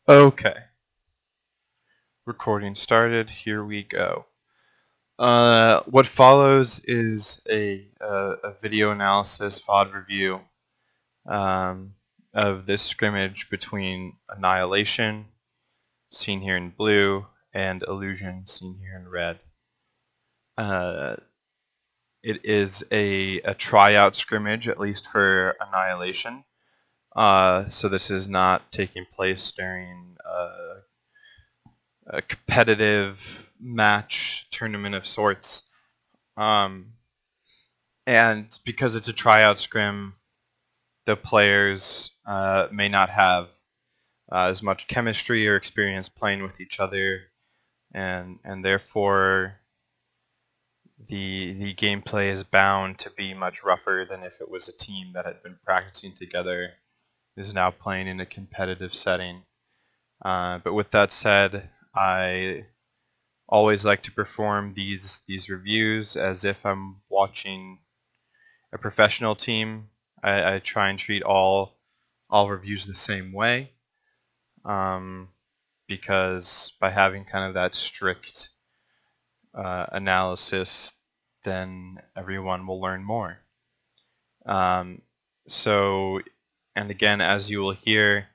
Okay, recording started. Here we go. What follows is a video analysis VOD review um, of this scrimmage between Annihilation, seen here in blue, and Illuzion, seen here in red. Uh, it is a tryout scrimmage, at least for Annihilation. So this is not taking place during a competitive match tournament of sorts. Um, and because it's a tryout scrim, the players may not have as much chemistry or experience playing with each other, and therefore the gameplay is bound to be much rougher than if it was a team that had been practicing together, is now playing in a competitive setting. But with that said, I always like to perform these reviews as if I'm watching a professional team. I try and treat all reviews the same way, because by having kind of that strict analysis, then everyone will learn more. Um, so, and again, as you will hear,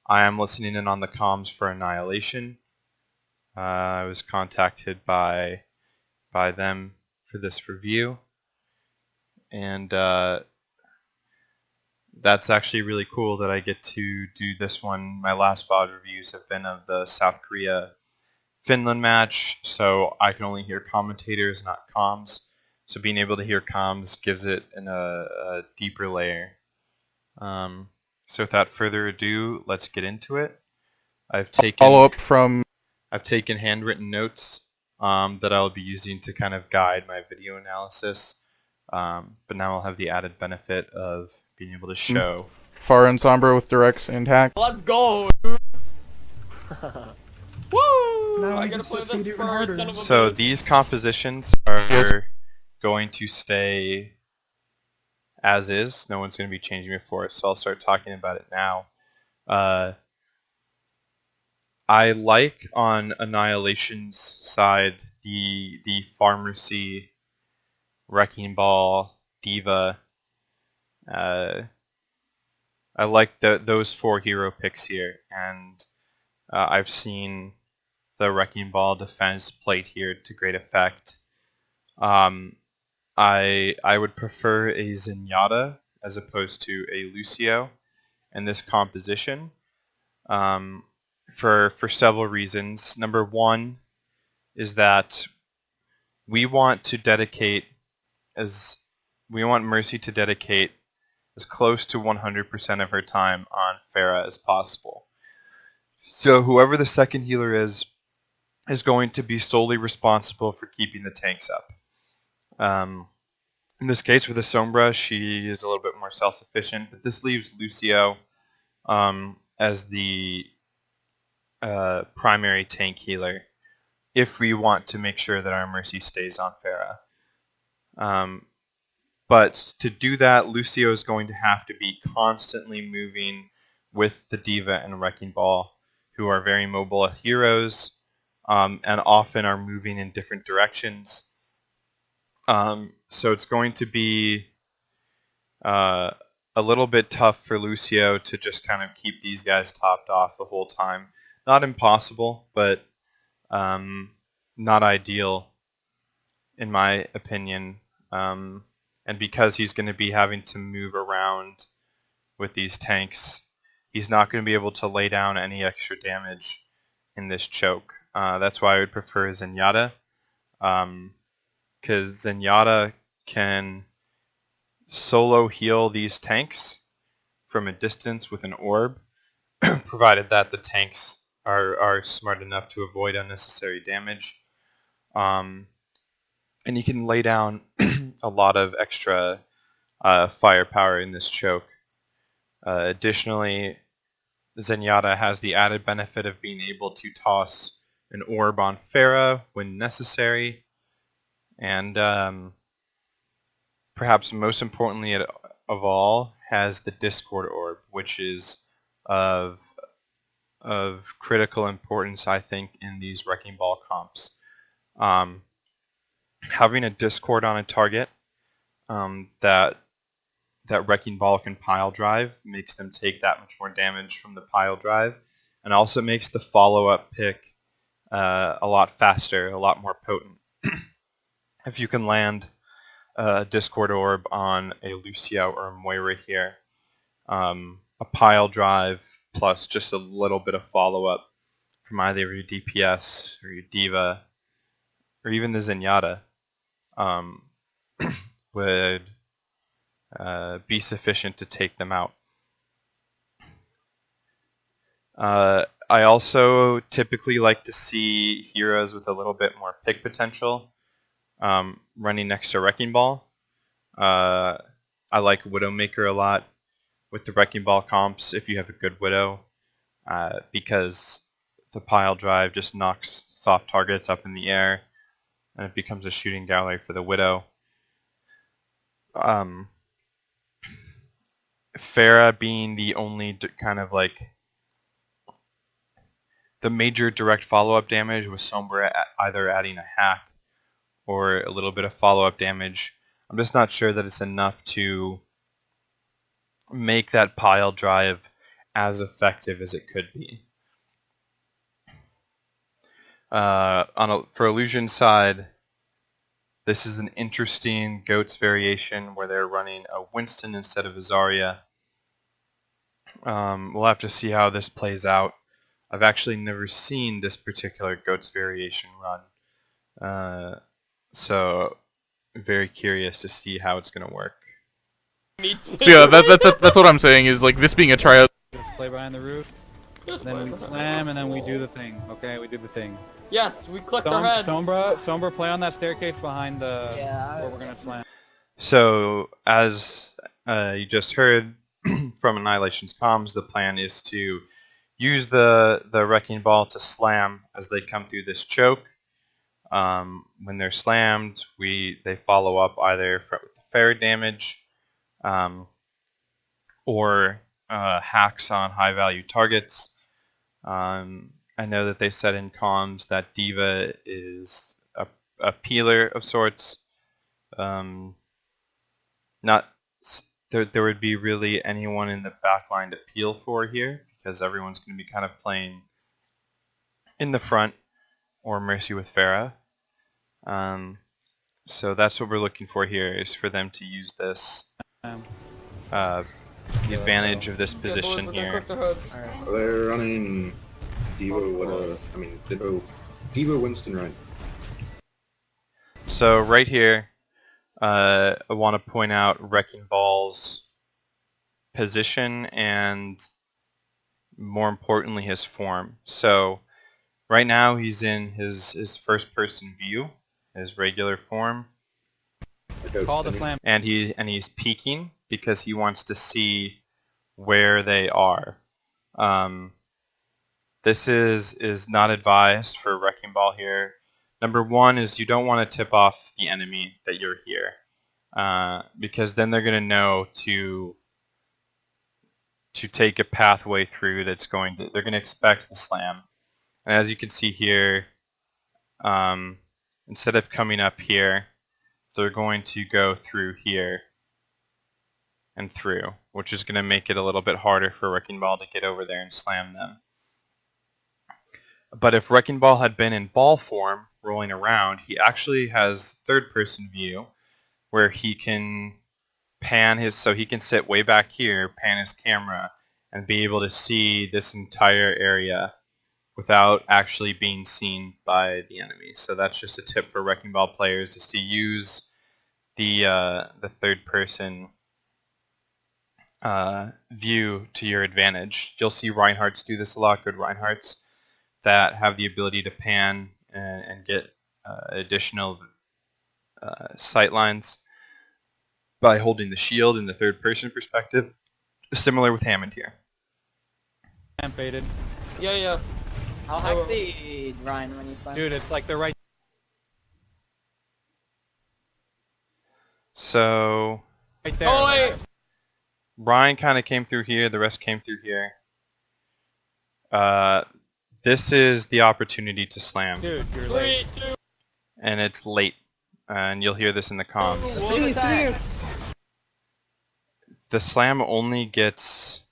I am listening in on the comms for Annihilation. I was contacted by them for this review, and that's actually really cool that I get to do this one. My last VOD reviews have been of the South Korea-Finland match, so I can only hear commentators, not comms. So being able to hear comms gives it a deeper layer. So without further ado, let's get into it. I've taken handwritten notes that I'll be using to kind of guide my video analysis. But now I'll have the added benefit of being able to show. Far and Sombra with directs and hack. Let's go, dude. Woo! Now I gotta play this first, son of a So bitch. these compositions are going to stay as is. No one's going to be changing it for us, so I'll start talking about it now. I like on Annihilation's side the Pharmacy, Wrecking Ball, Diva. I like those four hero picks here, and I've seen the Wrecking Ball defense played here to great effect. I would prefer a Zenyatta as opposed to a Lucio in this composition, for several reasons. Number one is that we want Mercy to dedicate as close to 100% of her time on Pharah as possible. So whoever the second healer is going to be solely responsible for keeping the tanks up. In this case, with the Sombra, she is a little bit more self-sufficient, but this leaves Lucio as the primary tank healer if we want to make sure that our Mercy stays on Pharah. But to do that, Lucio is going to have to be constantly moving with the Diva and Wrecking Ball, who are very mobile heroes, and often are moving in different directions. So it's going to be a little bit tough for Lucio to just kind of keep these guys topped off the whole time. Not impossible, but not ideal, in my opinion. And because he's going to be having to move around with these tanks, he's not going to be able to lay down any extra damage in this choke. That's why I would prefer Zenyatta, because Zenyatta can solo heal these tanks from a distance with an orb, provided that the tanks are smart enough to avoid unnecessary damage. And you can lay down a lot of extra firepower in this choke. Additionally, Zenyatta has the added benefit of being able to toss an orb on Pharah when necessary, and perhaps most importantly of all, has the Discord orb, which is of of critical importance, I think, in these Wrecking Ball comps. Having a Discord on a target that Wrecking Ball can pile drive makes them take that much more damage from the pile drive, and also makes the follow-up pick a lot faster, a lot more potent. If you can land a Discord Orb on a Lucio or a Moira here, a pile drive plus just a little bit of follow-up from either your DPS or your Diva or even the Zenyatta would be sufficient to take them out. I also typically like to see heroes with a little bit more pick potential running next to Wrecking Ball. I like Widowmaker a lot with the Wrecking Ball comps if you have a good Widow, because the pile drive just knocks soft targets up in the air and it becomes a shooting gallery for the Widow. Pharah being the only kind of like the major direct follow-up damage with Sombra either adding a hack or a little bit of follow-up damage. I'm just not sure that it's enough to make that pile drive as effective as it could be. For Illusion side, this is an interesting Goats variation where they're running a Winston instead of a Zarya. We'll have to see how this plays out. I've actually never seen this particular Goats variation run. So very curious to see how it's going to work. So yeah, that's what I'm saying is like this being a tryout. Just play behind the roof, then we slam, and then we do the thing. Okay, we do the thing. Yes, we clicked our heads. Sombra, play on that staircase behind the where we're gonna slam. So as you just heard from Annihilation's comms, the plan is to use the Wrecking Ball to slam as they come through this choke. When they're slammed, they follow up either with the fair damage or hacks on high-value targets. I know that they said in comms that Diva is a peeler of sorts. There would be really anyone in the backline to peel for here because everyone's going to be kind of playing in the front or Mercy with Pharah. So that's what we're looking for here, is for them to use this the advantage of this position here. They're running Diva, Diva Winston, right? So right here, I want to point out Wrecking Ball's position and, more importantly, his form. So right now he's in his first-person view, his regular form, Call the slam. and he's peeking because he wants to see where they are. This is not advised for Wrecking Ball here. Number one is you don't want to tip off the enemy that you're here, because then they're going to know to take a pathway through that's they're going to expect the slam. And as you can see here, instead of coming up here, they're going to go through here and through, which is going to make it a little bit harder for Wrecking Ball to get over there and slam them. But if Wrecking Ball had been in ball form, rolling around, he actually has third-person view, where he can pan so he can sit way back here, pan his camera, and be able to see this entire area without actually being seen by the enemy. So that's just a tip for Wrecking Ball players, is to use the third-person view to your advantage. You'll see Reinhardts do this a lot, good Reinhardts, that have the ability to pan and get additional sight lines by holding the shield in the third-person perspective. Similar with Hammond here. Slam faded. Yeah. I'll hack the Ryan when you slam. Dude, it's like they're right. So Right there. Oh wait. Ryan kind of came through here, the rest came through here. This is the opportunity to slam, Dude, you're 3, late. 2, and it's late, and you'll hear this in the comms. 1. The slam only gets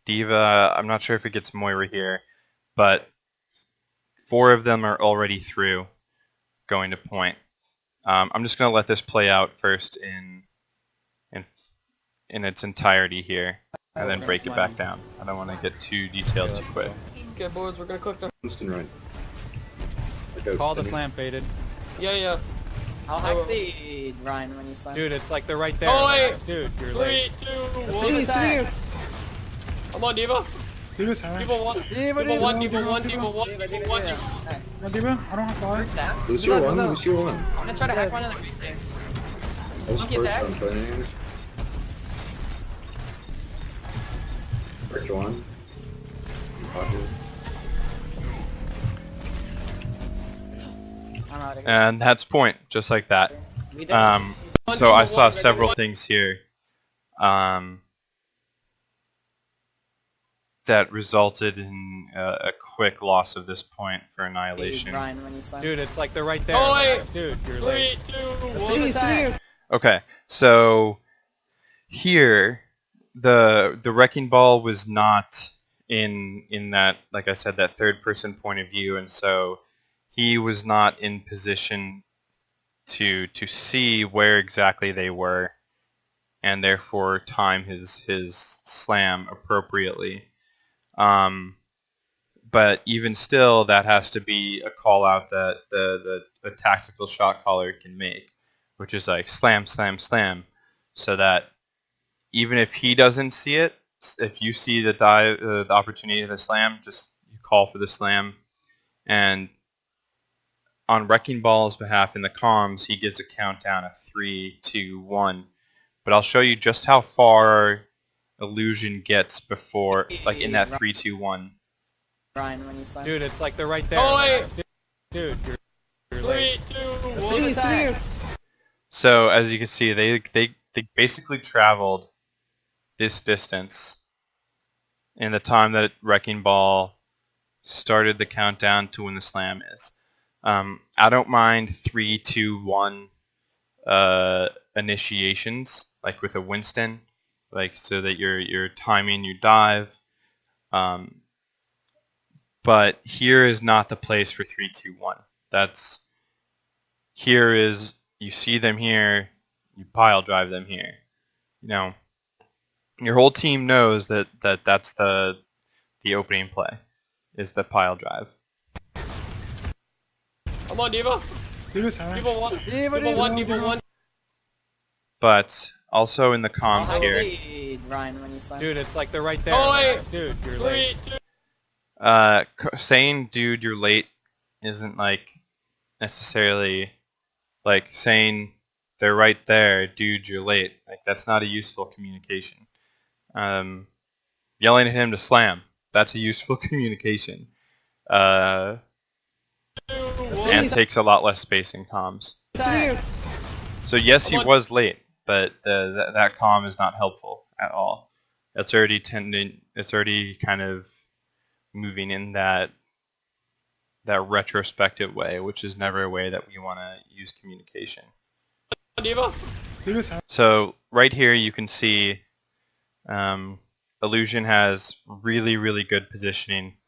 Diva. I'm not sure if it gets Moira here, but 4 of them are already through, going to point. I'm just going to let this play out first in its entirety here, and then break it back down. I don't want to get too detailed too quick. Okay, boys, we're gonna click the. Winston right. Call the slam faded. Yeah. I'll hack the Ryan when you slam. Dude, it's like they're right there. Oh, wait. Dude, you're 3, late. 2, 1. Come on, Diva. Diva 1. Diva 1. Diva 1. Diva 1. Diva 1. Diva 1. Nice. Diva, I don't have fire. Sam? Lucio 1, Lucio 1. I'm gonna try to hack one of the green things. I was Monkey's first hack. on playing. First 1. I'm out of here. And that's point, just like that. We did So I saw several things here that resulted in a quick loss of this point for Annihilation. Ryan when you slam. Dude, it's like they're right there. Oh, wait. Dude, you're 3, late. 2, 1. Okay, so here the wrecking ball was not in that, like I said, that third person point of view, and so he was not in position to see where exactly they were, and therefore time his slam appropriately. But even still, that has to be a call out that the tactical shot caller can make, which is like slam, slam, slam, so that even if he doesn't see it, if you see the opportunity of the slam, just you call for the slam. And on Wrecking Ball's behalf in the comms, he gives a countdown of 3, 2, 1. But I'll show you just how far Illusion gets before, like in that 3, 2, 1. Ryan when you slam. Dude, it's like they're right there. Oh, wait. Dude, you're 3, late. 2, 1. So as you can see, they basically traveled this distance in the time that Wrecking Ball started the countdown to when the slam is. I don't mind 3, 2, 1 initiations, like with a Winston, like so that you're timing your dive. But here is not the place for 3, 2, 1. Here is, you see them here, you pile drive them here. You know, your whole team knows that's the opening play, is the pile drive. Come on, Diva. Diva's high. Diva 1. Diva 1. Diva 1. But also in the I'll comms hack here, the Ryan when you slam. Dude, it's like they're right there. Oh, wait. Dude, you're 3, late. 2. saying "dude, you're late" isn't like necessarily like saying they're right there, "dude, you're late." Like that's not a useful communication. Yelling at him to slam, that's a useful communication. And takes a lot less space in comms. So yes, he was late, but that comm is not helpful at all. It's already kind of moving in that retrospective way, which is never a way that we want to use communication. Diva. Diva's high. So right here you can see Illusion has really, really good positioning.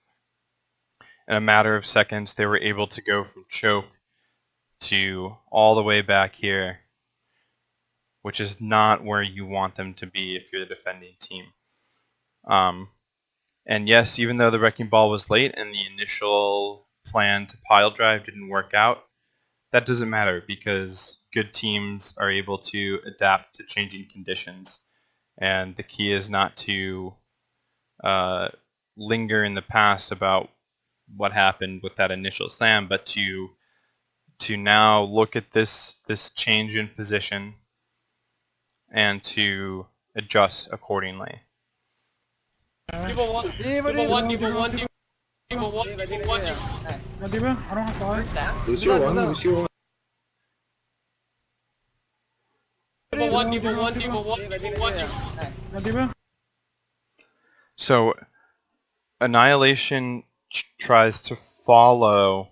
In a matter of seconds, they were able to go from choke to all the way back here, which is not where you want them to be if you're the defending team. And yes, even though the Wrecking Ball was late and the initial plan to pile drive didn't work out, that doesn't matter because good teams are able to adapt to changing conditions. And the key is not to linger in the past about what happened with that initial slam, but to now look at this change in position and to adjust accordingly. Diva 1. Diva 1. Diva 1. Diva 1. Diva 1. Nice. Diva, I don't have fire. Sam? Lucio 1, Lucio 1. Diva 1. Diva 1. Diva 1. Diva 1. Nice. Diva. So Annihilation tries to follow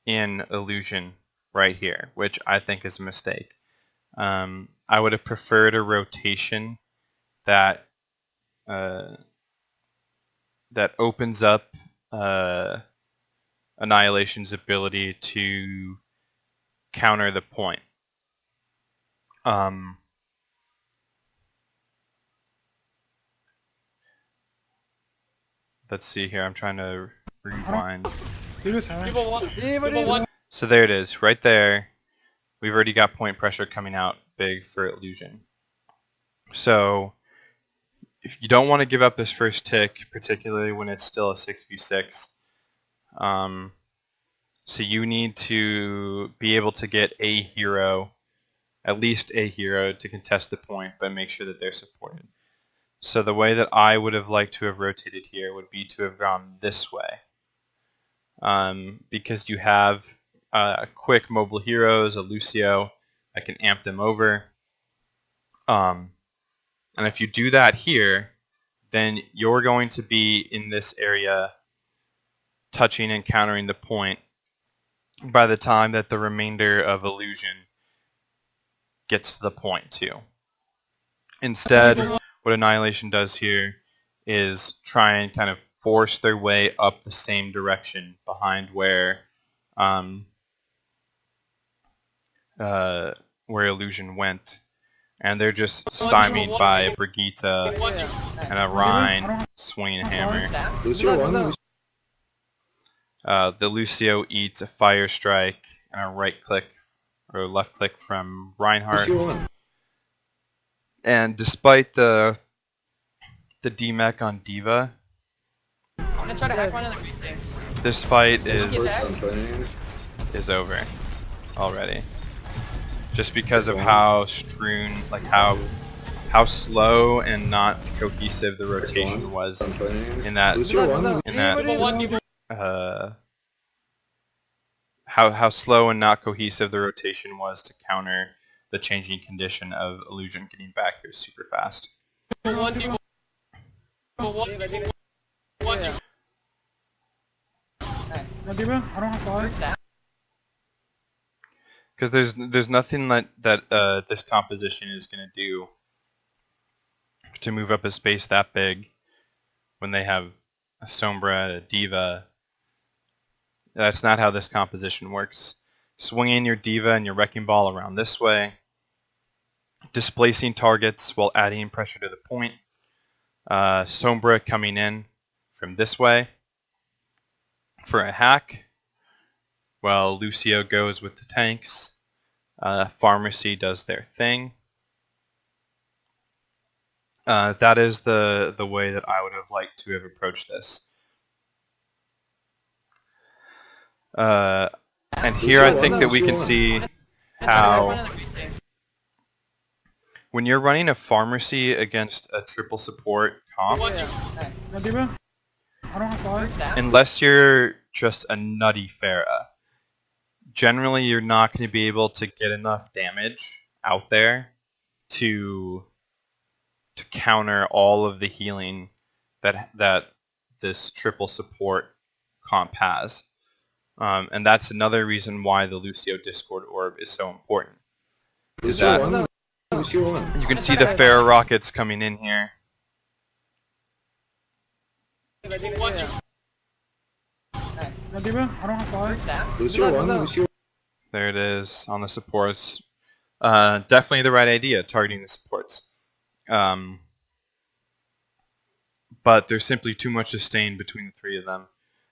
in Illusion right here, which I think is a mistake. I would have preferred a rotation that that opens up Annihilation's ability to counter the point. Let's see here. I'm trying to rewind. People want. So there it is, right there. We've already got point pressure coming out big for Illusion. So if you don't want to give up this first tick, particularly when it's still a 6v6, so you need to be able to get a hero, at least a hero, to contest the point, but make sure that they're supported. So the way that I would have liked to have rotated here would be to have gone this way. Because you have quick mobile heroes, a Lucio, I can amp them over. And if you do that here, then you're going to be in this area touching and countering the point by the time that the remainder of Illusion gets to the point too. Instead, what Annihilation does here is try and kind of force their way up the same direction behind where Illusion went, and they're just stymied by a Brigitte and a Rhine swinging a hammer. Lucio 1. The Lucio eats a fire strike and a right click or left click from Reinhardt. Lucio 1. And despite the D-mech on Diva, I'm gonna try to hack one of the greetings. this fight I'm playing. is over already. Just because of how strewn, like how slow and not cohesive the rotation was I'm playing. in that People want. People. How slow and not cohesive the rotation was to counter the changing condition of Illusion getting back here super fast. People want. People want. People want. Nice. I don't have flags. Because there's nothing that this composition is going to do to move up a space that big when they have a Sombra, a Diva. That's not how this composition works. Swinging your Diva and your Wrecking Ball around this way, displacing targets while adding pressure to the point. Sombra coming in from this way for a hack, while Lucio goes with the tanks. Pharmacy does their thing. That is the way that I would have liked to have approached this. And here I think that we can see how when you're running a pharmacy against a triple support comp, Nice. I don't have flags. unless you're just a nutty Pharah, generally you're not going to be able to get enough damage out there to counter all of the healing that this triple support comp has. And that's another reason why the Lucio Discord Orb is so important. Is that Lucio 1. you can see the Pharah rockets coming in here. People want. Nice. I don't have flags. Lucio 1. Lucio. There it is on the supports. Definitely the right idea, targeting the supports. But there's simply too much sustain between the three of them.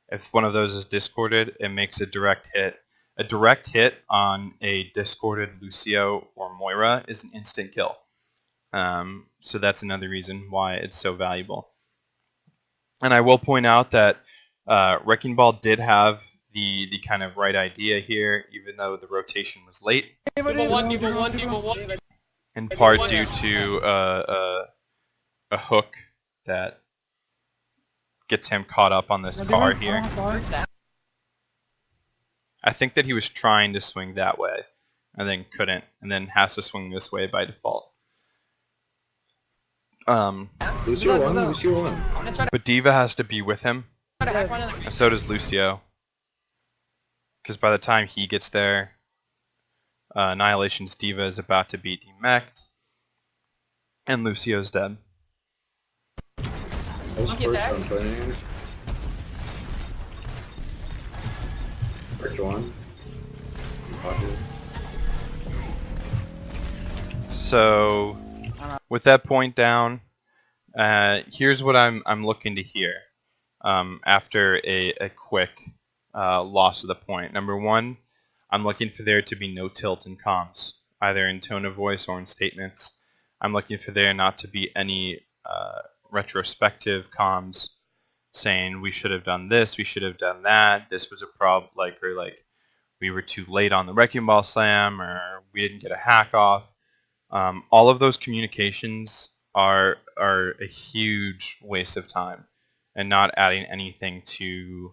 If one of those is discorded, it makes a direct hit. A direct hit on a discorded Lucio or Moira is an instant kill. So that's another reason why it's so valuable. And I will point out that Wrecking Ball did have the kind of right idea here, even though the rotation was late, People want. People want. People want. in part due to a hook that gets him caught up on this car here. I think that he was trying to swing that way, and then couldn't, and then has to swing this way by default. Lucio won. Lucio won. I'm gonna try but Diva has to be with him, to hack one of the and so does Lucio. Because by the time he gets there, Annihilation's Diva is about to be demeched, and Lucio's dead. Those Monkey's first hack. on playing. First one. Popular. So, with that point down, here's what I'm looking to hear after a quick loss of the point. Number one, I'm looking for there to be no tilt in comms, either in tone of voice or in statements. I'm looking for there not to be any retrospective comms saying we should have done this, we should have done that, this was a problem, or we were too late on the Wrecking Ball Slam, or we didn't get a hack off. All of those communications are a huge waste of time and not adding anything to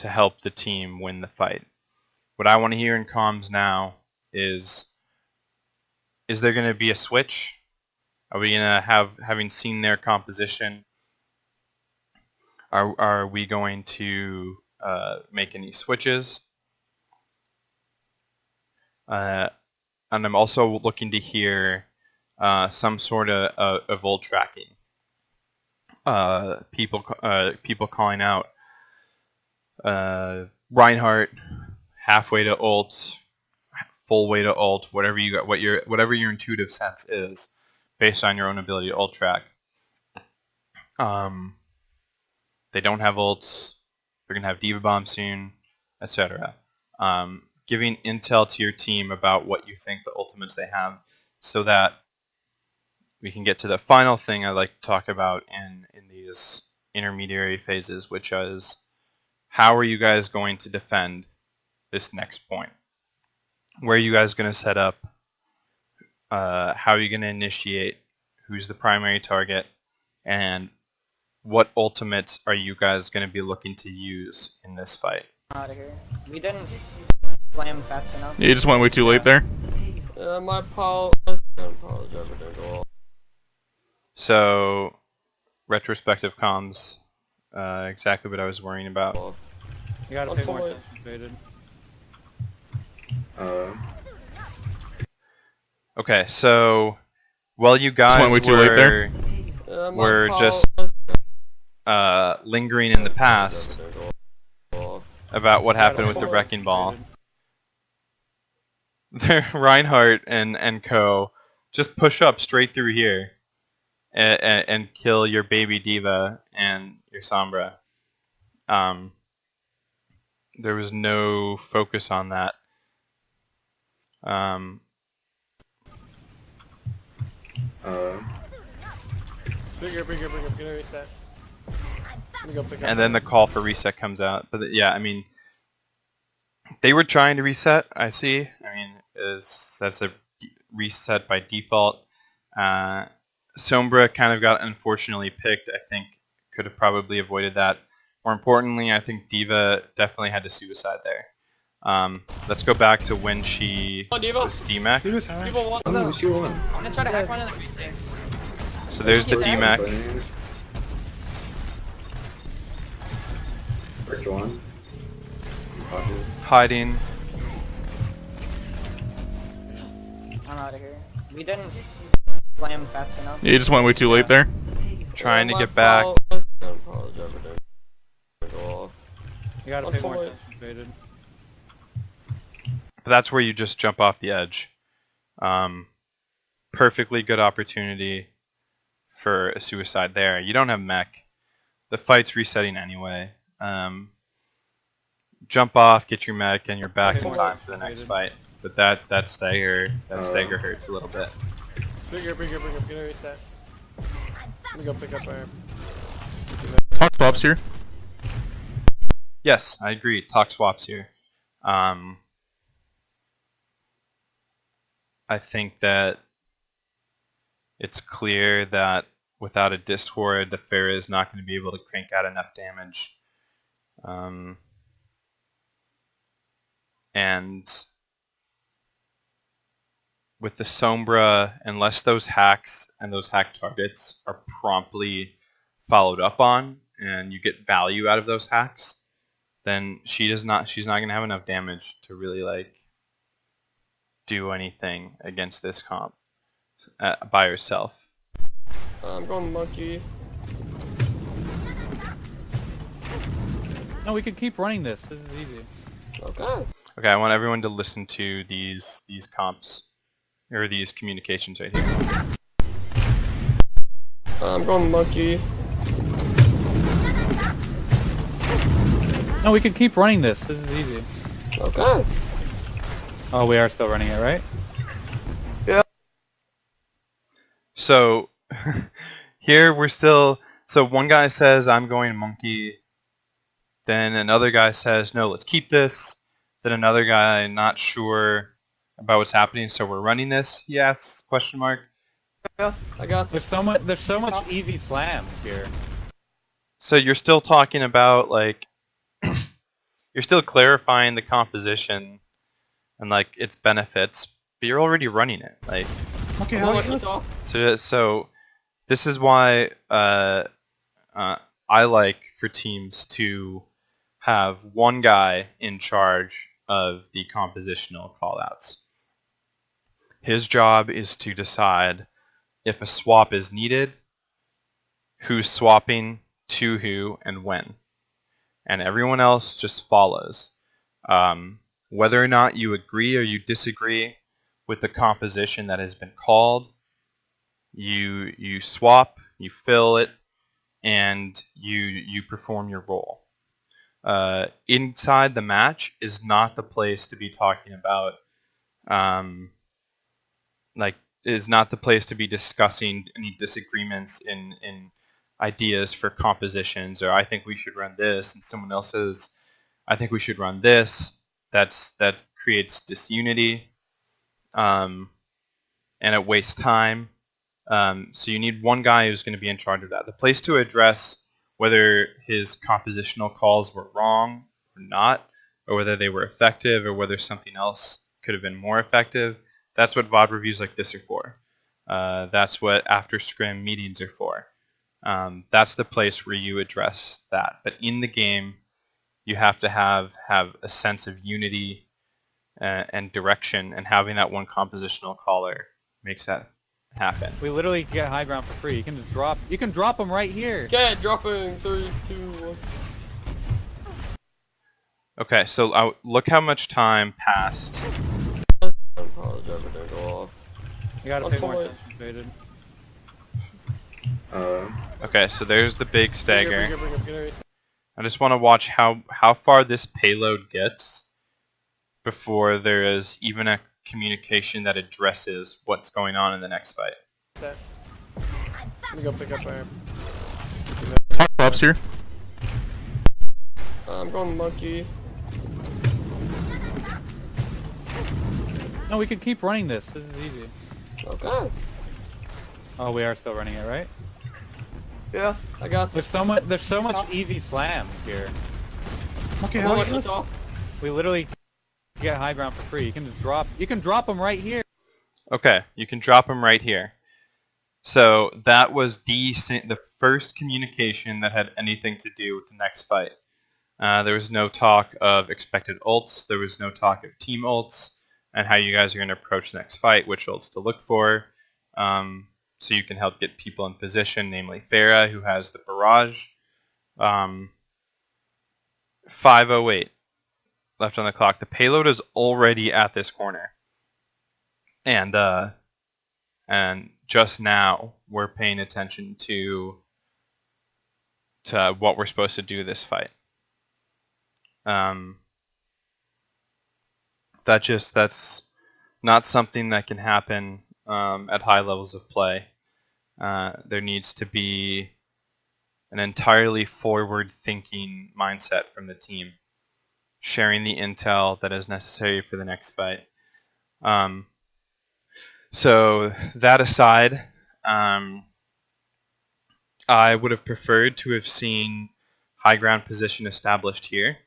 help the team win the fight. What I want to hear in comms now is there going to be a switch? Are we going to having seen their composition, are we going to make any switches? And I'm also looking to hear some sort of ult tracking. People calling out Reinhardt halfway to ult, full way to ult, whatever you got, whatever your intuitive sense is, based on your own ability to ult track. They don't have ults. They're gonna have Diva Bomb soon, etc. Giving intel to your team about what you think the ultimates they have, so that we can get to the final thing I like to talk about in these intermediary phases, which is how are you guys going to defend this next point? Where are you guys going to set up? How are you going to initiate? Who's the primary target? And what ultimates are you guys going to be looking to use in this fight? out of here. We didn't slam fast enough. Yeah, you just went way too late there. My apologies. So, retrospective comms, exactly what I was worrying about. You gotta pay more attention, Faded. Okay, so while you guys went way too late there. were just lingering in the past about what happened with the Wrecking Ball, Reinhardt and co. just push up straight through here and kill your baby Diva and your Sombra. There was no focus on that. Bigger, get a reset. Let me go pick up. And then the call for reset comes out. But yeah, I mean, they were trying to reset, I see. I mean, that's a reset by default. Sombra kind of got unfortunately picked. I think could have probably avoided that. More importantly, I think Diva definitely had to suicide there. Let's go back to when she was demech. People want Oh, no, Lucio won. I'm gonna try to hack one of the retains. So there's the demech. Playing. First one. Popular. Hiding. I'm out of here. We didn't slam fast enough. Yeah, you just went way too late there. Trying to get back. You gotta pay more attention, Faded. But that's where you just jump off the edge. Perfectly good opportunity for a suicide there. You don't have mech. The fight's resetting anyway. Jump off, get your mech, and you're back in time for the next fight. But that stagger hurts a little bit. Bigger, get a reset. Let me go pick up our... Talk swaps here. Yes, I agree. Talk swaps here. I think that it's clear that without a Discord, the Pharah is not going to be able to crank out enough damage. And with the Sombra, unless those hacks and those hack targets are promptly followed up on and you get value out of those hacks, then she's not going to have enough damage to really like do anything against this comp by herself. I'm going monkey. No, we can keep running this. This is easy. Okay. Okay, I want everyone to listen to these comps, or these communications right here. I'm going monkey. No, we can keep running this. This is easy. Okay. Oh, we are still running it, right? So here we're still, so one guy says I'm going monkey, then another guy says no, let's keep this, then another guy not sure about what's happening, so we're running this, he asks, question mark. Yeah, I guess. There's so much easy slams here. So you're still talking about like you're still clarifying the composition and like its benefits, but you're already running it. Like Okay, I'm how going is monkey. this? so this is why I like for teams to have one guy in charge of the compositional callouts. His job is to decide if a swap is needed, who's swapping, to who, and when. And everyone else just follows. Whether or not you agree or you disagree with the composition that has been called, you swap, you fill it, and you perform your role. Inside the match is not the place to be talking about is not the place to be discussing any disagreements in ideas for compositions, or I think we should run this, and someone else says, I think we should run this. That creates disunity, and it wastes time. So you need one guy who's going to be in charge of that. The place to address whether his compositional calls were wrong or not, or whether they were effective, or whether something else could have been more effective. That's what VOD reviews like this are for. That's what after scrim meetings are for. That's the place where you address that. But in the game, you have to have a sense of unity and direction, and having that one compositional caller makes that happen. We literally get high ground for free. You can just drop. You can drop them right here. Okay, dropping 3, 2, 1. Okay, so look how much time passed. I'm probably never gonna go off. You gotta pay more attention, Faded. Okay, so there's the big stagger. Bring up, get her. I just want to watch how far this payload gets before there is even a communication that addresses what's going on in the next fight. Let me go pick up our... Props here. I'm going monkey. No, we can keep running this. This is easy. Okay. Oh, we are still running it, right? Yeah, I guess. There's so much easy slams here. Okay, I'm how going is this? monkey. We literally get high ground for free. You can just drop. You can drop them right here. Okay, you can drop them right here. So that was the first communication that had anything to do with the next fight. There was no talk of expected ults. There was no talk of team ults and how you guys are going to approach the next fight, which ults to look for. So you can help get people in position, namely Farah, who has the barrage. 5:08 left on the clock. The payload is already at this corner. And just now we're paying attention to what we're supposed to do this fight. That's not something that can happen at high levels of play. There needs to be an entirely forward-thinking mindset from the team, sharing the intel that is necessary for the next fight. So that aside, I would have preferred to have seen high ground position established here,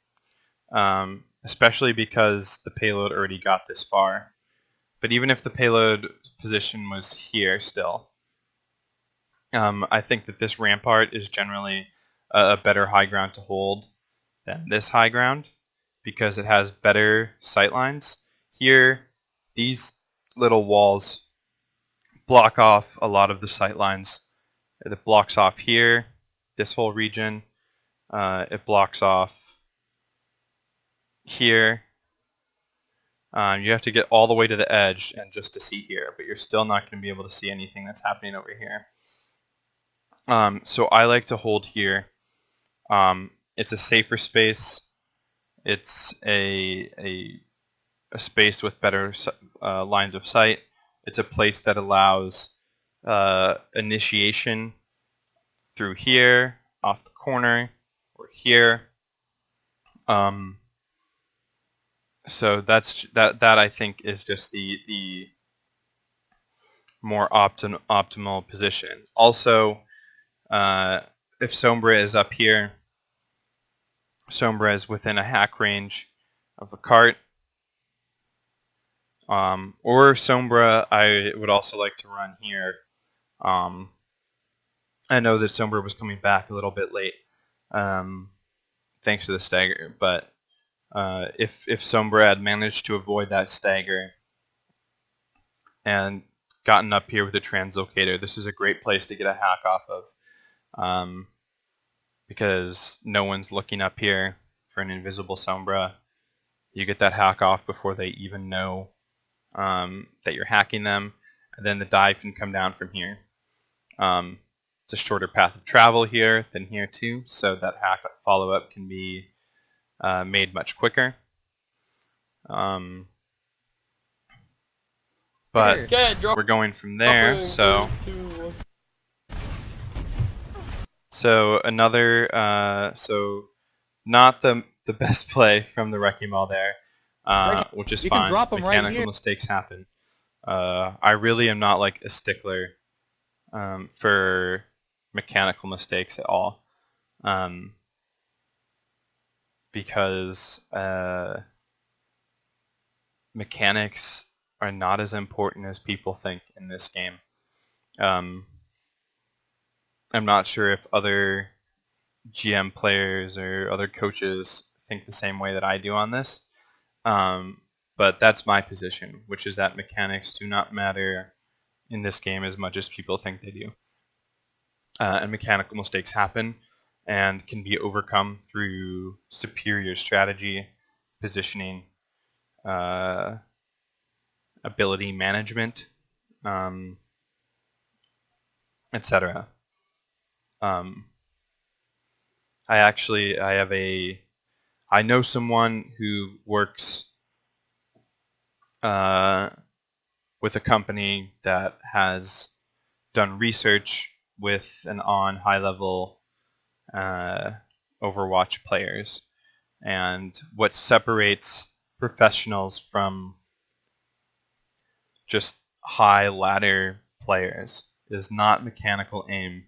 especially because the payload already got this far. But even if the payload position was here still, I think that this rampart is generally a better high ground to hold than this high ground because it has better sightlines. Here, these little walls block off a lot of the sightlines. It blocks off here, this whole region. It blocks off here. You have to get all the way to the edge and just to see here, but you're still not going to be able to see anything that's happening over here. So I like to hold here. It's a safer space. It's a space with better lines of sight. It's a place that allows initiation through here, off the corner, or here. So that I think is just the more optimal position. Also, if Sombra is up here, Sombra is within a hack range of the cart. Or Sombra, I would also like to run here. I know that Sombra was coming back a little bit late, thanks to the stagger, but if Sombra had managed to avoid that stagger and gotten up here with a translocator, this is a great place to get a hack off of, because no one's looking up here for an invisible Sombra. You get that hack off before they even know that you're hacking them, and then the dive can come down from here. It's a shorter path of travel here than here too, so that hack follow-up can be made much quicker. But we're going from there, so another so not the best play from the Wrecking Ball there, which is fine. Mechanical mistakes happen. I really am not like a stickler for mechanical mistakes at all, because mechanics are not as important as people think in this game. I'm not sure if other GM players or other coaches think the same way that I do on this, but that's my position, which is that mechanics do not matter in this game as much as people think they do. And mechanical mistakes happen and can be overcome through superior strategy, positioning, ability management, etc. I know someone who works with a company that has done research with and on high-level Overwatch players, and what separates professionals from just high ladder players is not mechanical aim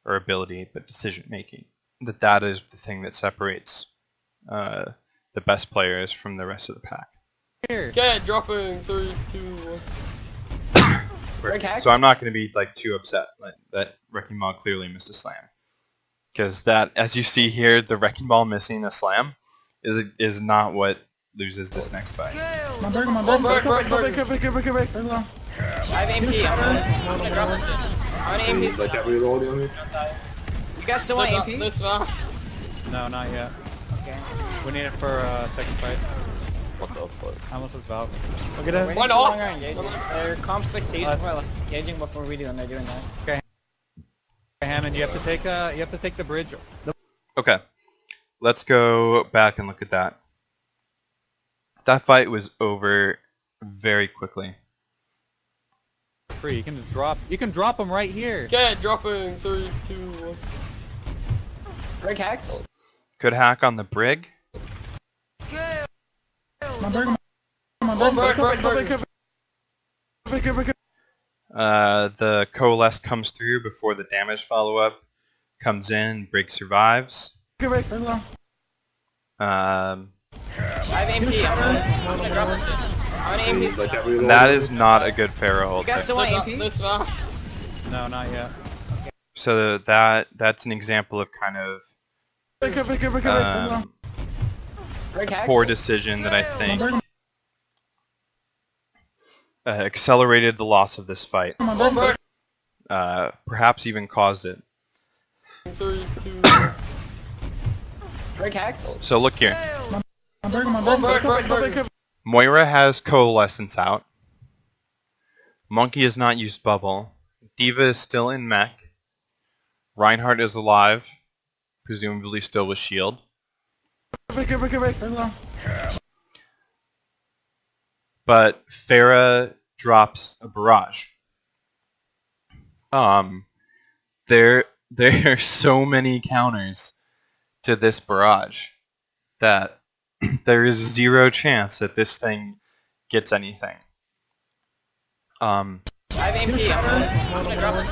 or ability, but decision making. That is the thing that separates the best players from the rest of the pack. Okay, dropping 3, 2, 1. So I'm not going to be like too upset that Wrecking Ball clearly missed a slam, because that, as you see here, the Wrecking Ball missing a slam is not what loses this next fight. Come on, come on, Break. Very low. I have MP. I'm gonna drop this. I'm gonna MP. Let that reload on me. You guys still want AP? This far. No, not yet. Okay. We need it for second fight. What the fuck? How much is about? Look at it. Why not? They're comp 6 seeds before engaging before we do, and they're doing that. Okay. Hammond, you have to take the bridge. Okay, let's go back and look at that. That fight was over very quickly. Free. You can just drop. You can drop them right here. Okay, dropping 3, 2, 1. Break hacked. Could hack on the brig. Come on, Break. The coalesce comes through before the damage follow-up comes in. Brig survives. Very low. I have MP. I'm gonna drop this. On AMP. Like that reload. That is not a good Pharah ult. You guys still want AMP? This round. No, not yet. So that's an example of kind of Break hacks? poor decision that I think accelerated the loss of this fight. Perhaps even caused it. 3, 2, Break hacks? So look here. break. Moira has Coalescence out. Monkey has not used Bubble. Diva is still in mech. Reinhardt is alive, presumably still with shield. But Pharah drops a barrage. There are so many counters to this barrage that there is zero chance that this thing gets anything. I have AMP. I'm gonna drop this.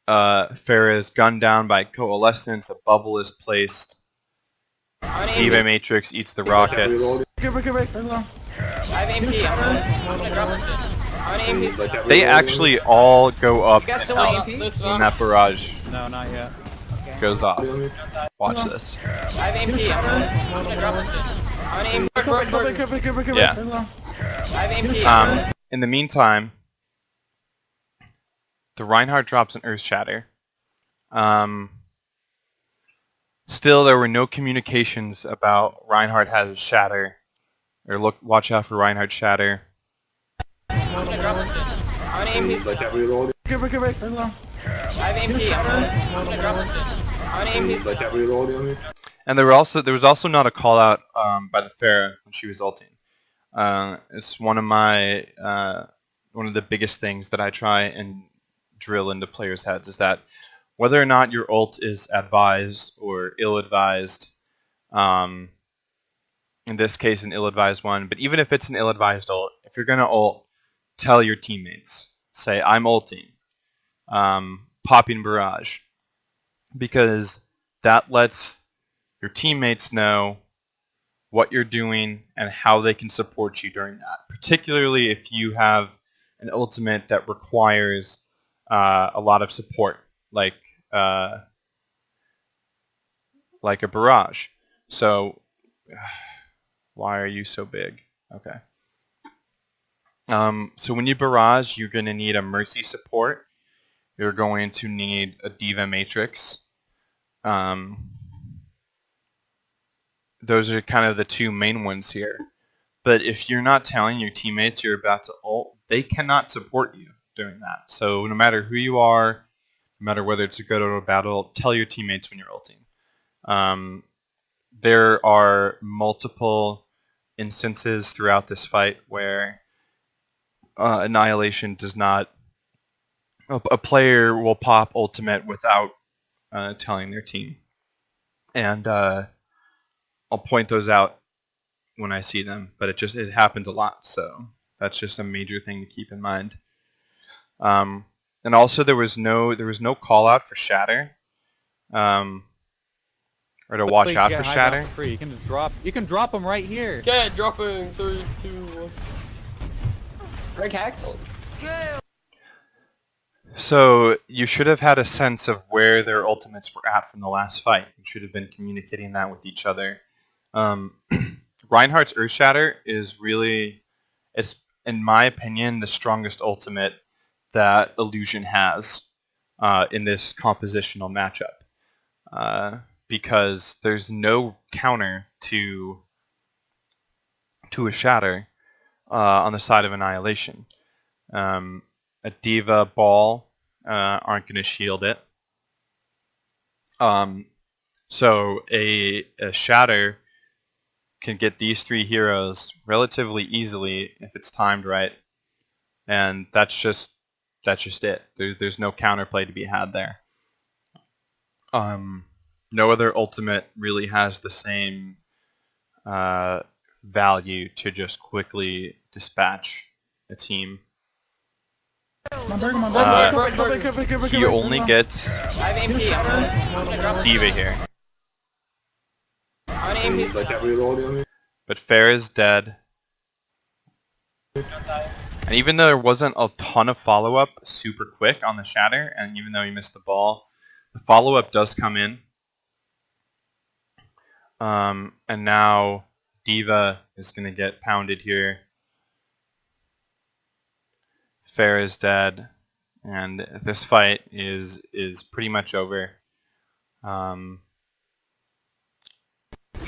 Pharah is gunned down by Coalescence, a bubble is placed, On Diva AMP. Matrix eats the rockets. I have AMP. I'm gonna drop this. On AMP. Like that They reload. actually all go up You guys and still want out AMP? This when round. that barrage No, not yet. goes off. Watch this. I have AMP. I'm gonna drop this. On AMP. Yeah. I have AMP. In the meantime, the Reinhardt drops an Earth Shatter. Still, there were no communications about Reinhardt has a Shatter, or watch out for Reinhardt Shatter. I'm gonna drop this. On AMP. Like that reload. I have AMP. I'm gonna drop this. On AMP. Like that reload. And there was also not a call out by the Pharah when she was ulting. It's one of the biggest things that I try and drill into players' heads is that whether or not your ult is advised or ill-advised, in this case an ill-advised one, but even if it's an ill-advised ult, if you're gonna ult, tell your teammates. Say, I'm ulting. Popping barrage. Because that lets your teammates know what you're doing and how they can support you during that. Particularly if you have an ultimate that requires a lot of support, like a barrage. So, why are you so big? Okay. So when you barrage, you're going to need a Mercy support. You're going to need a Diva Matrix. Those are kind of the two main ones here. But if you're not telling your teammates you're about to ult, they cannot support you during that. So no matter who you are, no matter whether it's a good or a bad ult, tell your teammates when you're ulting. There are multiple instances throughout this fight where Annihilation does not... A player will pop ultimate without telling their team. And I'll point those out when I see them, but it happens a lot, so that's just a major thing to keep in mind. And also there was no call out for Shatter, or to watch out for Shatter. Free. You can just drop. You can drop them right here. Okay, dropping 3, 2, 1. Break hacks? So you should have had a sense of where their ultimates were at from the last fight. You should have been communicating that with each other. Reinhardt's Earth Shatter is really, it's in my opinion, the strongest ultimate that Illuzion has in this compositional matchup, because there's no counter to a Shatter on the side of Annihilation. A Diva Ball aren't going to shield it. So a Shatter can get these three heroes relatively easily if it's timed right, and that's just it. There's no counterplay to be had there. No other ultimate really has the same value to just quickly dispatch a team. He only gets I have AMP. I'm gonna drop this. Diva here. On AMP. Like that reload. But Pharah is dead. And even though there wasn't a ton of follow-up super quick on the shatter, and even though he missed the ball, the follow-up does come in. And now Diva is going to get pounded here. Fair is dead, and this fight is pretty much over. You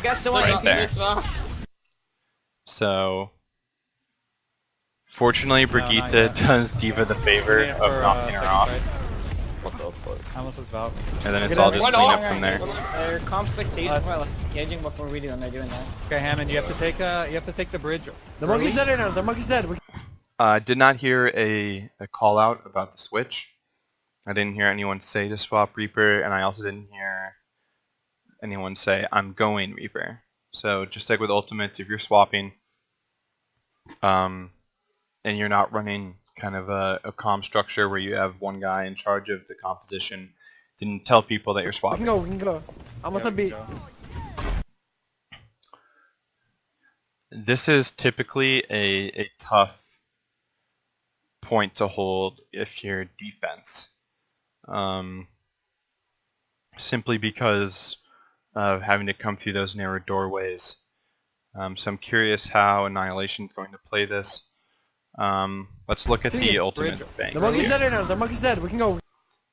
guys still want Right there. So, fortunately, Brigitte does Diva the favor of knocking her off, What the fuck? I almost was about. and then it's all just clean up from there. They're comp 16 while engaging before we do, and they're doing that. Okay, Hammond, you have to take the bridge. The monkey's dead right now. The monkey's dead. I did not hear a call out about the switch. I didn't hear anyone say to swap Reaper, and I also didn't hear anyone say I'm going Reaper. So just like with ultimates, if you're swapping, and you're not running kind of a comm structure where you have one guy in charge of the composition, then tell people that you're We swapping. can go. Almost a beat. This is typically a tough point to hold if you're defense. Simply because of having to come through those narrow doorways. So I'm curious how Annihilation is going to play this. Let's look at the ultimate banks The monkey's here. dead right now. The monkey's dead. We can go.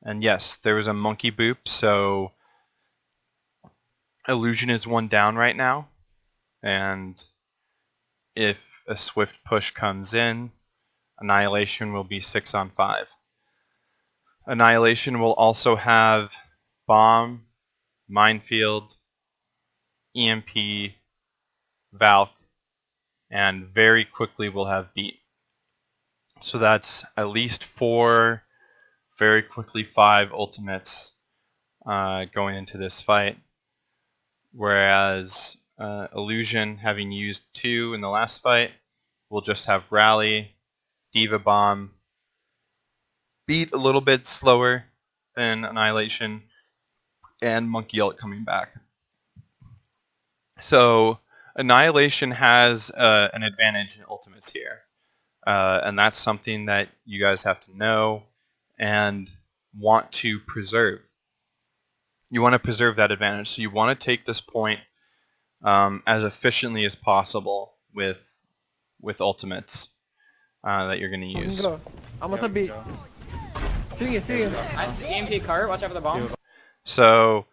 And yes, there was a monkey boop, so Illusion is one down right now. And if a swift push comes in, Annihilation will be 6 on 5. Annihilation will also have Bomb, Minefield, EMP, Valk, and very quickly we'll have Beat. So that's at least 4, very quickly 5 ultimates going into this fight. Whereas Illusion, having used 2 in the last fight, will just have Rally, Diva Bomb, Beat a little bit slower than Annihilation, and Monkey Ult coming back. So Annihilation has an advantage in ultimates here. And that's something that you guys have to know and want to preserve. You want to preserve that advantage. So you want to take this point as efficiently as possible with ultimates that you're going to We can use. go. Almost a beat. Speaking. That's EMP cart. Watch out for the bomb. So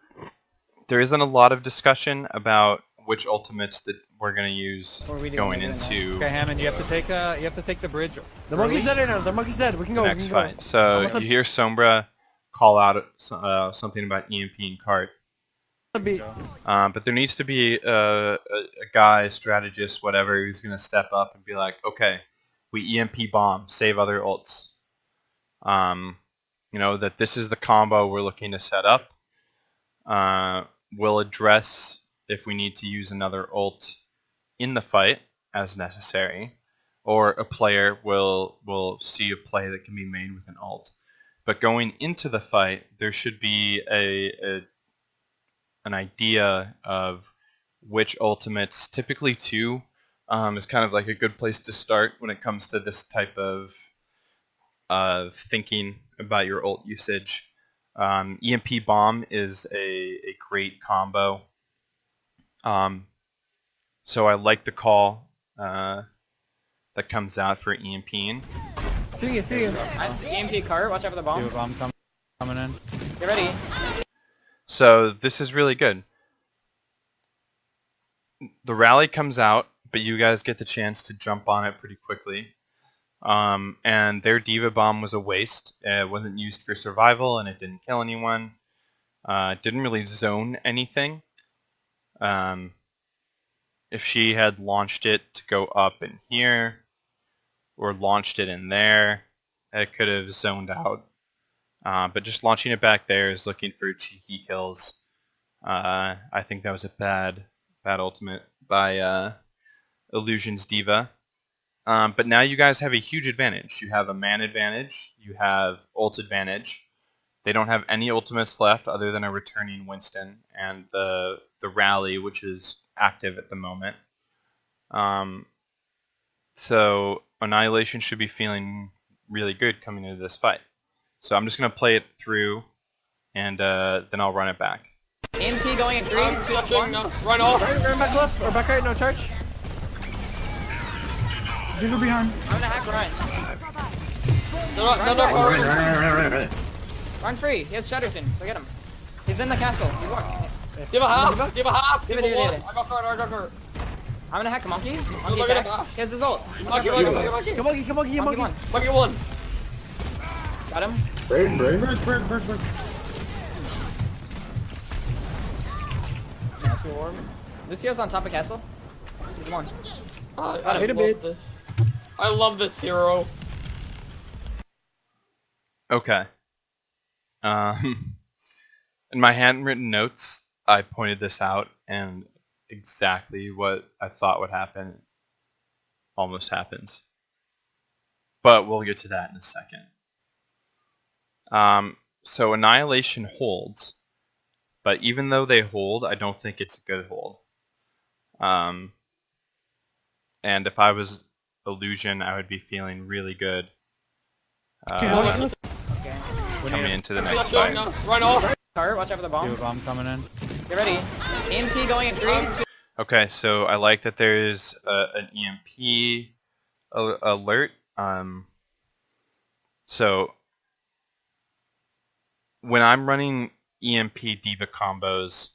there isn't a lot of discussion about which ultimates that we're going to use Before we do, going we're doing into Okay, Hammond, you have to take the bridge. The monkey's dead right now. The monkey's dead. We can the go. next We can go. fight. So Almost a you hear Sombra call out something about EMP and cart. A beat. But there needs to be a guy, strategist, whatever, who's going to step up and be like, okay, we EMP bomb, save other ults. You know, that this is the combo we're looking to set up. We'll address if we need to use another ult in the fight as necessary, or a player will see a play that can be made with an ult. But going into the fight, there should be an idea of which ultimates, typically 2, is kind of like a good place to start when it comes to this type of thinking about your ult usage. EMP bomb is a great combo. So I like the call that comes out for EMPing. Speaking. That's EMP cart. Watch out for the bomb. Bomb coming in. Get ready. So this is really good. The rally comes out, but you guys get the chance to jump on it pretty quickly. And their Diva Bomb was a waste. It wasn't used for survival, and it didn't kill anyone. It didn't really zone anything. If she had launched it to go up in here, or launched it in there, it could have zoned out. But just launching it back there is looking for cheeky kills. I think that was a bad ultimate by Illusion's Diva. But now you guys have a huge advantage. You have a man advantage. You have ult advantage. They don't have any ultimates left other than a returning Winston and the rally, which is active at the moment. So Annihilation should be feeling really good coming into this fight. So I'm just going to play it through, and then I'll run it back. EMP going in 3, 2, 1. Run off. Run back left or back right, no charge. D.Va behind. I'm gonna hack Ryan. They're not. Run free. He has Shatterson, so get him. He's in the castle. He's one. Nice. Give a half. Give a half. Give Give a it, one. give it. I got card. I got card. I'm gonna hack Monkey. Look Monkey's at hacked. that. He has his ult. Monkey. Come on, Monkey one. Monkey one. Got him. Bird. Lucio's on top of castle. He's one. I hit a love bit. this. I love this hero. Okay. In my handwritten notes, I pointed this out, and exactly what I thought would happen almost happens. But we'll get to that in a second. So Annihilation holds, but even though they hold, I don't think it's a good hold. And if I was Illusion, I would be feeling really good coming into the next fight. Run off. Cart, watch out for the bomb. D.Va bomb coming in. Get ready. EMP going in 3, 2. Okay, so I like that there's an EMP alert. So when I'm running EMP D.Va combos,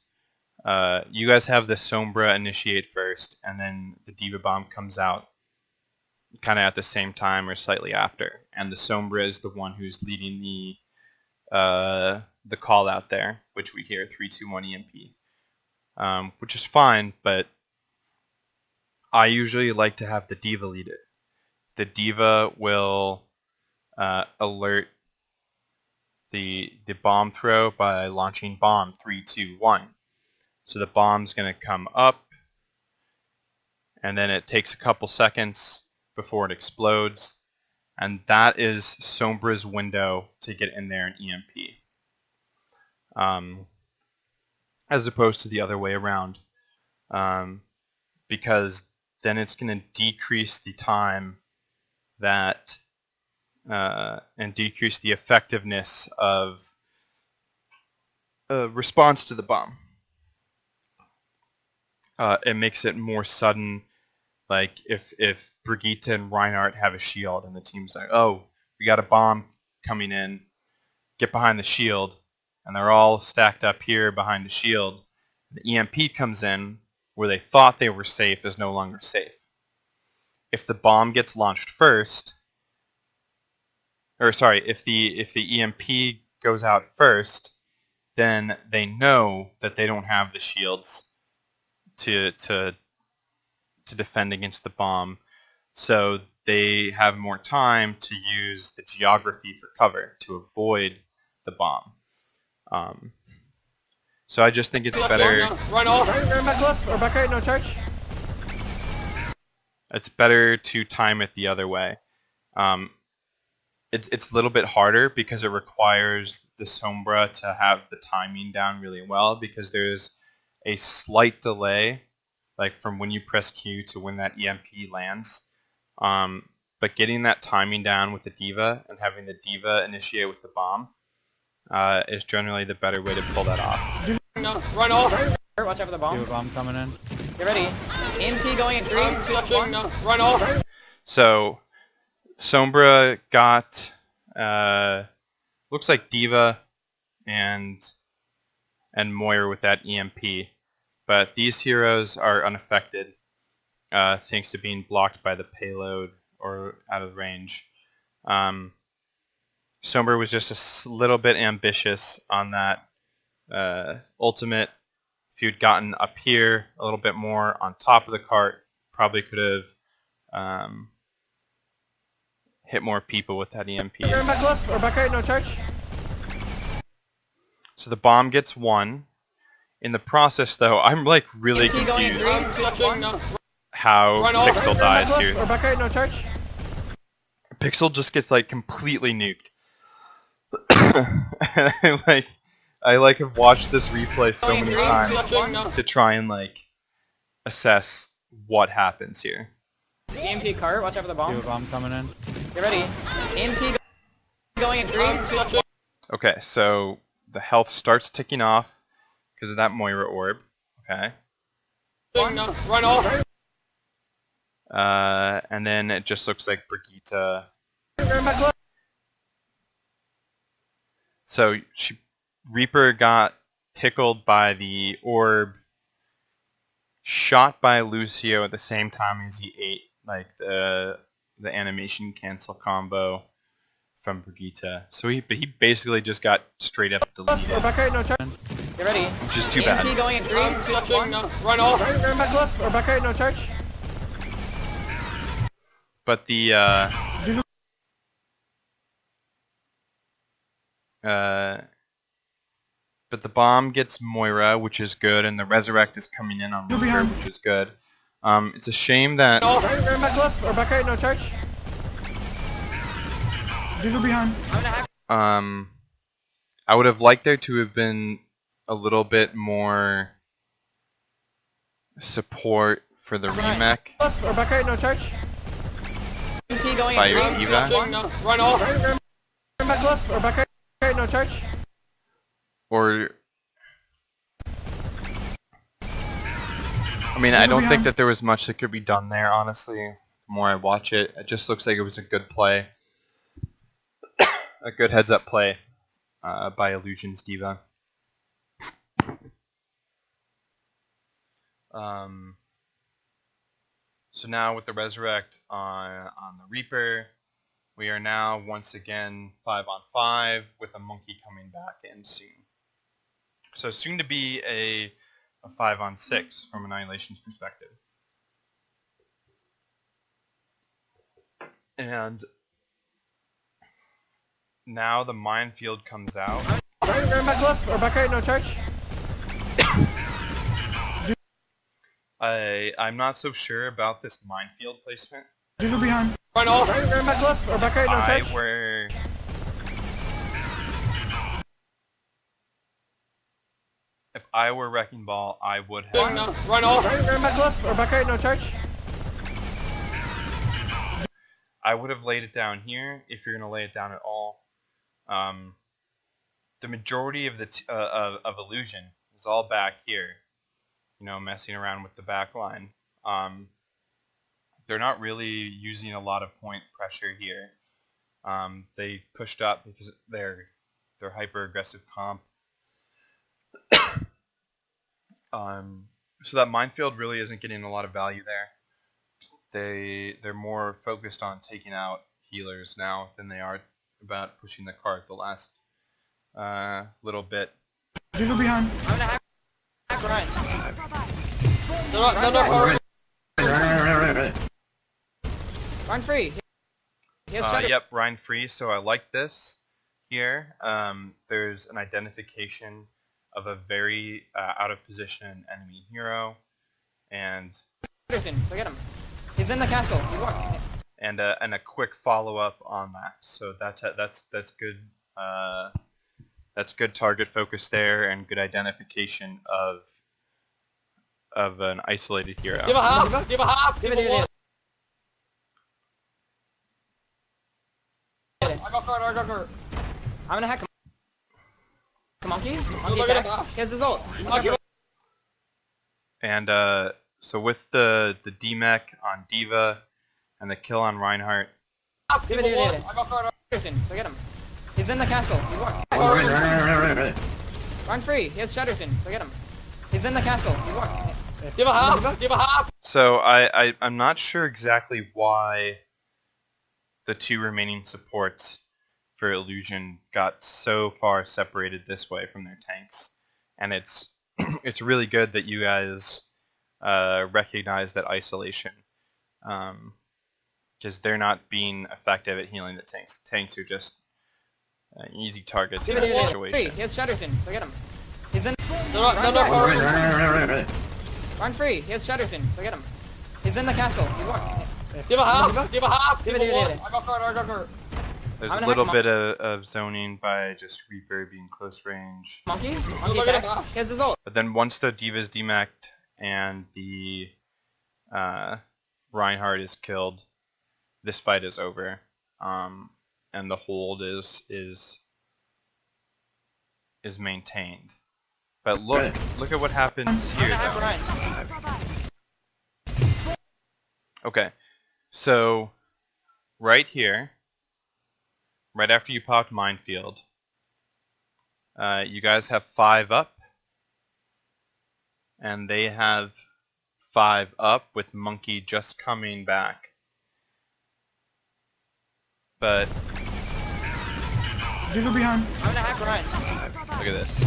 you guys have the Sombra initiate first, and then the D.Va bomb comes out kind of at the same time or slightly after. And the Sombra is the one who's leading the call out there, which we hear 3, 2, 1 EMP, which is fine, but I usually like to have the D.Va lead it. The D.Va will alert the bomb throw by launching bomb 3, 2, 1. So the bomb's going to come up, and then it takes a couple seconds before it explodes, and that is Sombra's window to get in there and EMP. As opposed to the other way around, because then it's going to decrease the time that and decrease the effectiveness of response to the bomb. It makes it more sudden, like if Brigitte and Reinhardt have a shield and the team's like, oh, we got a bomb coming in, get behind the shield, and they're all stacked up here behind the shield. The EMP comes in where they thought they were safe is no longer safe. If the bomb gets launched first, or sorry, if the EMP goes out first, then they know that they don't have the shields to defend against the bomb, so they have more time to use the geography for cover to avoid the bomb. So I just think it's better. Run off. Run back left or back right, no charge. It's better to time it the other way. It's a little bit harder because it requires the Sombra to have the timing down really well, because there's a slight delay, like from when you press Q to when that EMP lands. But getting that timing down with the D.Va and having the D.Va initiate with the bomb is generally the better way to pull that off. Run off. Watch out for the bomb. D.Va bomb coming in. Get ready. EMP going in 3, 2, 1. Run off. So Sombra got looks like D.Va and Moira with that EMP, but these heroes are unaffected thanks to being blocked by the payload or out of range. Sombra was just a little bit ambitious on that ultimate. If you'd gotten up here a little bit more on top of the cart, probably could have hit more people with that EMP. Run back left or back right, no charge. So the bomb gets one. In the process, though, I'm like really EMP going in confused 3, 2, 1. how Run off. Pixel dies Left here. or back right, no charge. Pixel just gets like completely nuked. I have watched this replay so many times to try and like assess what happens here. EMP cart, watch out for the bomb. D.Va bomb coming in. Get ready. EMP going in 3, 2, Okay, so the health starts ticking off because of that Moira orb. Okay. Run off. And then it just looks like Brigitte. So Reaper got tickled by the orb, shot by Lucio at the same time as he ate like the animation cancel combo from Brigitte. So he basically just got straight up deleted, Rebecca, no charge. get ready. which is too EMP bad. going in 3, 2, 1. Run off. Turn back left. Rebecca, no charge. But the but the bomb gets Moira, which is good, and the resurrect is coming in on Reaper, which is good. It's a shame that Turn back left. Rebecca, no charge. I would have liked there to have been a little bit more support for the remake Left. Rebecca, no charge. EMP going by in your 3, 2, D.Va. 1. Run off. Turn back left. Rebecca, no charge. Or I mean, I don't think that there was much that could be done there, honestly. The more I watch it, it just looks like it was a good play. A good heads-up play by Illusion's D.Va. So now with the Resurrect on the Reaper, we are now once again 5-on-5 with a Monkey coming back in soon. So soon to be a 5-on-6 from Annihilation's perspective. And now the minefield comes out. Turn back left. Rebecca, no charge. I'm not so sure about this minefield placement. Run off. Turn back left. Rebecca, no charge. If I were Wrecking Ball, I would have. Run off. Turn back left. Rebecca, no charge. I would have laid it down here if you're gonna lay it down at all. The majority of the of Illusion is all back here, you know, messing around with the back line. They're not really using a lot of point pressure here. They pushed up because they're hyper aggressive comp. So that minefield really isn't getting a lot of value there. They're more focused on taking out healers now than they are about pushing the cart the last little bit. I'm gonna hack Ryan. Run free. He has shadow. Yep, Rhine free, so I like this here. There's an identification of a very out of position enemy hero, and Anderson, so get him. He's in the castle. He's walking. Nice. and a quick follow up on that. So that's good. That's good target focus there, and good identification of an isolated hero. Give a half. Give a half. Give a one. I got card. I'm gonna hack him. Monkey? Monkey's hacked. He has his ult. And so with the DMech on D.Va and the kill on Reinhardt, Give it. I got card. Anderson, so get him. He's in the castle. He's walking. Run free. He has Shadowson, so get him. He's in the castle. He's walking. Nice. Give a half. Give a half. so I'm not sure exactly why the two remaining supports for Illusion got so far separated this way from their tanks, and it's it's really good that you guys recognize that isolation, because they're not being effective at healing the tanks. The tanks are just easy targets in that situation. He has Shadowson, so get him. He's in. Run free. He has Shadowson, so get him. He's in the castle. He's walking. Nice. Give a half. Give a half. Give it. I got card. There's I'm a gonna little hack bit of zoning by just Reaper being close range. Monkey's hacked. He has his ult. But then once the D.Va's demacked and the Reinhardt is killed, this fight is over, and the hold is maintained. But look at what happens here, though. Okay, so right here, right after you popped Minefield, you guys have 5 up, and they have 5 up with Monkey just coming back. But Digger behind. I'm gonna hack Ryan. look at this.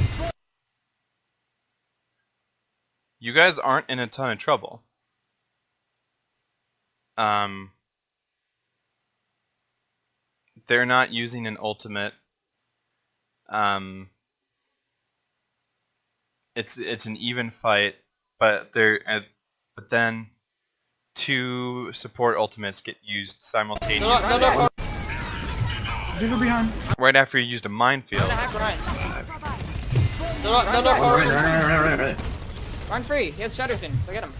You guys aren't in a ton of trouble. They're not using an ultimate. It's an even fight, but then 2 support ultimates get used simultaneously. Digger behind. Right after you used a Minefield. I'm gonna hack Ryan. Run free. He has Shadowson, so get him.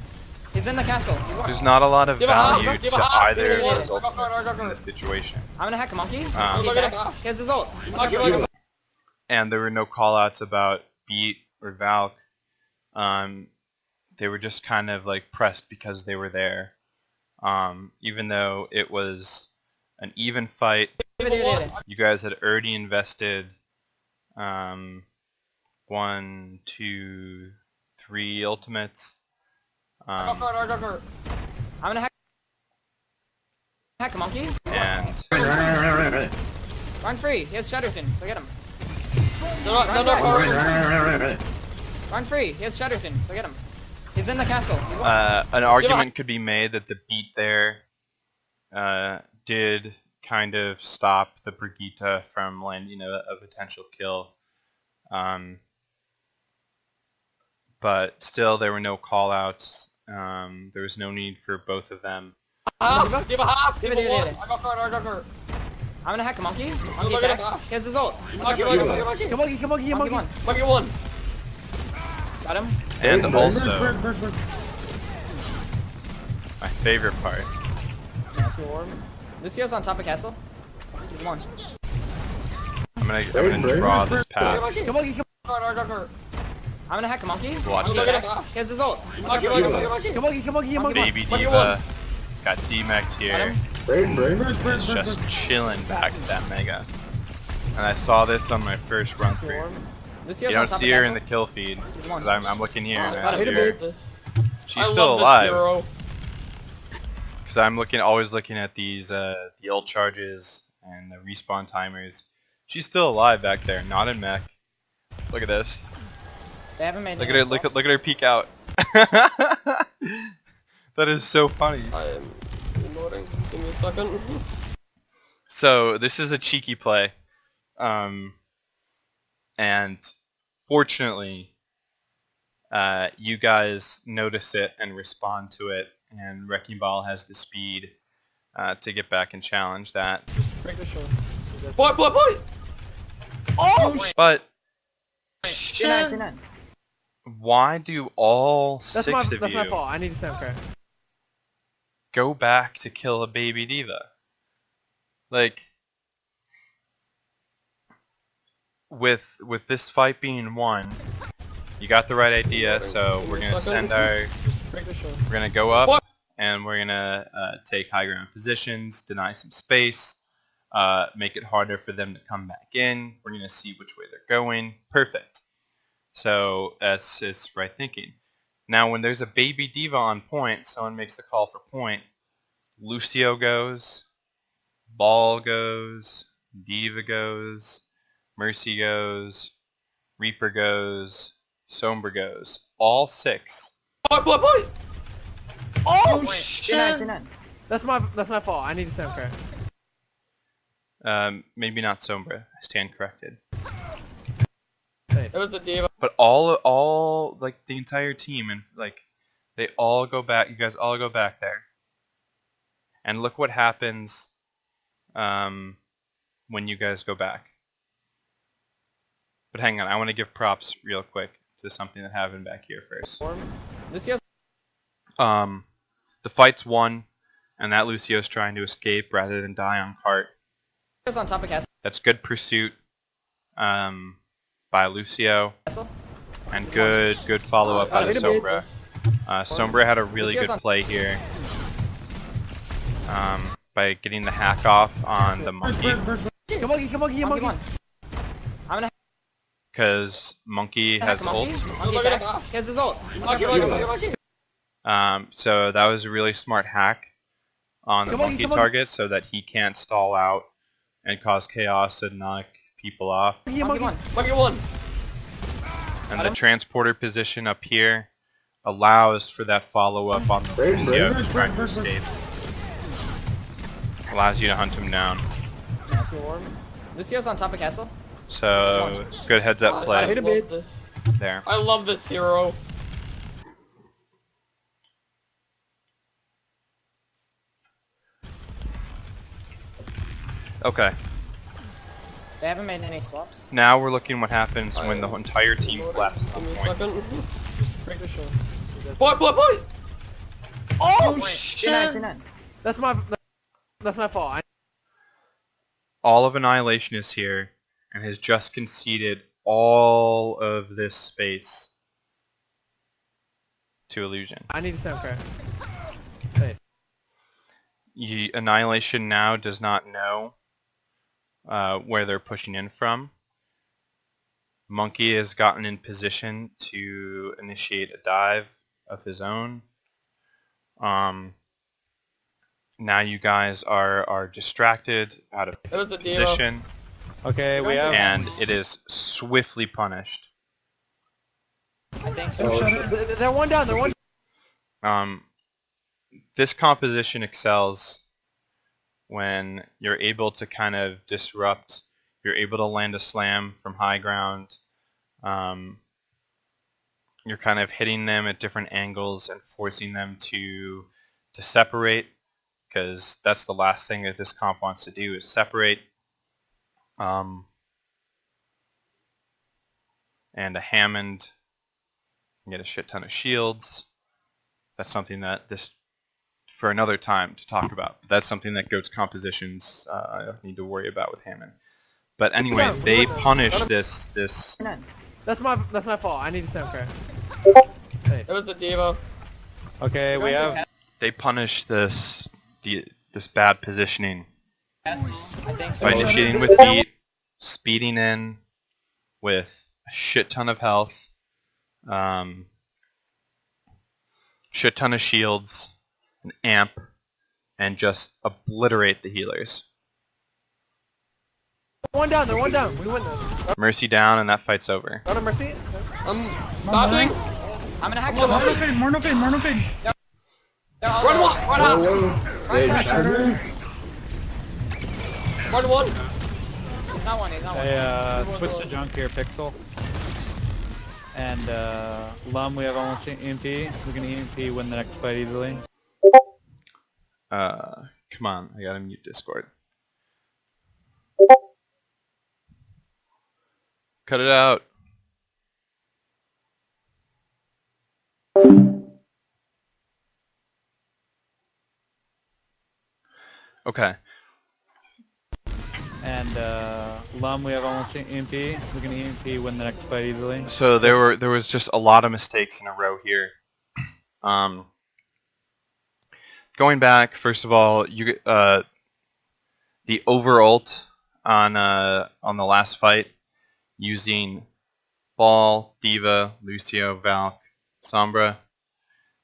He's in the castle. There's not a lot of value to either of those ultimates in this situation. I'm gonna hack a Monkey. He's hacked. He has his ult. And there were no callouts about Beat or Valk. They were just kind of like pressed because they were there. Even though it was an even fight, you guys had already invested 1, 2, 3 ultimates. I'm gonna hack a Monkey. And Run free. He has Shadowson, so get him. Run free. He has Shadowson, so get him. He's in the castle. an argument could be made that the beat there did kind of stop the Brigitte from landing a potential kill. But still, there were no callouts. There was no need for both of them. I'm gonna hack a Monkey. Monkey's hacked. He has his ult. Monkey, one. Got him. And also, my favorite part. Lucio's on top of castle. He's one. I'm gonna draw this path. I'm gonna hack a Monkey. Watch Monkey's this. hacked. He has his ult. Baby Diva got demec'd here. It's just chilling back at that Mega. And I saw this on my first run through. You don't see her in the kill feed, because I'm looking here and I see her. She's still alive. Because I'm always looking at these the ult charges and the respawn timers. She's still alive back there, not in mech. Look at this. They haven't made Look at her. Look at her peek out. That is so funny. I am reloading. Give me a second. So this is a cheeky play, and fortunately, you guys notice it and respond to it, and Wrecking Ball has the speed to get back and challenge that. Break the show. Boy! Oh! But Shit. why do all That's 6 of my you fault. I need to stand fair. go back to kill a Baby Diva? Like, with this fight being won, you got the right idea. So we're gonna we're gonna go up and we're gonna take high ground positions, deny some space, make it harder for them to come back in. We're gonna see which way they're going. Perfect. So that's right thinking. Now when there's a Baby Diva on point, someone makes the call for point. Lucio goes, Ball goes, Diva goes, Mercy goes, Reaper goes, Sombra goes. All 6. Boy! Oh shit! That's my fault. I need to stand fair. Maybe not Sombra. I stand corrected. Nice. It was a diva. But all like the entire team and like they all go back. You guys all go back there. And look what happens when you guys go back. But hang on, I want to give props real quick to something that happened back here first. Lucio's The fight's won. and that Lucio's trying to escape rather than die on cart. It's on top of castle. That's good pursuit by Lucio, and good follow-up by the Sombra. Sombra had a really good play here by getting the hack off on the monkey, Come on. I'm gonna because monkey has ult. Monkey's hacked. He has his ult. So that was a really smart hack on the monkey target so that he can't stall out and cause chaos and knock people off. Monkey one. And the transporter position up here allows for that follow-up on the Lucio who's trying to escape. Allows you to hunt him down. Lucio's on top of castle. So, good heads-up play hit a bit. there. I love this hero. Okay, They haven't made any swaps. now we're looking what happens when the entire team collapses at Give me some a point. second. Break the shield. Boy! Oh Wait, shit! C9. That's my fault. All of Annihilation is here and has just conceded all of this space to Illusion. I need to sound crack. Nice. Annihilation now does not know where they're pushing in from. Monkey has gotten in position to initiate a dive of his own. Now you guys are distracted, out of That was a diva. position, Okay, we have. and it is swiftly punished. I think. They're one down. They're one. This composition excels when you're able to kind of disrupt, you're able to land a slam from high ground, you're kind of hitting them at different angles and forcing them to separate, because that's the last thing that this comp wants to do is separate. And a Hammond can get a shit ton of shields. That's something that this, for another time to talk about. That's something that GOAT's compositions I don't need to worry about with Hammond. But anyway, they punish this. That's my fault. I need to sound crack. Nice. It was a diva. Okay, we have. They punish this bad positioning I think. by initiating with beat, speeding in with a shit ton of health, shit ton of shields, an amp, and just obliterate the healers. One down. They're one down. We win this. Mercy down, and that fight's over. Got a mercy. I'm dodging. I'm gonna hack More no the fade, more no fade, more no fade. Run one. Run out. Right side. 1-1. He's not one. He's not one. Hey, switch to junk here, Pixel. And Lum, we have almost EMP. We can EMP win the next fight easily. Come on, I gotta mute Discord. Cut it out. Okay. And Lum, we have almost EMP. We can EMP win the next fight easily. So there was just a lot of mistakes in a row here. Going back, first of all, you the over ult on the last fight using Ball, Diva, Lucio, Valk, Sombra.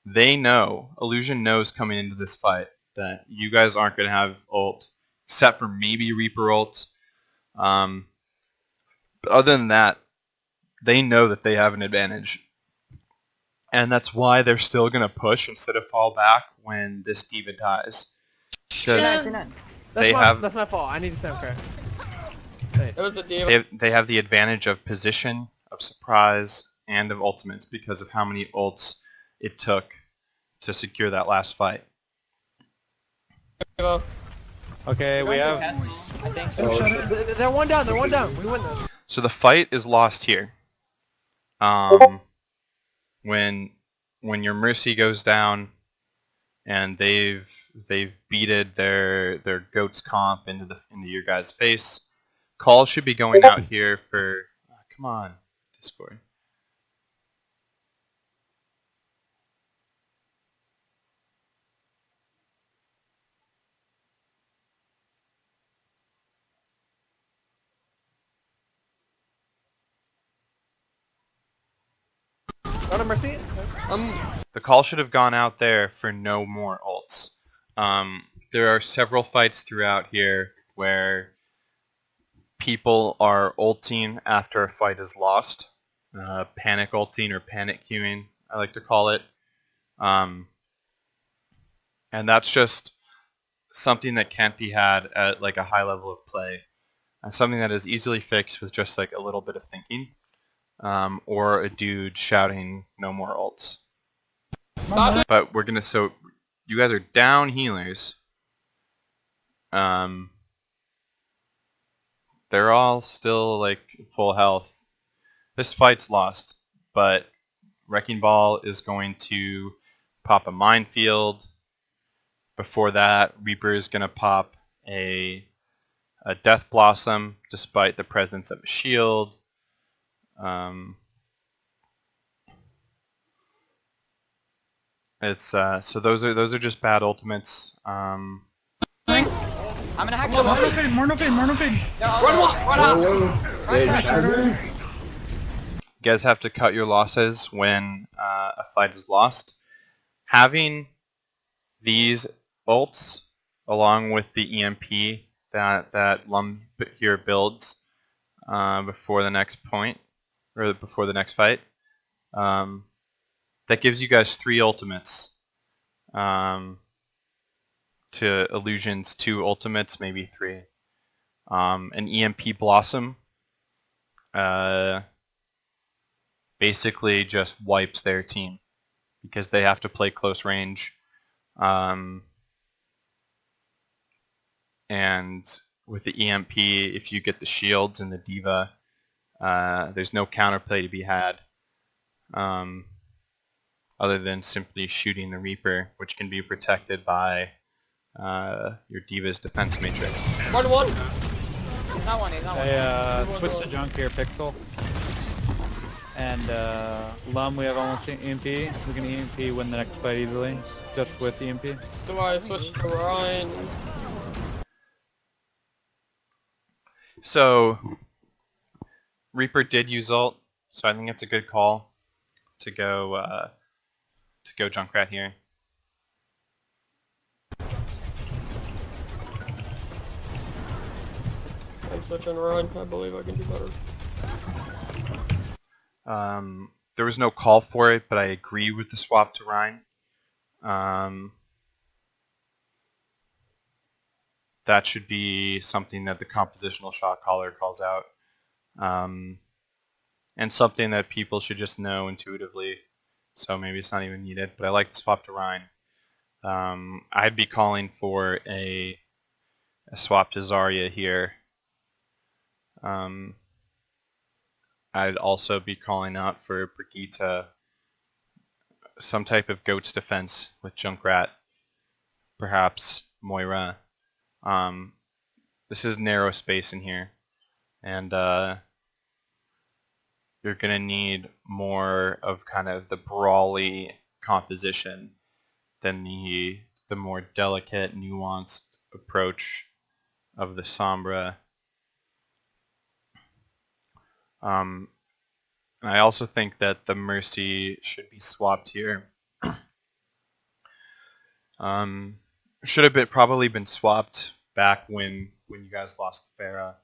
They know, Illusion knows coming into this fight that you guys aren't going to have ult, except for maybe Reaper ult. But other than that, they know that they have an advantage. And that's why they're still going to push instead of fall back when this Diva dies. Because That's my fault. I need to sound crack. Nice. It was a diva. they have the advantage of position, of surprise, and of ultimates because of how many ults it took to secure that last fight. Diva. Okay, we have. I think. They're one down. They're one down. We win this. So the fight is lost here. When your Mercy goes down and they've they've beated their goats comp into your guys' face. Call should be going out here for. Come on, Discord. Run a Mercy. The call should have gone out there for no more ults. There are several fights throughout here where people are ulting after a fight is lost. Panic ulting or panic queuing, I like to call it. And that's just something that can't be had at like a high level of play. And something that is easily fixed with just like a little bit of thinking. Or a dude shouting no more ults. But we're gonna, so you guys are down healers. They're all still like full health. This fight's lost, but Wrecking Ball is going to pop a minefield. Before that, Reaper is gonna pop a Death Blossom despite the presence of a shield. It's so those are just bad ultimates. I'm gonna hack More no fade, more no fade, more no fade. You guys have to cut your losses when a fight is lost. Having these ults along with the EMP that Lum here builds before the next point or before the next fight, that gives you guys 3 ultimates. To Illusion's 2 ultimates, maybe 3. An EMP Blossom basically just wipes their team because they have to play close range. And with the EMP, if you get the shields and the D.Va, there's no counterplay to be had other than simply shooting the Reaper, which can be protected by your D.Va's defense matrix. 1-1. He's not one, he's not one. Hey, switch to junk here, Pixel. And Lum, we have almost EMP. We can EMP win the next fight easily, just with EMP. Do I switch to Ryan? So Reaper did use ult, so I think it's a good call to go Junkrat here. I'm switching Ryan. I believe I can do better. There was no call for it, but I agree with the swap to Rhine. That should be something that the compositional shot caller calls out. And something that people should just know intuitively. So maybe it's not even needed, but I like the swap to Rhine. I'd be calling for a swap to Zarya here. I'd also be calling out for Brigitte, some type of goat's defense with Junkrat, perhaps Moira. This is narrow space in here, and you're gonna need more of kind of the brawly composition than the more delicate, nuanced approach of the Sombra. I also think that the Mercy should be swapped here. Should have probably been swapped back when you guys lost Pharah.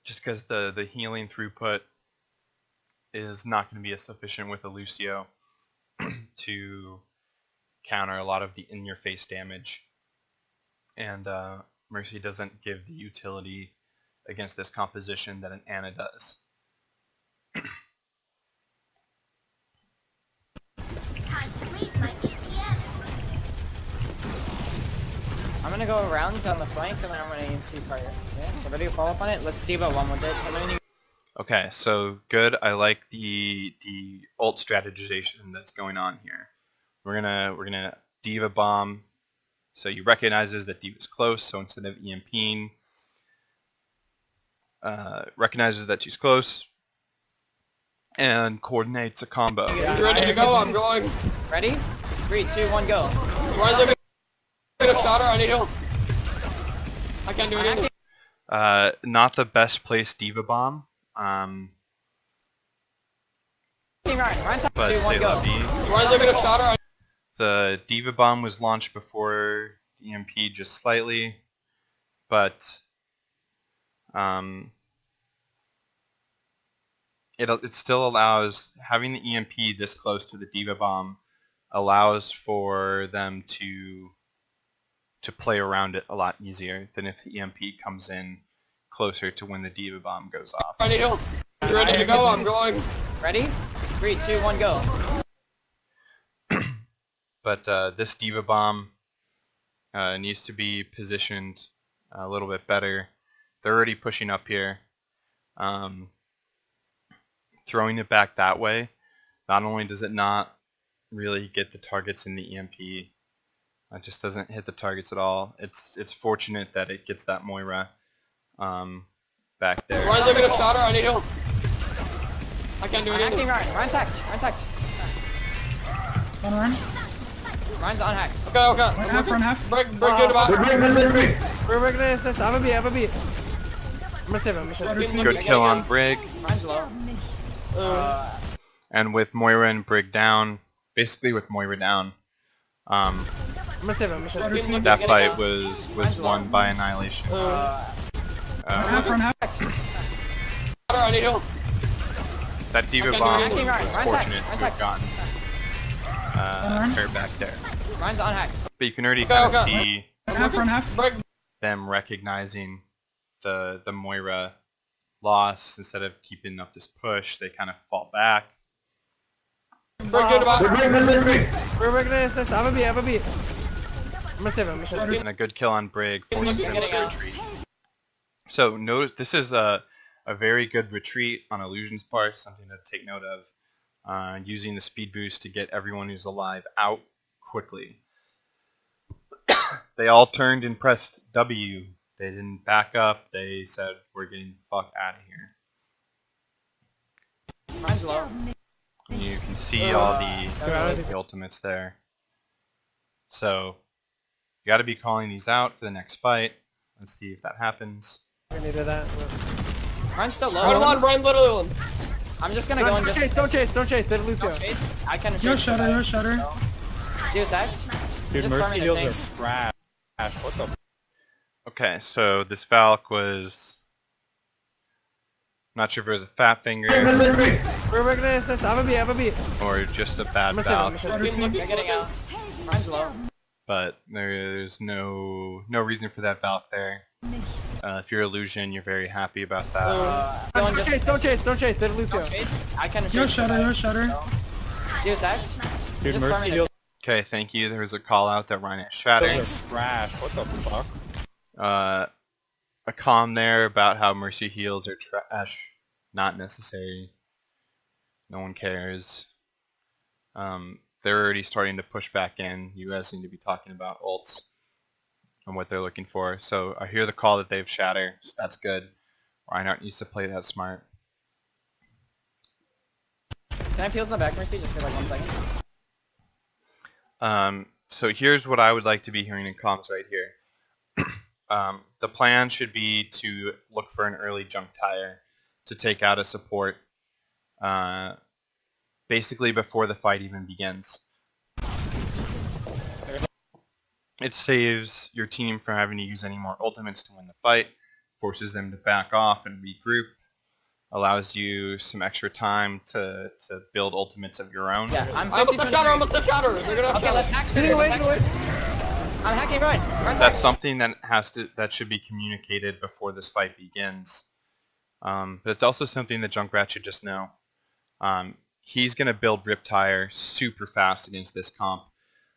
Just because the healing throughput is not going to be as sufficient with a Lucio to counter a lot of the in-your-face damage. And Mercy doesn't give the utility against this composition that an Ana does. I'm gonna go around on the flank and then I'm gonna EMP part. Yeah, get ready to follow up on it. Let's D.Va one with it. Okay, so good. I like the ult strategization that's going on here. We're gonna Diva Bomb. So he recognizes that Diva's close, so instead of EMPing, recognizes that she's close, and coordinates a combo. You ready to go? I'm going. Ready? 3, 2, 1, go. Why is there gonna shot her? I need help. I can't do anything. Not the best placed Diva Bomb. Ryan's up. But 2, 1, say go. la vie. Why is there gonna shot her? The Diva Bomb was launched before the EMP just slightly, but it still allows, having the EMP this close to the Diva Bomb allows for them to play around it a lot easier than if the EMP comes in closer to when the Diva Bomb goes off. I need help. You ready to go? I'm going. Ready? 3, 2, 1, go. But this Diva Bomb needs to be positioned a little bit better. They're already pushing up here. Throwing it back that way, not only does it not really get the targets in the EMP, it just doesn't hit the targets at all. It's fortunate that it gets that Moira back there. Why is there gonna shot her? I need help. I can't do anything. Ryan's hacked. Ryan's hacked. One run. Ryan's unhacked. Okay, okay. One half, run half. Break good about. We're gonna assist. I have a B. I'm gonna save him. Good kill on Brig. Ryan's low. And with Moira and Brig down, basically with Moira down, I'm gonna save him. that fight was won by Annihilation. Half, run half. I need help. That Diva I can't do Bomb anything. was Ryan's fortunate hacked. to have gotten her back there. Ryan's unhacked. But you can already kind of Okay. see Half, run half. Break. them recognizing the Moira loss. Instead of keeping up this push, they kind of fall back. Break good about. We're gonna assist. I have a B. I'm gonna save him. And a good kill on Brig forces them to retreat. So note, this is a very good retreat on Illusion's part, something to take note of. Using the speed boost to get everyone who's alive out quickly. They all turned and pressed W. They didn't back up. They said, we're getting the fuck out of here. Ryan's low. And you can see all the ultimates there. So you got to be calling these out for the next fight. Let's see if that happens. I needed that. Ryan's still low. Run one, Ryan, literally one. I'm just gonna go and just... Don't chase. They lose you. Chase. I can Yo, chase. shutter. Deus hacked. Dude, Just Mercy farming the heals tanks. are trash. What the? Okay, so this Valk was... Not sure if it was a fat finger We're gonna assist. I have a B. or just a bad I'm gonna Valk. save him. They're getting out. Ryan's low. But there's no reason for that Valk there. If you're Illusion, you're very happy about that. Go and just... Don't chase. They lose you. Chase. I can Yo, chase. shutter. Deus hacked. Dude, Just Mercy farming the heals Okay, thank you. There was a call out that Ryan has Shatter. are trash. What the fuck? A comm there about how Mercy heals are trash. Not necessary. No one cares. They're already starting to push back in. You guys need to be talking about ults and what they're looking for. So I hear the call that they have Shatter. So that's good. Reinhardt needs to play that smart. Can I have heals in the back, Mercy, just for like 1 second? So here's what I would like to be hearing in comms right here. The plan should be to look for an early junk tire to take out a support basically before the fight even begins. It saves your team from having to use any more ultimates to win the fight, forces them to back off and regroup, allows you some extra time to build ultimates of your own. Yeah, I'm I almost 50 shot her. They're gonna Okay, let's hack Spirit. I'm hacking Ryan. Ryan's That's hacked. something that should be communicated before this fight begins. But it's also something that Junkrat should just know. He's going to build Riptire super fast against this comp,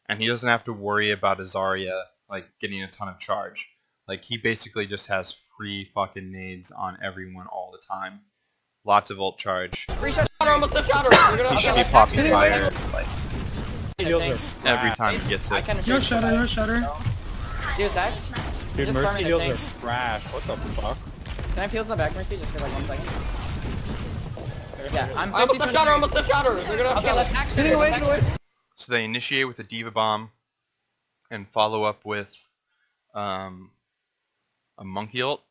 and he doesn't have to worry about Azaria like getting a ton of charge. Like, he basically just has free fucking nades on everyone all the time. Lots of ult charge. Free shot. Almost shot her. They're gonna He should be let's popping hack fire Spirit. like Thanks. Every time he gets I it. can Yo, shutter. Use act. Dude, Just Mercy farming the deals tanks. are trash. What the fuck? Can I feel some back, Mercy, just for like 1 second? Yeah, I'm I almost have 50 shatter, almost have shatter. They're gonna have Okay, shatter. let's action Getting it. away, Let's getting away. action So they initiate with a Diva Bomb and follow up with a Monkey ult.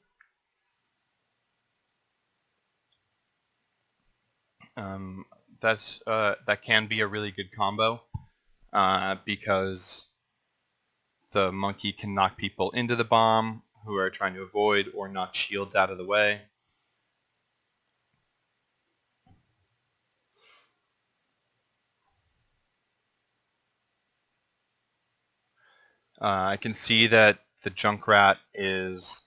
That can be a really good combo because the Monkey can knock people into the bomb who are trying to avoid or knock shields out of the way. I can see that the Junkrat is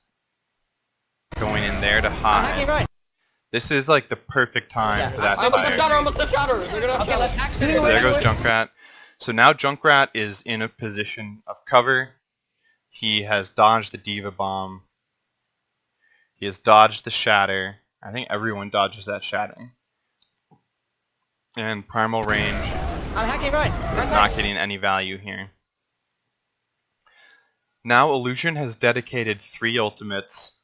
going in there to hide. right. This is like the perfect time for that I almost have fire. shatter, almost have shatter. They're gonna have Okay, shatter. let's action Getting it. So away, there goes getting away. Junkrat. So now Junkrat is in a position of cover. He has dodged the Diva Bomb. He has dodged the Shatter. I think everyone dodges that Shatter. And Primal Range I'm hacking right. is not getting any value here. Now Illusion has dedicated 3 ultimates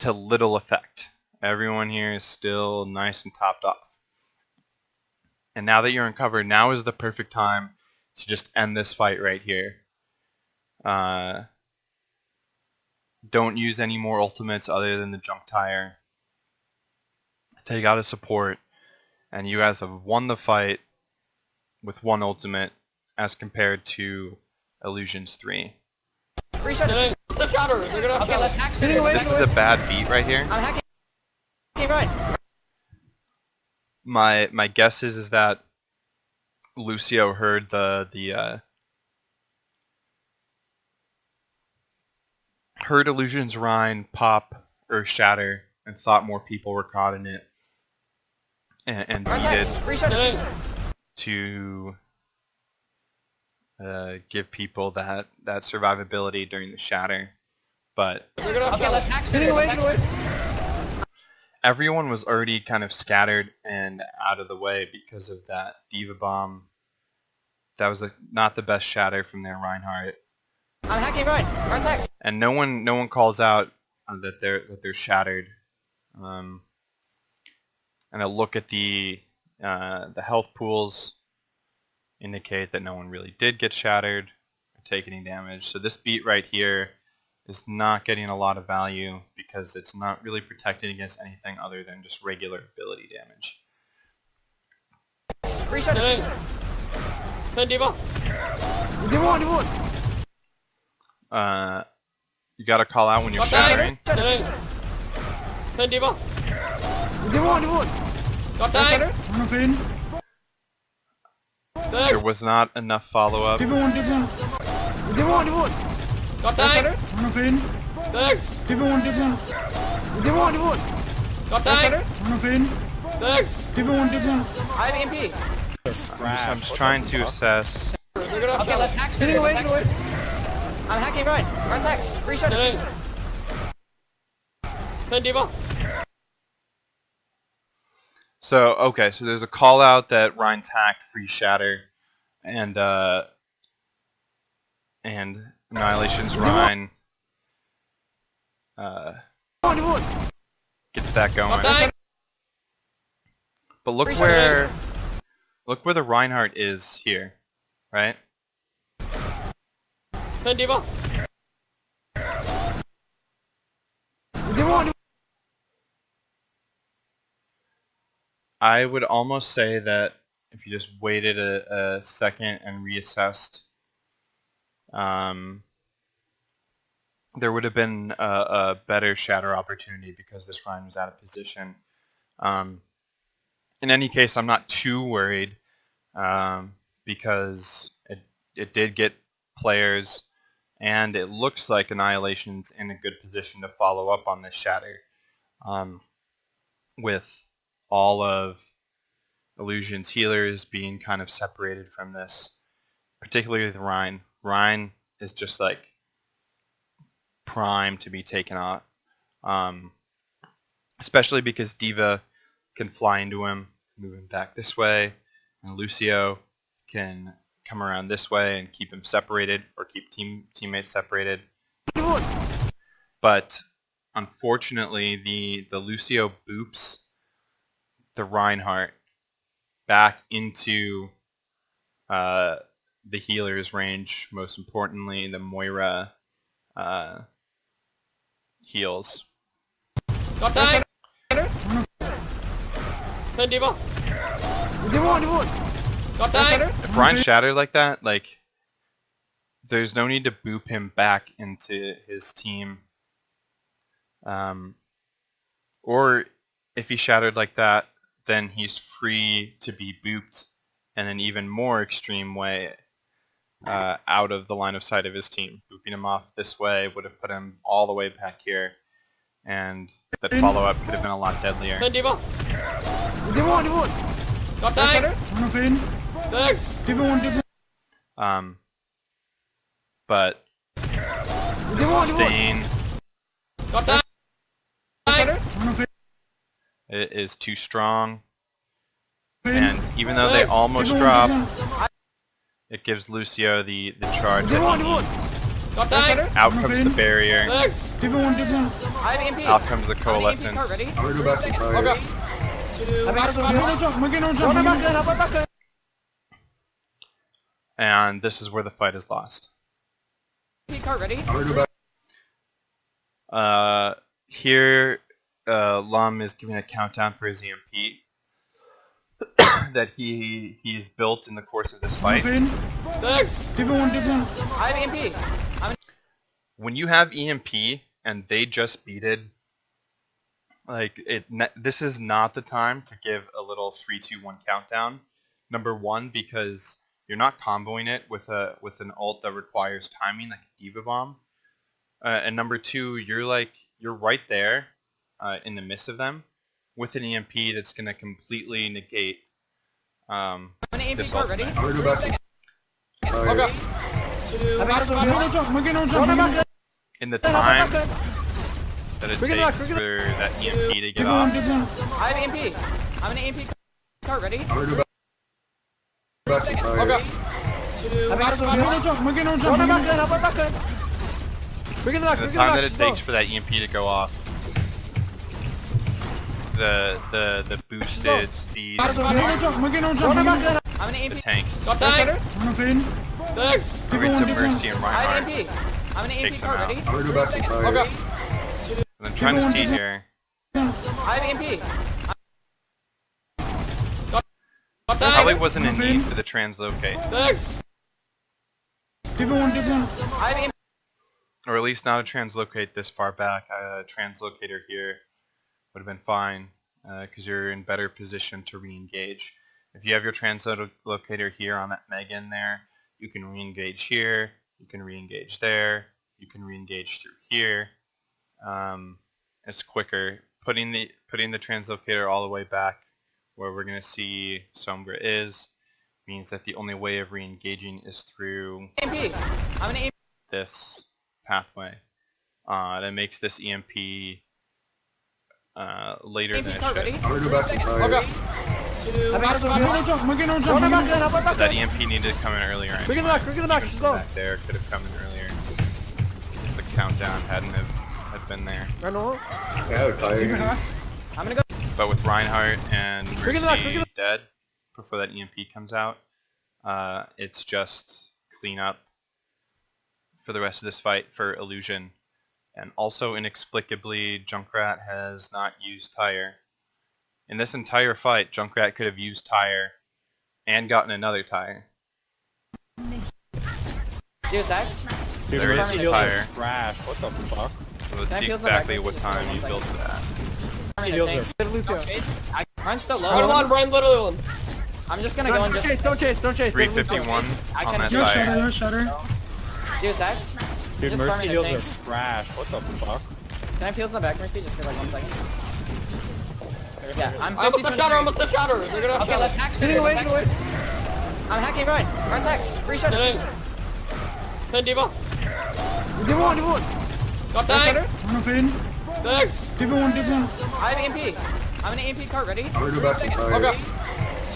to little effect. Everyone here is still nice and topped off. And now that you're in cover, now is the perfect time to just end this fight right here. Don't use any more ultimates other than the Junk Tire. Take out a support, and you guys have won the fight with 1 ultimate as compared to Illusion's 3. Free shot. Almost have shatter. They're gonna have Okay, shatter. let's action Getting it. away, Let's This is a bad beat right here. I'm hacking right. My guess is that Lucio heard heard Illusion's Rhine pop or shatter and thought more people were caught in it and needed Free shot. to give people that survivability during the shatter. But They're gonna have Okay, shatter. let's action Getting it. away, Let's getting action away. everyone was already kind of scattered and out of the way because of that Diva Bomb. That was not the best shatter from their Reinhardt. I'm hacking right. Right side. And no one calls out that they're shattered. And a look at the health pools indicate that no one really did get shattered or take any damage. So this beat right here is not getting a lot of value because it's not really protecting against anything other than just regular ability damage. Free shot. Send Diva. Diva one, Diva one. You gotta call out when you're Got that. shattering. Send Diva. Diva one, Diva one. Got Shatter. that. One of pain. There was not enough follow-up. Diva one. Diva one, Diva one. Got Shatter. that. One of pain. Thanks. Diva one. Diva one, Diva one. Got Shatter. that. One of pain. Thanks. Diva one. I have EMP. I'm just trying to assess. They're gonna have Okay, shatter. let's action Getting it. away, Let's getting action away. it. I'm hacking right. Right side. Free shot. Send Diva. So okay, so there's a call out that Rhine's hacked free shatter, and Annihilation's Rhine gets that Got going. that. But look Appreciate where the Reinhardt is here, right? Send Diva. Diva one. I would almost say that if you just waited a second and reassessed, there would have been a better shatter opportunity because this Rhine was out of position. In any case, I'm not too worried because it did get players, and it looks like Annihilation's in a good position to follow up on this shatter with all of Illusion's healers being kind of separated from this, particularly the Rhine. Rhine is just like prime to be taken out, especially because Diva can fly into him, move him back this way, and Lucio can come around this way and keep him separated, or keep teammates separated. But unfortunately, the Lucio boops the Reinhardt back into the healer's range. Most importantly, the Moira heals. Got that. Send D.Va. Got that. If Ryan's shattered like that, like, there's no need to boop him back into his team. Or if he's shattered like that, then he's free to be booped in an even more extreme way out of the line of sight of his team. Booping him off this way would have put him all the way back here, and that follow-up could have been a lot deadlier. Send D.Va. Got that. Thanks. But the sustain Got that. it is too strong, and even though they almost drop, it gives Lucio the charge that he needs. Got that. Out comes the barrier. Thanks. I have EMP. Out comes the I'm an EMP coalescence. card ready. Okay. And this is where the fight is lost. EMP card ready. Here, Lum is giving a countdown for his EMP that he's built in the course of this fight. Thanks. I have EMP. When you have EMP and they just beated, like, this is not the time to give a little 3, 2, 1 countdown. Number one, because you're not comboing it with an ult that requires timing, like a Diva Bomb. And number two, you're right there in the midst of them with an EMP that's going to completely negate this card ultimate. ready. Okay. In the time that it takes for that EMP to get off. I have EMP. I'm an EMP card ready. Okay. And the time that it takes for that EMP to go off, the boosted speed, I'm an EMP. the tanks, Got that. Thanks. Great to Mercy and I have Reinhardt. EMP. I'm an EMP Takes him card out. ready. Okay. And I'm trying to see here. I have EMP. Got Probably that. wasn't a need for the translocate, Thanks. I have EMP. or at least not a translocate this far back. A translocator here would have been fine because you're in better position to re-engage. If you have your translocator here on that Megan there, you can re-engage here, you can re-engage there, you can re-engage through here. It's quicker. Putting the translocator all the way back where we're going to see Sombra is means that the only way of re-engaging is through EMP. I'm an EMP. this pathway. That makes this EMP later than EMP it card ready. should. Okay. That EMP needed to come in earlier. Anyway. Quick in the back, Even she's from low. back there could have come in earlier. If the countdown hadn't have been there. Run over. I'm gonna go. But with Reinhardt and Quick in the back, Mercy dead before that EMP comes out, it's just clean up for the rest of this fight for Illusion. And also inexplicably, Junkrat has not used Tire. In this entire fight, Junkrat could have used Tire and gotten another Tire. Deus Ex. Dude, There is Mercy a deals Tire. Trash. What the fuck? So let's That see feels like exactly I what can see time this you one built for that. Lucio. Run still low. Run one, run little one. I'm just gonna go and just Don't chase. 351 I on can that just Tire. Shutter. Deus Ex. Dude, Just Mercy farming the deals tanks. are trash. What the fuck? Can I heal some back, Mercy, just for like 1 second? Yeah, I'm I almost 50 a shatter, almost a shatter. They're gonna have Okay, let's shatter. hack. Get away. I'm hacking Ryan. Run sex. Free shot. Get in. Send D.Va. Diva. Got that. Thanks. I have EMP. I'm an EMP card ready. Okay.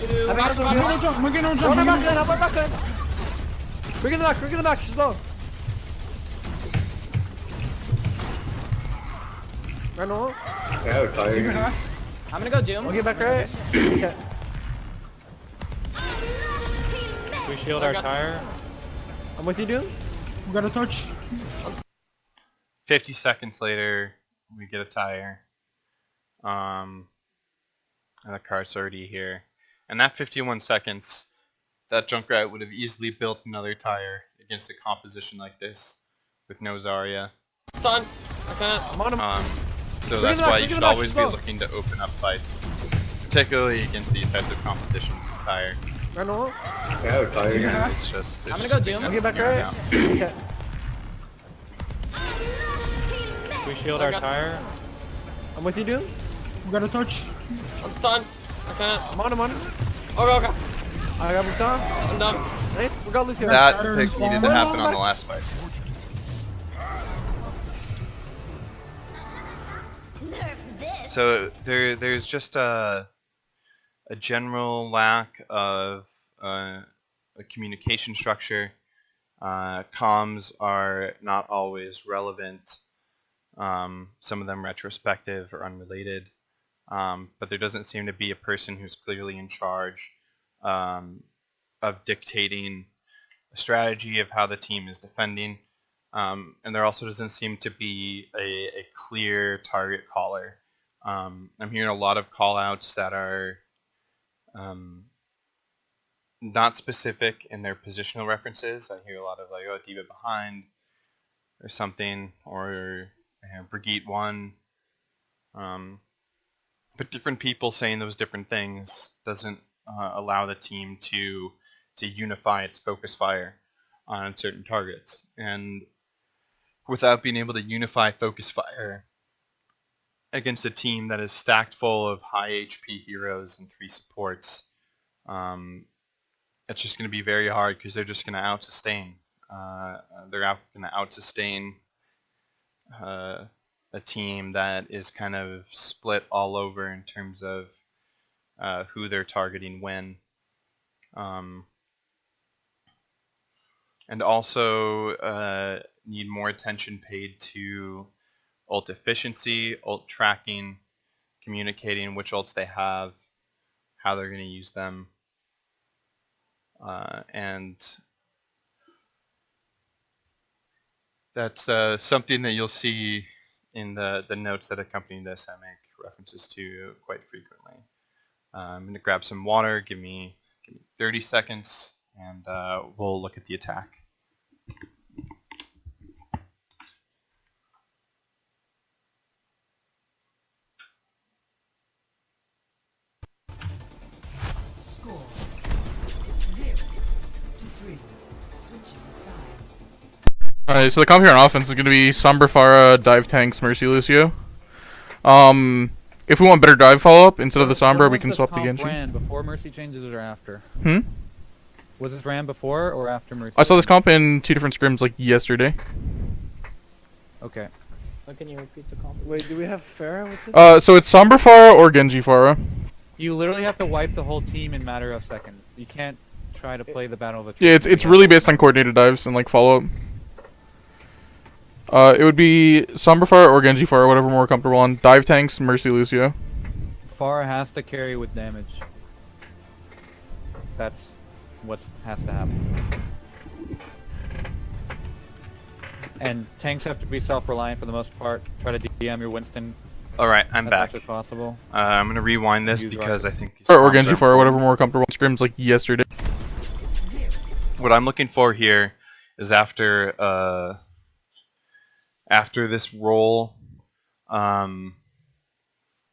I think I'm gonna jump. I'm gonna Run jump. her back in, help her back in. Bring in the back, she's low. Run on. Give it half. I'm gonna go Doom. I'll get back right. Okay. We shield our tire. I'm with you, Doom. We got a touch. 50 seconds later, we get a tire. And the car's already here. And that 51 seconds, that Junkrat would have easily built another tire against a composition like this with no Zarya. Son, I can't. I'm on him. So that's why you should always be looking to open up fights, particularly against these types of compositions with tire. Run on. Again, it's just I'm gonna go Doom. I'll get back right. out. Okay. We shield our tire. I'm with you, Doom. We got a touch. Son, I can't. I'm on him. Okay. I got moved on. I'm done. Nice. We got Lucio. That pick needed to happen on the last fight. So there's just a general lack of a communication structure. Comms are not always relevant. Some of them retrospective or unrelated. But there doesn't seem to be a person who's clearly in charge of dictating a strategy of how the team is defending. And there also doesn't seem to be a clear target caller. I'm hearing a lot of call-outs that are not specific in their positional references. I hear a lot of like, oh, D.Va behind or something, or Brigitte 1. But different people saying those different things doesn't allow the team to unify its focus fire on certain targets. And without being able to unify focus fire against a team that is stacked full of high HP heroes and 3 supports, it's just going to be very hard because they're just going to out-sustain. They're going to out-sustain a team that is kind of split all over in terms of who they're targeting when. And also need more attention paid to ult efficiency, ult tracking, communicating which ults they have, how they're going to use them, and that's something that you'll see in the notes that accompany this. I make references to quite frequently. I'm going to grab some water, give me 30 seconds, and we'll look at the attack. Alright, so the comp here on offense is going to be Sombra Pharah, Dive Tanks, Mercy Lucio. If we want better dive follow-up, instead of the Sombra, we can swap to Genji. Ran before Mercy changes or after? Hmm? Was this ran before or after Mercy? I saw this comp in 2 different scrims like yesterday. Okay. So can you repeat the comment? Wait, do we have Pharah with this? So it's Sombra Pharah or Genji Pharah. You literally have to wipe the whole team in a matter of seconds. You can't try to play the battle of the Yeah, it's really based on coordinated dives and like follow-up. It would be Sombra Pharah or Genji Pharah, whatever we're more comfortable on. Dive Tanks, Mercy Lucio. Pharah has to carry with damage. That's what has to happen. And tanks have to be self-reliant for the most part. Try to DM your Winston. Alright, I'm back. As possible. I'm going to rewind this because I think these Or comps Genji are Pharah, whatever important. more comfortable. Scrims like yesterday. What I'm looking for here is after this roll,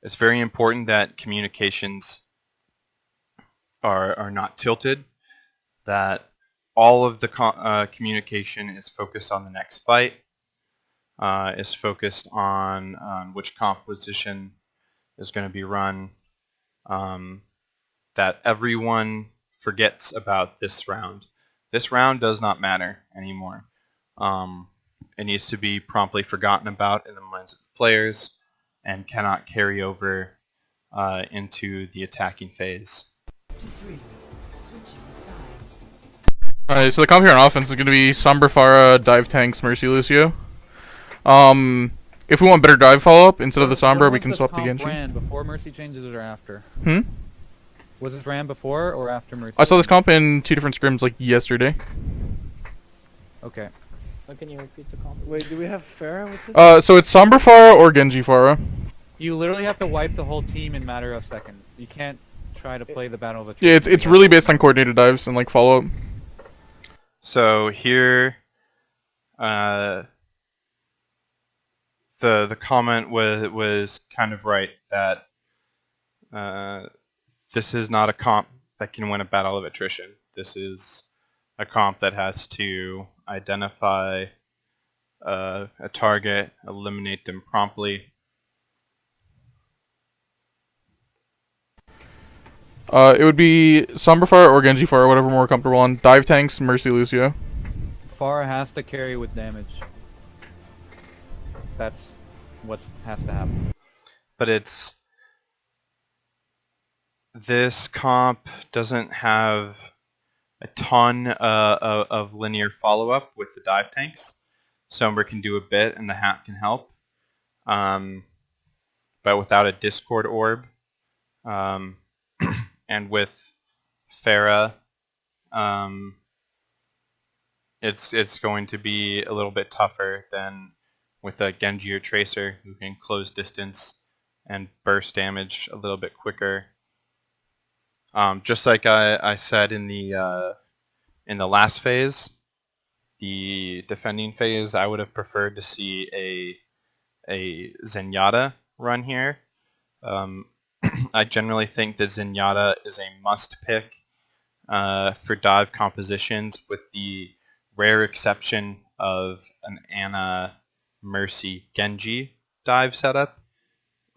it's very important that communications are not tilted, that all of the communication is focused on the next fight, is focused on which composition is going to be run, that everyone forgets about this round. This round does not matter anymore. It needs to be promptly forgotten about in the minds of the players and cannot carry over into the attacking phase. Alright, so the comp here on offense is going to be Sombra, Pharah, Dive Tanks, Mercy, Lucio. If we want better dive follow-up, instead of the Sombra, we can swap to Genji. Ran before Mercy changes it or after? Hmm? Was this ran before or after Mercy? I saw this comp in 2 different scrims like yesterday. Okay. So can you repeat the comp? Wait, do we have Pharah with this? So it's Sombra, Pharah, or Genji, Pharah. You literally have to wipe the whole team in a matter of seconds. You can't try to play the battle of attrition. Yeah, it's really based on coordinated dives and like follow-up. So here, the comment was kind of right that this is not a comp that can win a battle of attrition. This is a comp that has to identify a target, eliminate them promptly. It would be Sombra, Pharah, or Genji, Pharah, whatever more comfortable on. Dive Tanks, Mercy, Lucio. Pharah has to carry with damage. That's what has to happen. But this comp doesn't have a ton of linear follow-up with the dive tanks. Sombra can do a bit and the hat can help. But without a Discord orb, and with Pharah, it's going to be a little bit tougher than with a Genji or Tracer who can close distance and burst damage a little bit quicker. Just like I said in the last phase, the defending phase, I would have preferred to see a Zenyatta run here. I generally think that Zenyatta is a must pick for dive compositions, with the rare exception of an Ana, Mercy, Genji dive setup.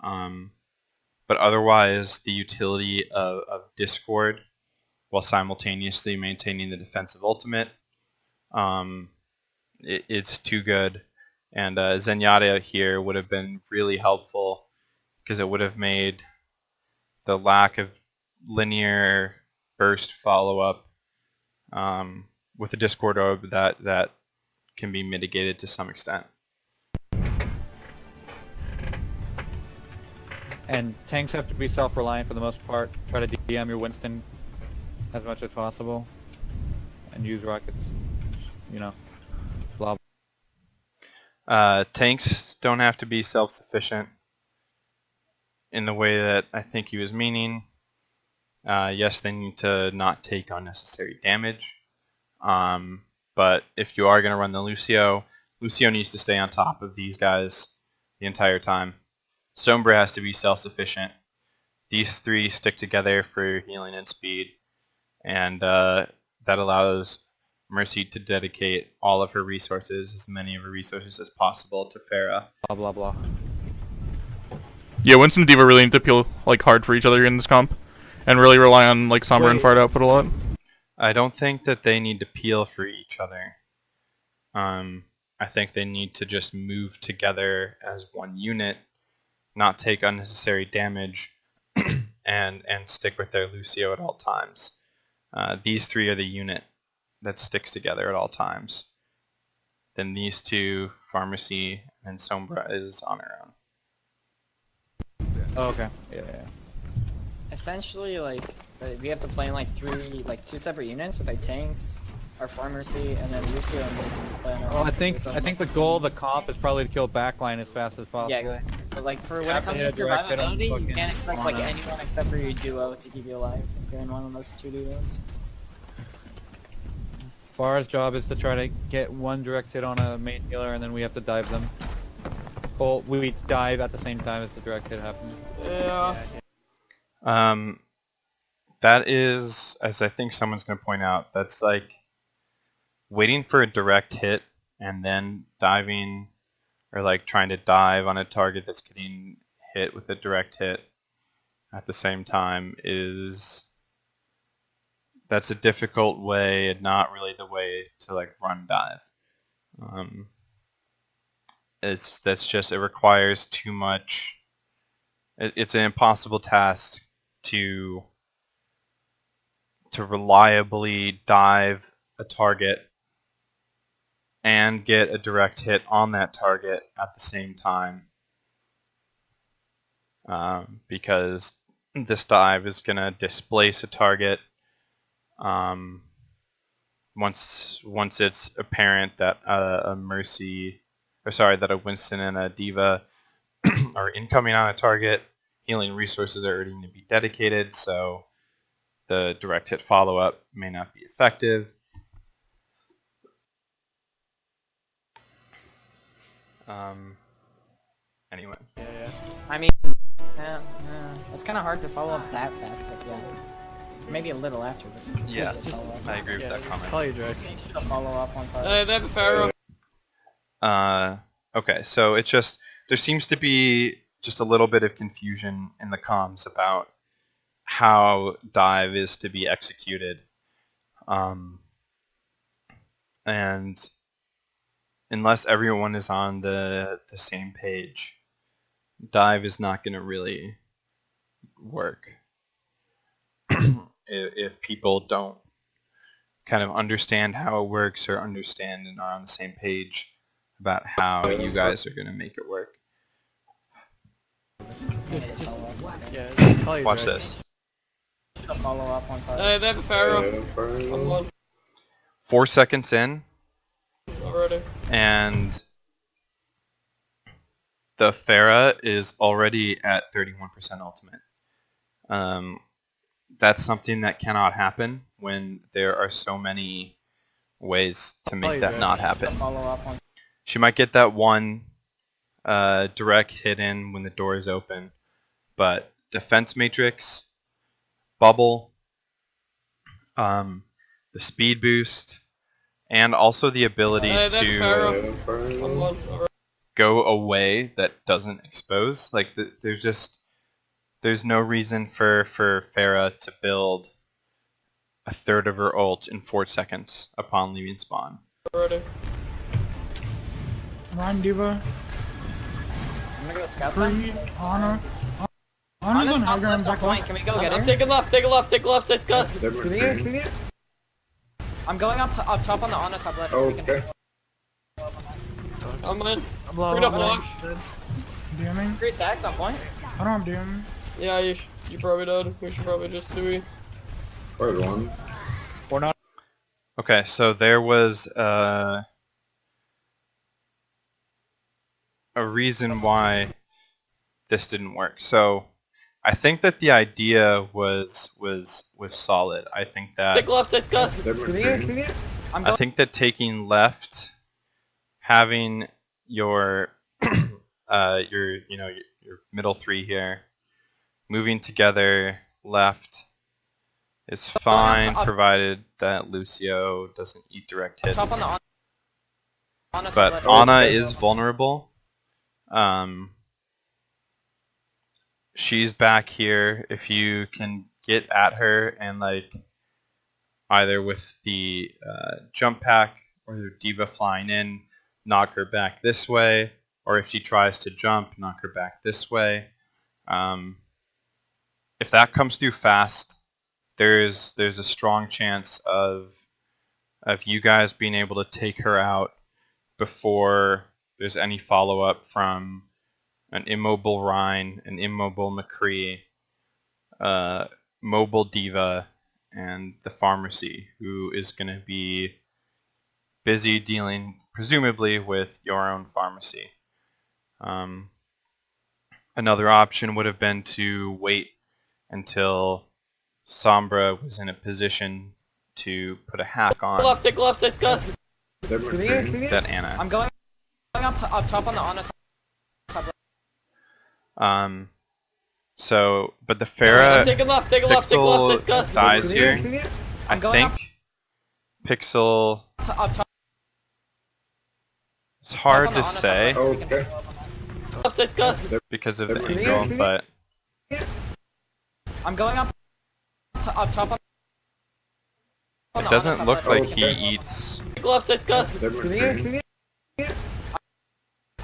But otherwise, the utility of Discord while simultaneously maintaining the defensive ultimate, it's too good. And Zenyatta here would have been really helpful because it would have made the lack of linear burst follow-up with a Discord orb that can be mitigated to some extent. And tanks have to be self-reliant for the most part. Try to DM your Winston as much as possible. And use rockets, you know, blah. Tanks don't have to be self-sufficient in the way that I think he was meaning. Yes, they need to not take unnecessary damage. But if you are going to run the Lucio needs to stay on top of these guys the entire time. Sombra has to be self-sufficient. These three stick together for healing and speed, and that allows Mercy to dedicate all of her resources, as many of her resources as possible, to Pharah. Blah blah blah. Yeah, Winston and D.Va really need to peel like hard for each other in this comp, and really rely on like Sombra and Pharah to output a lot. I don't think that they need to peel for each other. I think they need to just move together as one unit, not take unnecessary damage, and stick with their Lucio at all times. These three are the unit that sticks together at all times. Then these two, Pharmacy and Sombra, is on her own. Oh, okay. Yeah. Essentially, like, we have to play in like two separate units with like tanks, our Pharmacy, and then Lucio and we can play on our Well, own. I think the goal of the comp is probably to kill backline as fast as possible. Yeah, but like for when it Have to comes hit to a direct hit on survivability, you fucking can't expect like Ana. anyone except for your duo to keep you alive if you're in one of those two duos. Pharah's job is to try to get one direct hit on a main healer, and then we have to dive them. Well, we dive at the same time as the direct hit happens. Yeah. That is, as I think someone's going to point out, that's like waiting for a direct hit and then diving, or like trying to dive on a target that's getting hit with a direct hit at the same time that's a difficult way and not really the way to like run dive. It requires too much. It's an impossible task to to reliably dive a target and get a direct hit on that target at the same time, because this dive is going to displace a target once it's apparent that a Winston and a Diva are incoming on a target. Healing resources are already going to be dedicated, so the direct hit follow-up may not be effective. Anyway. I mean, it's kind of hard to follow up that fast, but yeah. Maybe a little after. But Yes, I agree with that comment. Call you Drake. Follow up on They have a Pharaoh. Okay, so it's just, there seems to be just a little bit of confusion in the comms about how dive is to be executed. And unless everyone is on the same page, dive is not going to really work. If people don't kind of understand how it works or understand and are on the same page about how you guys are going to make it work. Call you Watch Drake. this. follow up on They have a Pharaoh. I'm one 4 seconds in, already. and the Pharah is already at 31% ultimate. That's something that cannot happen when there are so many ways to make that not happen. follow up on She might get that one direct hit in when the door is open, but defense matrix, bubble, the speed boost, and also the ability They have a to Pharaoh. I'm one already. go away that doesn't expose. Like there's no reason for Pharah to build a third of her ult in 4 seconds upon leaving spawn. Already. Ryan Diva. I'm gonna go scout them. Free. Honor. Honor's on high ground back Point. left. Can we go get I'm her? taking left, take a left, take left, take left. I'm going up top on the Ana top left. Okay. I'm in. I'm low. Freed up I'm low. launch. DMing. 3 stacks on point. I don't have DM. Yeah, you probably did. We should probably just sui. We're not. Okay, so there was a reason why this didn't work. So I think that the idea was solid. I think Take that left, take left. I think that taking left, having your your middle three here, moving together left is fine, provided that Lucio doesn't eat direct hits. Top on the Ana top But left. Ana is vulnerable. She's back here. If you can get at her and like either with the jump pack or the Diva flying in, knock her back this way, or if she tries to jump, knock her back this way. If that comes through fast, there's a strong chance of you guys being able to take her out before there's any follow-up from an immobile Rhine, an immobile McCree, mobile Diva, and the Pharmacy, who is going to be busy dealing, presumably, with your own Pharmacy. Another option would have been to wait until Sombra was in a position to put a hack on Left, take left, take left. that Ana. I'm going up top on the Ana top left. So, but the I'm Pharah taking left, take a left, take left, take Pixel left. dies here. I I'm going up think Pixel, top. it's hard top on to the Ana say top left. Left, take left. because of the angle, but I'm going up top on it the doesn't Ana top look left. like he eats. Take left, take left.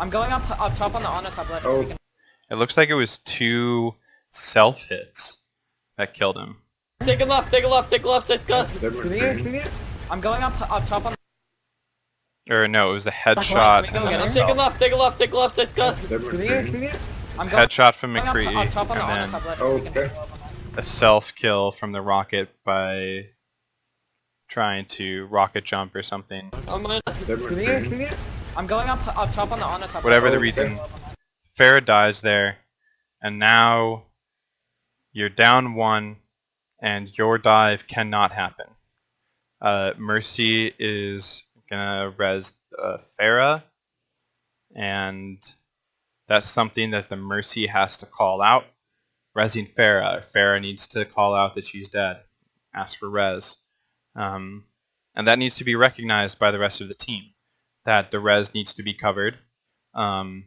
I'm going up top on the Ana top left. It looks like it was 2 self hits that killed him. Take a left, take a left, take a left, take a left. Spinning it, spinning it. I'm going up top on. Or no, it was a headshot. Can we go get him? Take a left, take a left, take a left, take a left. Spinning it, spinning it. I'm going Headshot from up McCree, top on the and top then left. Okay. a self-kill from the rocket by trying to rocket jump or something. I'm gonna. Spinning it, spinning it. I'm going up top on the top Whatever left. the reason, Farah dies there, and now you're down 1, and your dive cannot happen. Mercy is gonna res Farah, and that's something that the Mercy has to call out. Resing Farah. Farah needs to call out that she's dead. Ask for res. And that needs to be recognized by the rest of the team, that the res needs to be covered. Most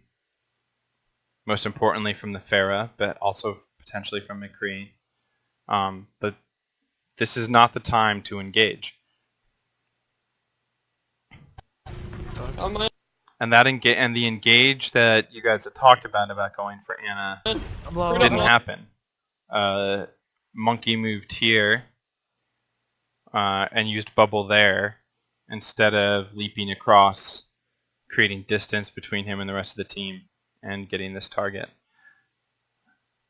importantly from the Farah, but also potentially from McCree. But this is not the time to engage. I'm gonna. And the engage that you guys have talked about going for Anna I'm low. didn't happen. Monkey moved here and used bubble there instead of leaping across, creating distance between him and the rest of the team and getting this target.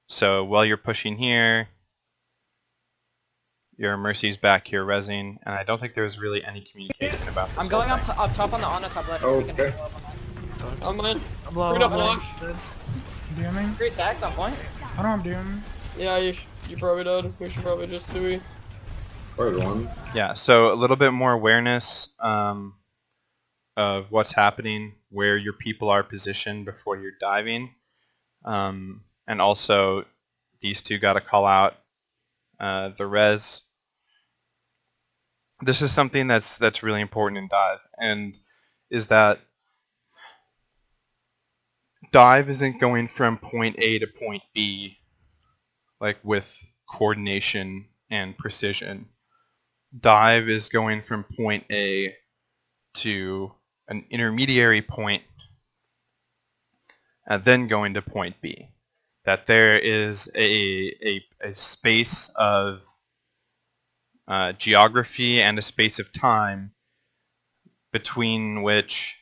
So while you're pushing here, your Mercy's back here resing, and I don't think there was really any communication about this. I'm going whole up thing. top on the top left. Okay. I'm gonna. I'm low. Read up I'm low. launch. DMing. 3 stacks on point. I don't have DM. Yeah, you probably did. We should probably just sui. Part 1. Yeah, so a little bit more awareness of what's happening, where your people are positioned before you're diving. And also, these two got to call out the res. This is something that's really important in dive, and is that dive isn't going from point A to point B like with coordination and precision. Dive is going from point A to an intermediary point and then going to point B. That there is a space of geography and a space of time between which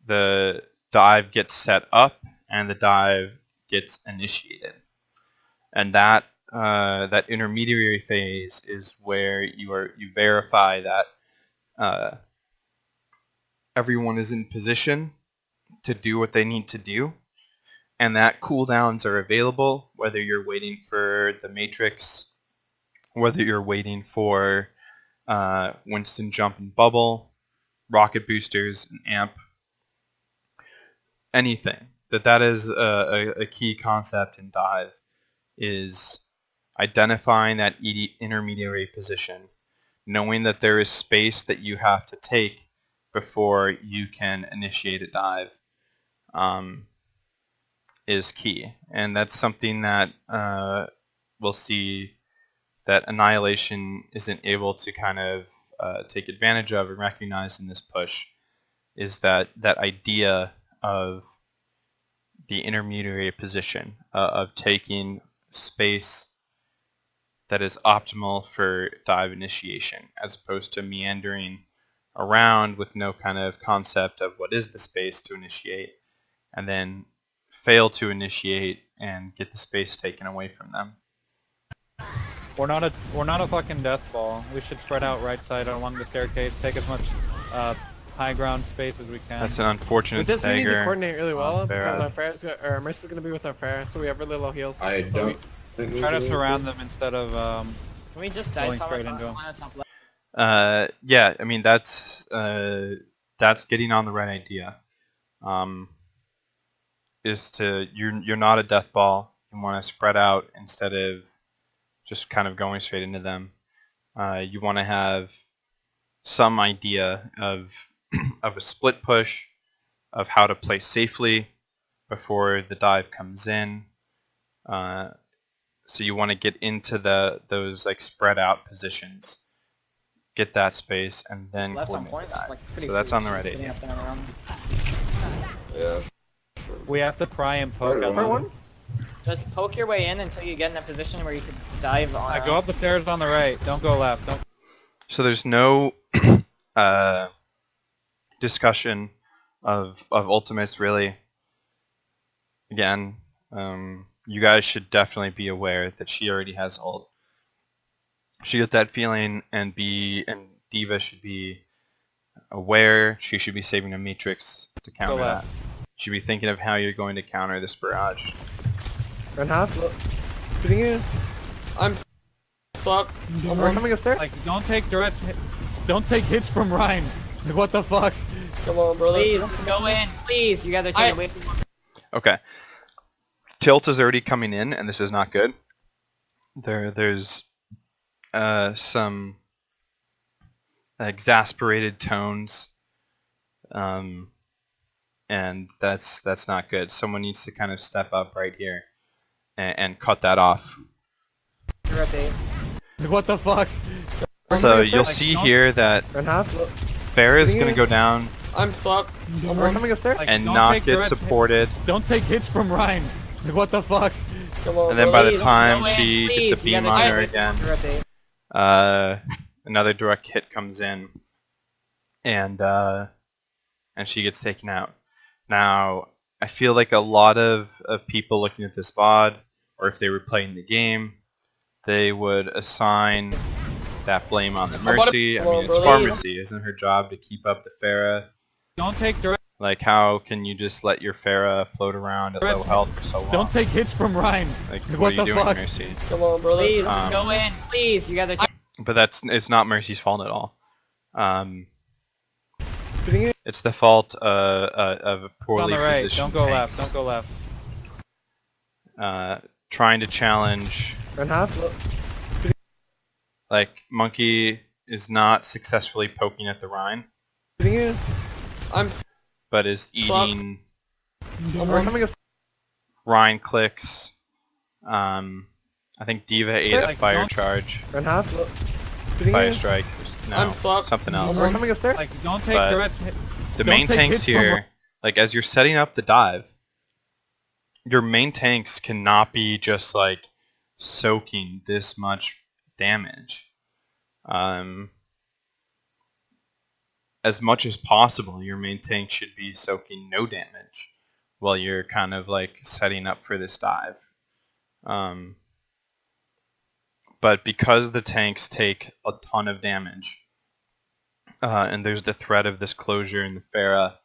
the dive gets set up and the dive gets initiated. And that that intermediary phase is where you verify that everyone is in position to do what they need to do, and that cooldowns are available, whether you're waiting for the Matrix, whether you're waiting for Winston jump and bubble, rocket boosters, an amp, anything. That is a key concept in dive, is identifying that intermediary position, knowing that there is space that you have to take before you can initiate a dive, is key. And that's something that we'll see that Annihilation isn't able to kind of take advantage of and recognize in this push, is that idea of the intermediary position, of taking space that is optimal for dive initiation, as opposed to meandering around with no kind of concept of what is the space to initiate, and then fail to initiate and get the space taken away from them. We're not a fucking death ball. We should spread out right side along the staircase, take as much high ground space as we can. That's an unfortunate With this, we need to stagger. coordinate really well because Farah. our Farah's our Mercy's gonna be with our Farah, so we have really low heals. I So don't think we Try to do surround them instead of Can we just dive Going top straight into him. on top left? Yeah, I mean that's getting on the right idea. Is to you're not a death ball. You want to spread out instead of just kind of going straight into them. You want to have some idea of of a split push, of how to play safely before the dive comes in. So you want to get into those like spread out positions, get that space, and then Left on coordinate point, the just dive. like pretty So that's free, on the right just sitting idea. up there and around. Yeah. we have to pry and poke Part at Part them. 1. Just poke your way in until you get in a position where you can dive on. Go up the stairs on the right. Don't go left. Don't. So there's no discussion of ultimates really. Again, you guys should definitely be aware that she already has ult. She get that feeling, and Diva should be aware. She should be saving a matrix to counter that. Should be thinking of how you're going to counter this barrage. Run half. Shooting you. I'm suck. We're coming upstairs. Like, don't take hits from Ryan. Like, what the fuck? Come on, brother. Please, just go in. Please, you guys are taking way too long. Okay. Tilt is already coming in, and this is not good. There's some exasperated tones, and that's not good. Someone needs to kind of step up right here and cut that off. Rotate. Like, what the fuck? So you'll see here that Run half. Farrah's going to go down I'm suck. We're coming upstairs. and don't not take get direct supported. Don't take hits from Ryan. Like, what the fuck? Come on, And then by the Please, time go in. she Please, gets a you guys beam are on taking her way too long again, to rotate. another direct hit comes in, and she gets taken out. Now, I feel like a lot of people looking at this VOD, or if they were playing the game, they would assign that blame on the Mercy. I mean, it's Pharmacy. Isn't her job to keep up the Farah? Don't take direct. Like, how can you just let your Farah float around at low health for so long? Don't take hits from Ryan. Like, Like, what are what you the doing, fuck? Mercy? Come on, brother. Please, just go in. Please, you guys are taking. But it's not Mercy's fault at all. Shooting you. It's the fault of a On poorly the right. positioned Don't go tanks. left. Don't go left. Trying to challenge, Run half. like, Monkey is not successfully poking at the Rhine, Shooting you. I'm but is eating We're coming upstairs. Rhine clicks. I think Diva ate a Like, fire don't- charge, Run half. Shooting fire you. strike, no, I'm sucked. something else. We're coming upstairs. Like, don't take But direct. The don't main take tanks hits from here, like, as you're setting up the dive, your main tanks cannot be just, like, soaking this much damage. As much as possible, your main tank should be soaking no damage while you're kind of, like, setting up for this dive. But because the tanks take a ton of damage, and there's the threat of this closure in the Farah,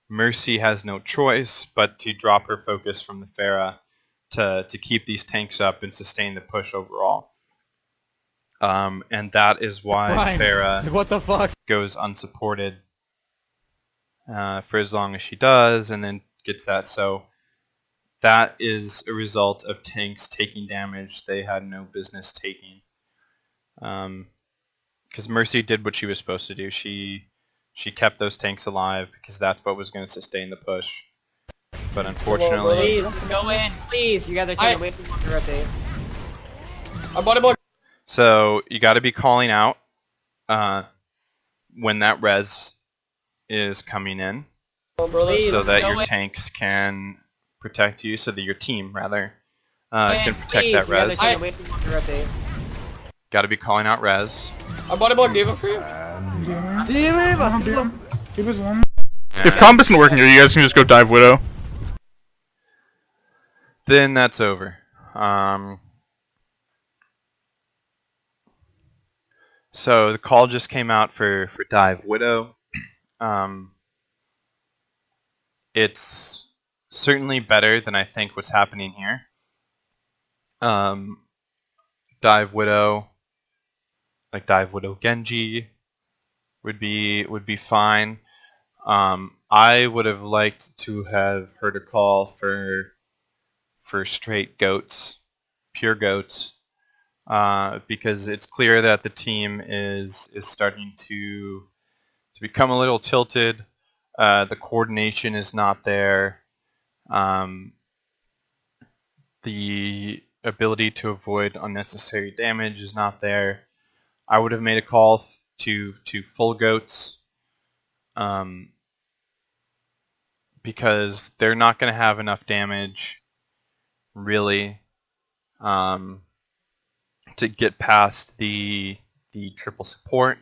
Mercy has no choice but to drop her focus from the Farah to keep these tanks up and sustain the push overall. And that is why Ryan, Farah like, what the fuck? goes unsupported for as long as she does, and then gets that. So that is a result of tanks taking damage they had no business taking. Because Mercy did what she was supposed to do. She kept those tanks alive because that's what was going to sustain the push. But unfortunately, Please, just go in. Please, you guys are taking way too long to rotate. I'm body block. so you got to be calling out when that res is coming in, Please, so just that go your in. tanks can protect you, so that your team rather Go in. can protect Please, that you guys res. are taking way too long to rotate. Got to be calling out res. I'm body block Diva for you. He was one. If comp isn't working here, you guys can just go dive Widow. Then that's over. So the call just came out for Dive Widow. It's certainly better than I think what's happening here. Dive Widow, like Dive Widow Genji, would be fine. I would have liked to have heard a call for straight goats, pure goats, because it's clear that the team is starting to become a little tilted. The coordination is not there. The ability to avoid unnecessary damage is not there. I would have made a call to full goats, because they're not going to have enough damage really, to get past the triple support.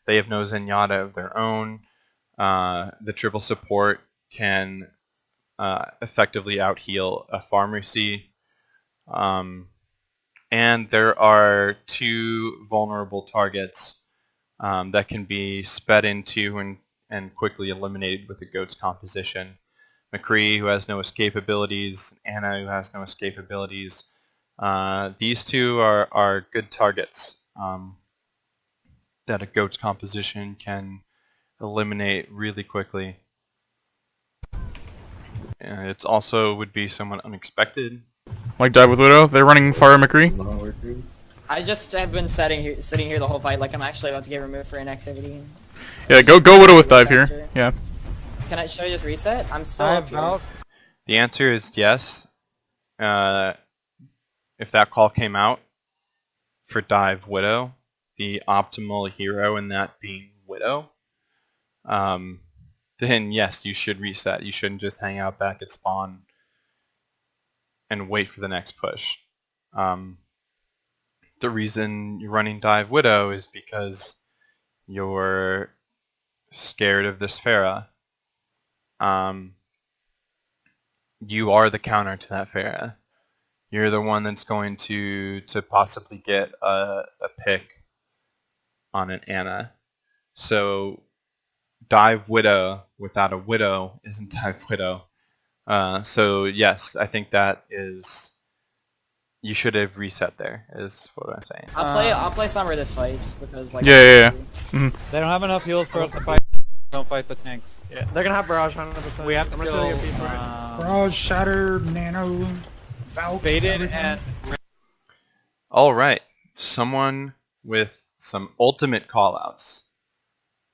They have no Zenyatta of their own. The triple support can effectively out-heal a Pharmacy. And there are 2 vulnerable targets that can be sped into and quickly eliminated with the Goat's composition. McCree, who has no escape abilities, Anna, who has no escape abilities. These 2 are good targets that a Goat's composition can eliminate really quickly. It also would be somewhat unexpected. Like dive with Widow. They're running Pharah McCree. Not working. I just have been sitting here the whole fight like I'm actually about to get removed for inactivity. Yeah, go Widow with dive here. Yeah. Should I just reset? I'm still I up have here. Valk. The answer is yes. If that call came out for dive Widow, the optimal hero in that being Widow, then yes, you should reset. You shouldn't just hang out back at spawn and wait for the next push. The reason you're running dive Widow is because you're scared of this Pharah. You are the counter to that Pharah. You're the one that's going to possibly get a pick on an Anna. So dive Widow without a Widow isn't dive Widow. So yes, I think that is... You should have reset there, is what I'm saying. I'll play Summer this fight just because like. Yeah. They don't have enough heals for us to fight. Don't fight the tanks. Yeah, they're gonna have Barrage 100%. We have to I'm gonna kill tell you a Barrage, Shatter, Nano, Valk, Faded everything. and Alright, someone with some ultimate callouts.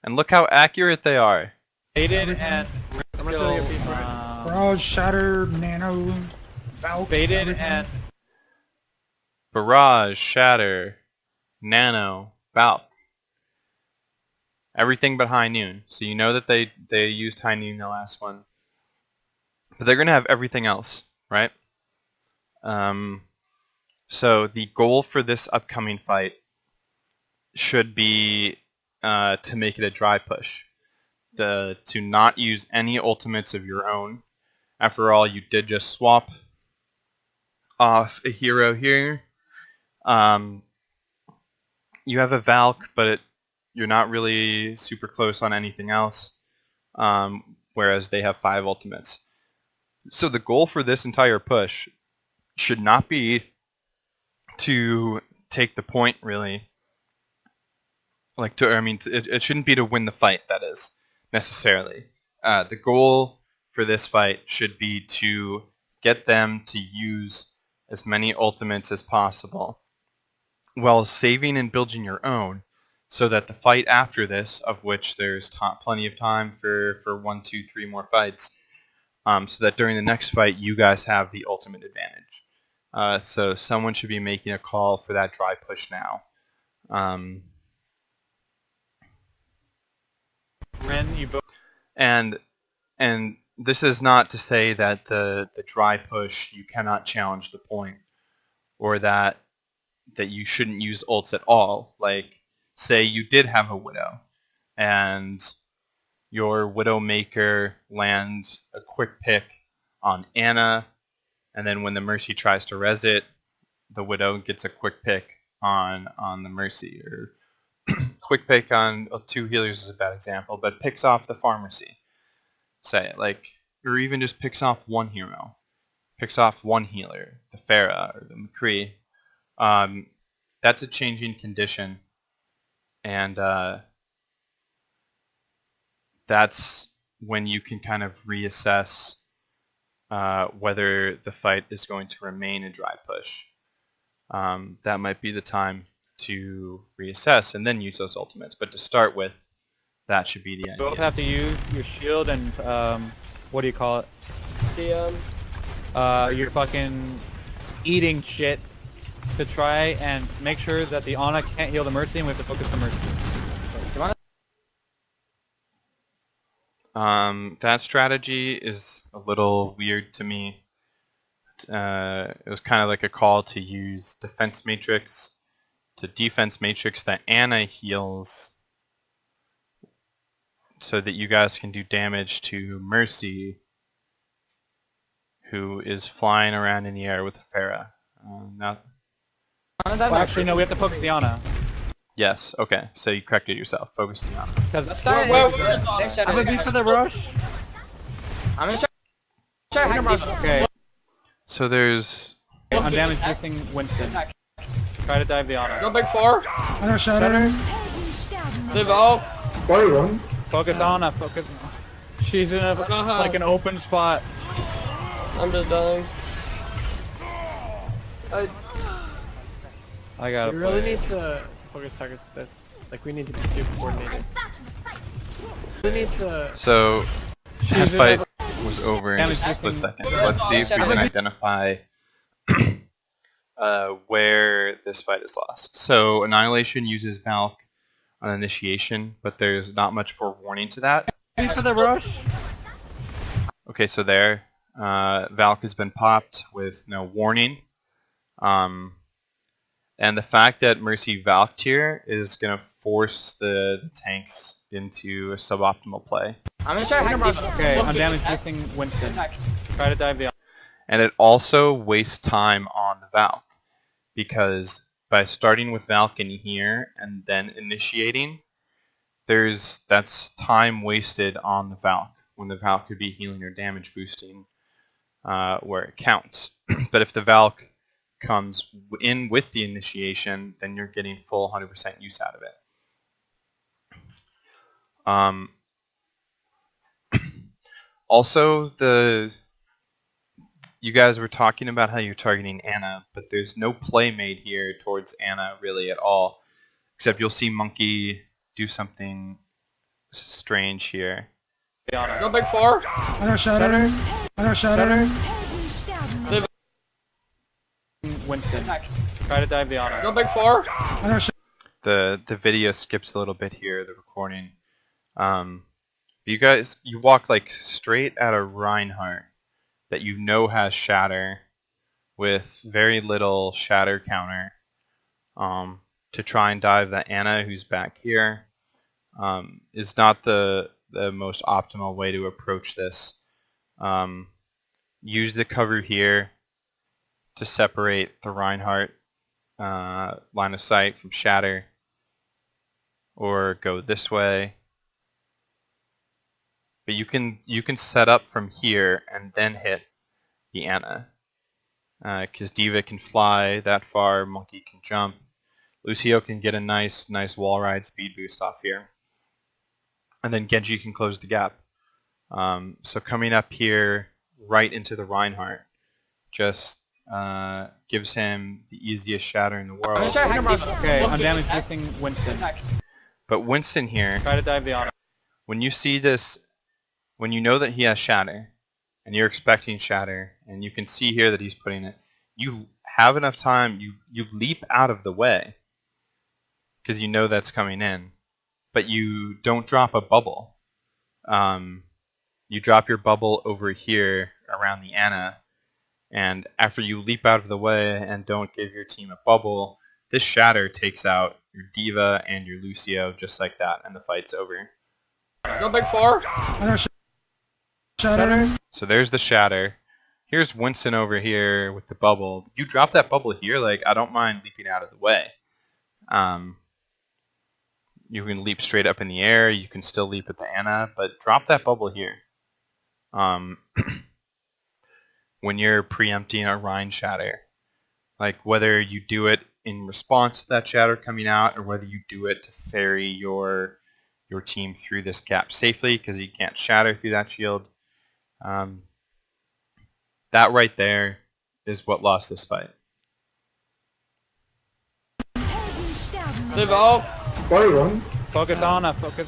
And look how accurate they are. Faded and I'm gonna tell you a Barrage, Shatter, Nano, Valk, Faded everything. and Barrage, Shatter, Nano, Valk. Everything but High Noon. So you know that they used High Noon the last one. But they're going to have everything else, right? So the goal for this upcoming fight should be to make it a dry push. To not use any ultimates of your own. After all, you did just swap off a hero here. You have a Valk, but you're not really super close on anything else, whereas they have 5 ultimates. So the goal for this entire push should not be to take the point, really. It shouldn't be to win the fight, that is, necessarily. The goal for this fight should be to get them to use as many ultimates as possible, while saving and building your own, so that the fight after this, of which there's plenty of time for 1, 2, 3 more fights, so that during the next fight you guys have the ultimate advantage. So someone should be making a call for that dry push now. And this is not to say that the dry push you cannot challenge the point, or that you shouldn't use ults at all. Like, say you did have a Widow, and your Widowmaker lands a quick pick on Anna, and then when the Mercy tries to res it, the Widow gets a quick pick on the Mercy, or quick pick on 2 healers is a bad example, but picks off the Pharmacy, say, like, or even just picks off one hero, picks off one healer, the Pharah or the McCree. That's a changing condition, and that's when you can kind of reassess whether the fight is going to remain a dry push. That might be the time to reassess and then use those ultimates, but to start with, that should be the idea. You both have to use your shield and what do you call it? Your fucking eating shit to try and make sure that the Ana can't heal the Mercy, and we have to focus the Mercy. That strategy is a little weird to me. it was kind of like a call to use defense matrix to defense matrix that Anna heals so that you guys can do damage to Mercy, who is flying around in the air with Farah. Now, Well, actually, no, we have to focus the Ana. yes, okay, so you corrected yourself. Focusing on it. Let's start. I'm gonna be for the rush. I'm gonna try hack Diva. Okay. So there's On damage boosting Winston. Try to dive the Ana. Go big 4. I got Shatter. Live out. Fire one. Focus Ana. Focus. She's in a like an open spot. I'm just dying. I got it. We really need to focus targets with this. Like, we need to be super coordinated. We need to. So that She's in fight a- was over in Damage just a split boosting. second. So let's see if we can identify where this fight is lost. So Annihilation uses Valk on initiation, but there's not much forewarning to that. Be for the rush. Okay, so there, Valk has been popped with no warning. And the fact that Mercy Valk tier is going to force the tanks into a suboptimal play. I'm gonna try hack Diva. Okay. On damage boosting Winston. Try to dive the Ana. And it also wastes time on the Valk, because by starting with Valk in here and then initiating, that's time wasted on the Valk, when the Valk could be healing or damage boosting where it counts. But if the Valk comes in with the initiation, then you're getting full 100% use out of it. Also, you guys were talking about how you're targeting Anna, but there's no play made here towards Anna really at all, except you'll see Monkey do something strange here. Go big 4. I got Shatter. I got Shatter. Winston. Try to dive the Ana. Go big 4. I got Shatter. The video skips a little bit here, the recording. You walk like straight at a Reinhardt that you know has Shatter with very little Shatter counter to try and dive the Anna who's back here. Is not the most optimal way to approach this. Use the cover here to separate the Reinhardt line of sight from Shatter, or go this way. But you can set up from here and then hit the Anna, because Diva can fly that far, Monkey can jump, Lucio can get a nice wall ride speed boost off here, and then Genji can close the gap. So coming up here right into the Reinhardt just gives him the easiest Shatter in the I'm world. gonna try hack Diva. Okay. On damage boosting Winston. But Winston here, Try to dive the Ana. when you see this, when you know that he has Shatter, and you're expecting Shatter, and you can see here that he's putting it, you have enough time, you leap out of the way, because you know that's coming in, but you don't drop a bubble. You drop your bubble over here around the Anna, and after you leap out of the way and don't give your team a bubble, this Shatter takes out your Diva and your Lucio just like that, and the fight's over. Go big 4. I got Shatter. So there's the Shatter. Here's Winston over here with the bubble. You drop that bubble here, like, I don't mind leaping out of the way. You can leap straight up in the air, you can still leap at the Anna, but drop that bubble here. When you're preempting a Rhine Shatter. Like, whether you do it in response to that Shatter coming out, or whether you do it to ferry your team through this gap safely, because you can't Shatter through that shield. That right there is what lost this fight. Live out. Fire one. Focus Ana. Focus.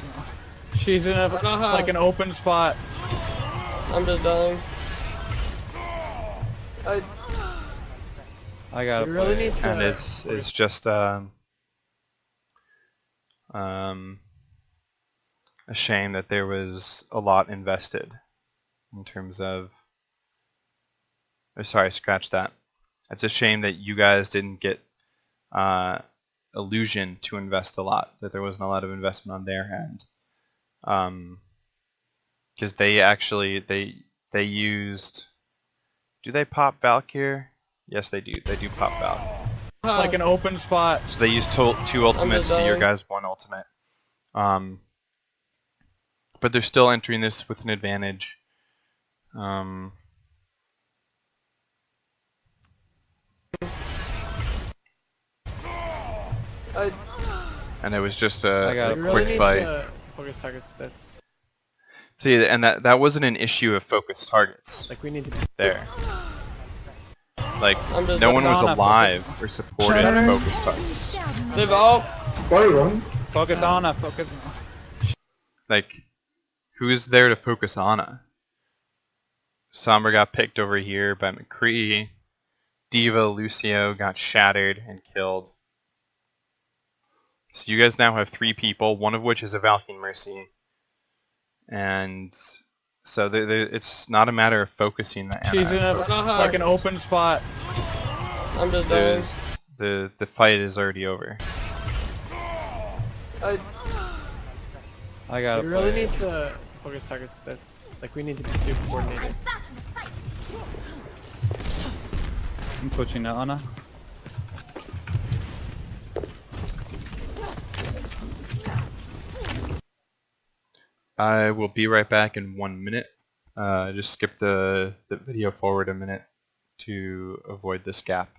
She's in a like an open spot. I'm just dying. I got We it. really need to. And it's just a shame that there was a lot invested in terms of Or sorry, scratch that. It's a shame that you guys didn't get Illusion to invest a lot. That there wasn't a lot of investment on their end. Because they actually they used. Do they pop Valk here? Yes, they do. They do pop Valk. Like an open spot. So they used two ultimates to your guys' one ultimate. But they're still entering this with an advantage. And it was just a We really quick need fight. to focus targets with this. See, and that wasn't an issue of focus targets Like we need to. there. Like I'm just no one was on it. alive or supported Shatter. focus targets. Live out. Fire one. Focus on a focus. Like, who's there to focus Ana? Sombra got picked over here by McCree. Diva, Lucio got shattered and killed. So you guys now have 3 people, one of which is a Valkyrie Mercy. And so it's not a matter of focusing the Ana. She's in a like an open spot. I'm just dying. The fight is already over. I got We it. really need to focus targets with this. Like we need to be super coordinated. I'm pushing that Anna. I will be right back in 1 minute. Just skip the video forward a minute to avoid this gap.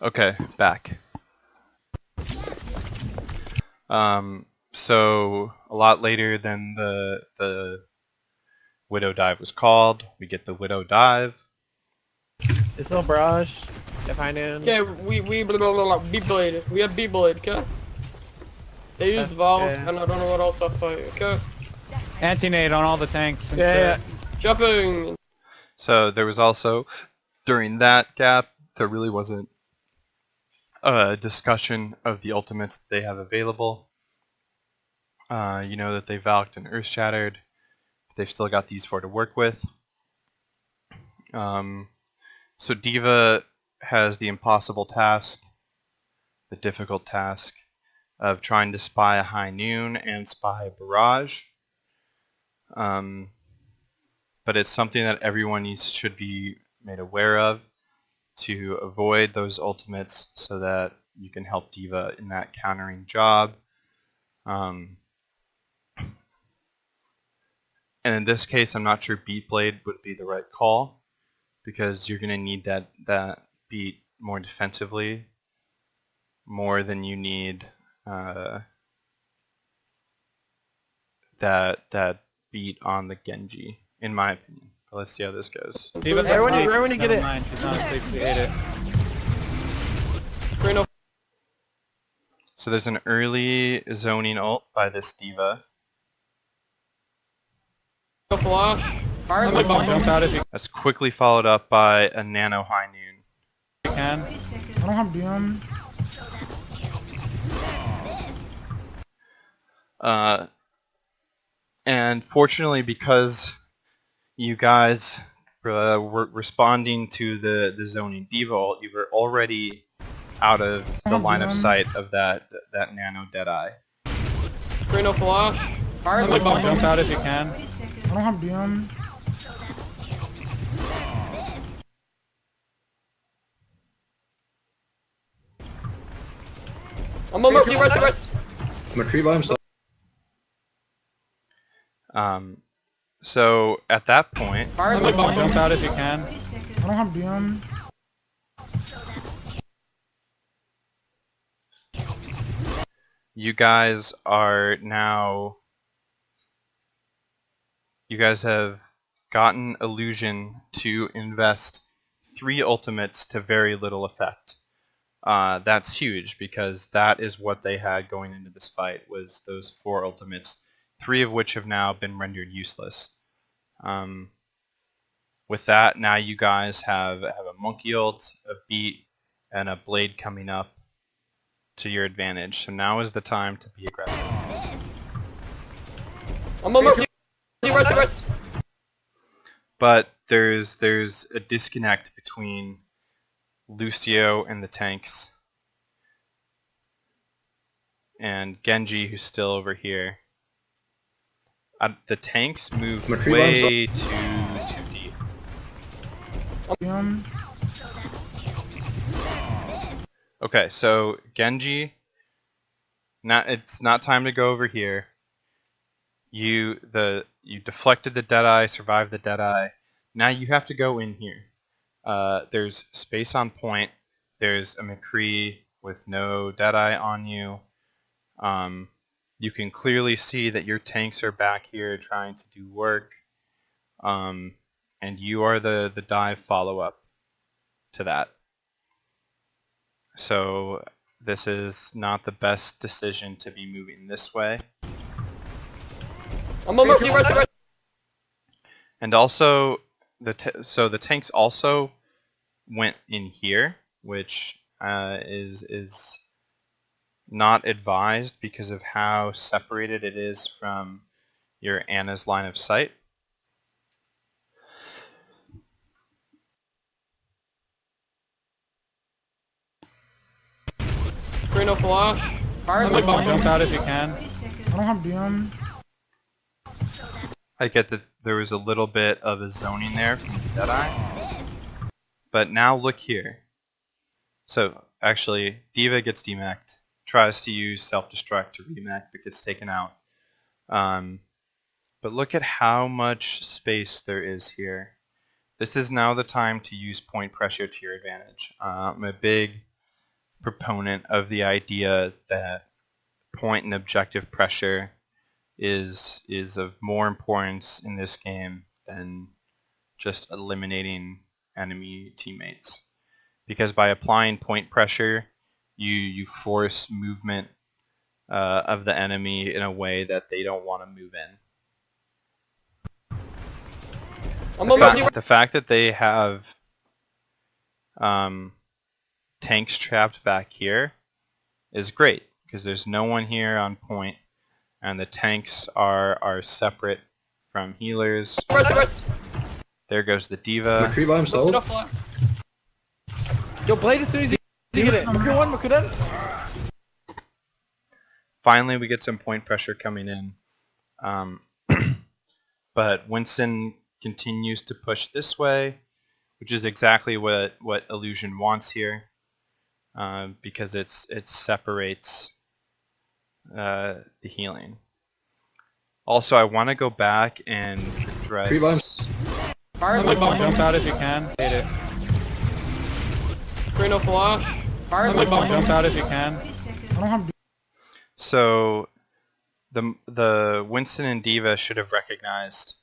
Okay, back. So a lot later than the Widow dive was called, we get the Widow dive. It's no barrage. Divine End. Okay, we blah, blah, blah, blah, B-blade. We have B-blade, okay? They use Val, yeah. and I don't know what else that's like, okay? Anti-nade on all the tanks. Yeah. Jumping! So there was also, during that gap, there really wasn't a discussion of the ultimates that they have available. You know that they Valked and Earth Shattered. They've still got these 4 to work with. So D.Va has the impossible task, the difficult task, of trying to spy a High Noon and spy a Barrage. But it's something that everyone should be made aware of to avoid those ultimates so that you can help D.Va in that countering job. And in this case, I'm not sure Beat Blade would be the right call because you're going to need that beat more defensively, more than you need that beat on the Genji, in my opinion. But let's see how this goes. Right when you get it. Mind. She's not asleep. We hate it. Reno So there's an early zoning ult by this D.Va. flash. Fire's I'm on Jump out if you That's quickly followed up by a Nano High Noon. can. I don't have Beyond. And fortunately, because you guys were responding to the zoning D.Va ult, you were already out of the line of sight of that Nano Deadeye. Reno flash. Fire's on Jump out if you can. I don't have Beyond. I'm on mercy, rest. McCree by himself. So at that point, Fire's on Jump out if you can. I don't have Beyond. you guys are now... You guys have gotten Illuzion to invest 3 ultimates to very little effect. That's huge because that is what they had going into this fight, was those 4 ultimates, 3 of which have now been rendered useless. With that, now you guys have a monkey ult, a beat, and a blade coming up to your advantage. So now is the time to be aggressive. I'm on mercy, rest. But there's a disconnect between Lucio and the tanks and Genji, who's still over here. The tanks move McCree way too deep. Beyond. Okay, so Genji, it's not time to go over here. You deflected the Deadeye, survived the Deadeye. Now you have to go in here. There's space on point. There's a McCree with no Deadeye on you. You can clearly see that your tanks are back here trying to do work. And you are the dive follow-up to that. So this is not the best decision to be moving this way. I'm on mercy, rest. And also, the tanks also went in here, which is not advised because of how separated it is from your Anna's line of sight. Reno flash. Fire's on Jump out if you can. I don't have Beyond. I get that there was a little bit of a zoning there from the Deadeye. But now look here. So, actually, D.Va gets demeched, tries to use self-destruct to remech, but gets taken out. But look at how much space there is here. This is now the time to use point pressure to your advantage. I'm a big proponent of the idea that point and objective pressure is of more importance in this game than just eliminating enemy teammates. Because by applying point pressure, you force movement of the enemy in a way that they don't want to move in. The fact that they have tanks trapped back here is great, because there's no one here on point, and the tanks are separate from healers. There goes the diva. McCree by himself. Yo, blade as soon as you get it. McCree 1, McCree dead. Finally, we get some point pressure coming in. But Winston continues to push this way, which is exactly what Illuzion wants here, because it separates the healing. Also, I want to go back and address... Jump out if you can. Hit it. Green no flash. Jump out if you can. I don't have So the Winston and Diva should have recognized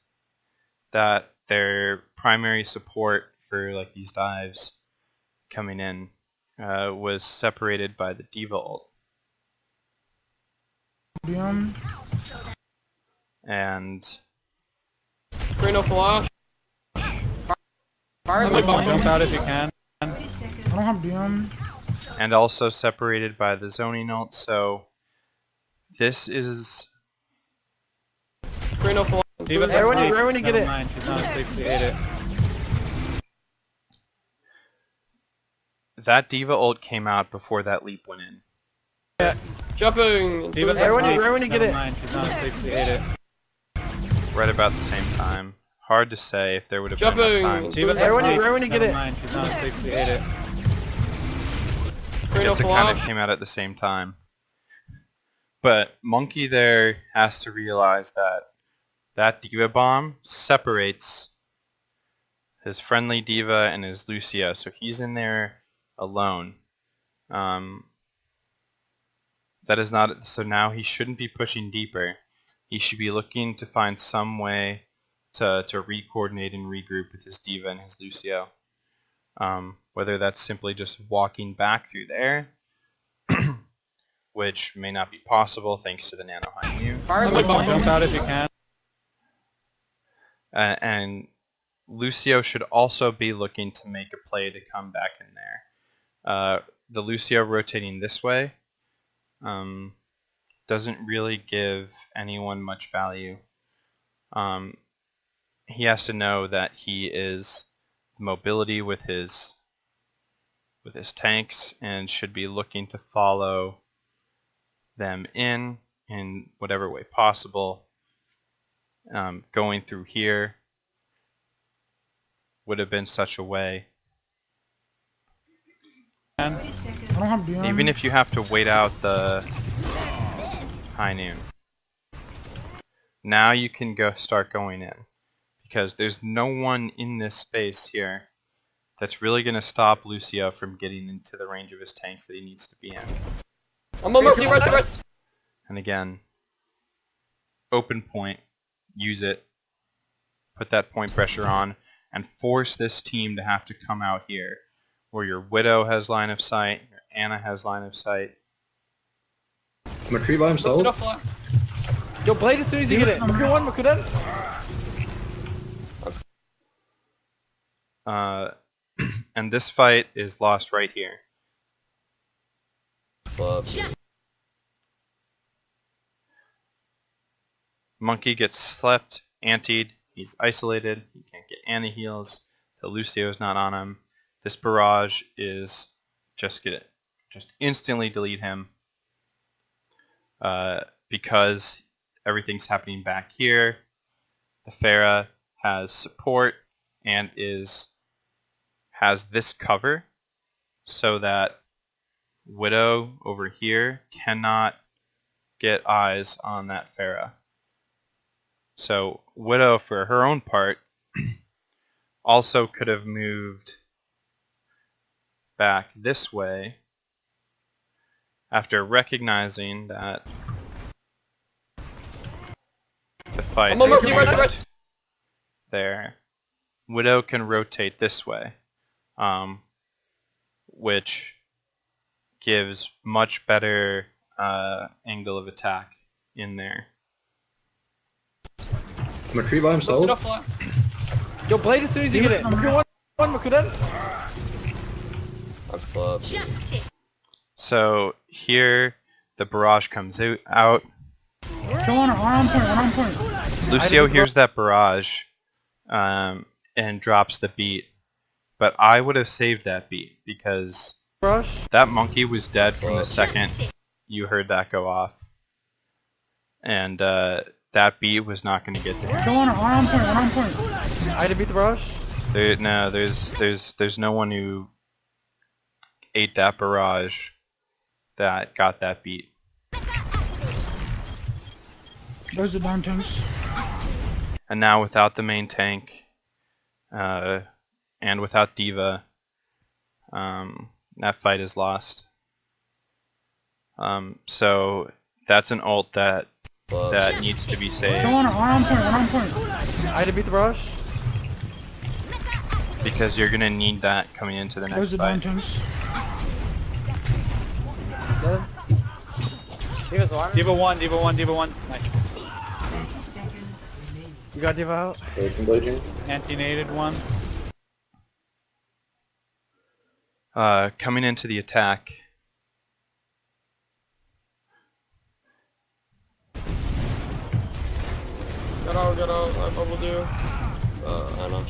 that their primary support for like these dives coming in was separated by the Diva ult. Dion. And Green no flash. Jump out if you can. I don't have Dion. and also separated by the zoning ult, so this is... Green no flash. Everyone you get it. Mind. She's not 68 it. That Diva ult came out before that leap went in. Jumping. Everyone you get it. Mind. She's not 68 it. Right about the same time. Hard to say if there would have been Jumping. enough time. Everyone you get it. Mind. She's not 68 it. I Green no guess it kind of flash. came out at the same time. But Monkey there has to realize that that Diva bomb separates his friendly Diva and his Lucio, so he's in there alone. That is not, so now he shouldn't be pushing deeper. He should be looking to find some way to re-coordinate and regroup with his Diva and his Lucio. Whether that's simply just walking back through there, which may not be possible thanks to the Nano High Mu. Jump out if you can. And Lucio should also be looking to make a play to come back in there. The Lucio rotating this way doesn't really give anyone much value. He has to know that he is mobility with his tanks and should be looking to follow them in whatever way possible. Going through here would have been such a way. I don't have Dion. Even if you have to wait out the high noon. Now you can start going in. Because there's no one in this space here that's really going to stop Lucio from getting into the range of his tanks that he needs to be in. Rest. And again, open point, use it, put that point pressure on, and force this team to have to come out here, where your Widow has line of sight, your Anna has line of sight. McCree by himself. Yo, blade as soon as you get it. McCree 1, McCree dead. And this fight is lost right here. Monkey gets slept, antied, he's isolated, he can't get anti-heals, the Lucio's not on him. This barrage is just instantly delete him because everything's happening back here. The Pharah has support and has this cover so that Widow over here cannot get eyes on that Pharah. So Widow, for her own part, also could have moved back this way after recognizing that fight. I'm almost there's right. movement there. Widow can rotate this way, which gives much better angle of attack in there. McCree by Let's himself. get off. Yo, blade as soon as you get it. One, Makuden. I'm slubbed. So here, the barrage comes out. Go on point. Lucio hears that barrage, and drops the beat. But I would have saved that beat because Rush. that monkey was dead from the second you heard that go off, and that beat was not going to get to him. Go on point. I had to beat the rush. There's no one who ate that barrage that got that beat. Those are down tanks. And now without the main tank, and without D.Va, that fight is lost. So that's an ult that needs to be saved. Go on point. I had to beat the rush. Because you're gonna need that coming into the next Those are down fight. tanks. D.Va's water. D.Va 1. Nice. You got D.Va out. Anti-nated one. Coming into the attack. Get out. I bubble do. I know.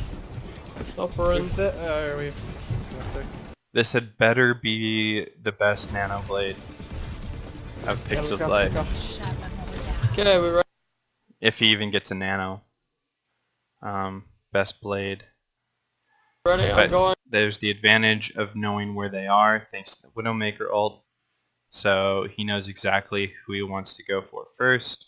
No for in. We 6. This had better be the best nano blade of Pixel's life. Okay, we ready? If he even gets a nano. Best blade. Ready? But I'm going. there's the advantage of knowing where they are thanks to the Widowmaker ult. So he knows exactly who he wants to go for first.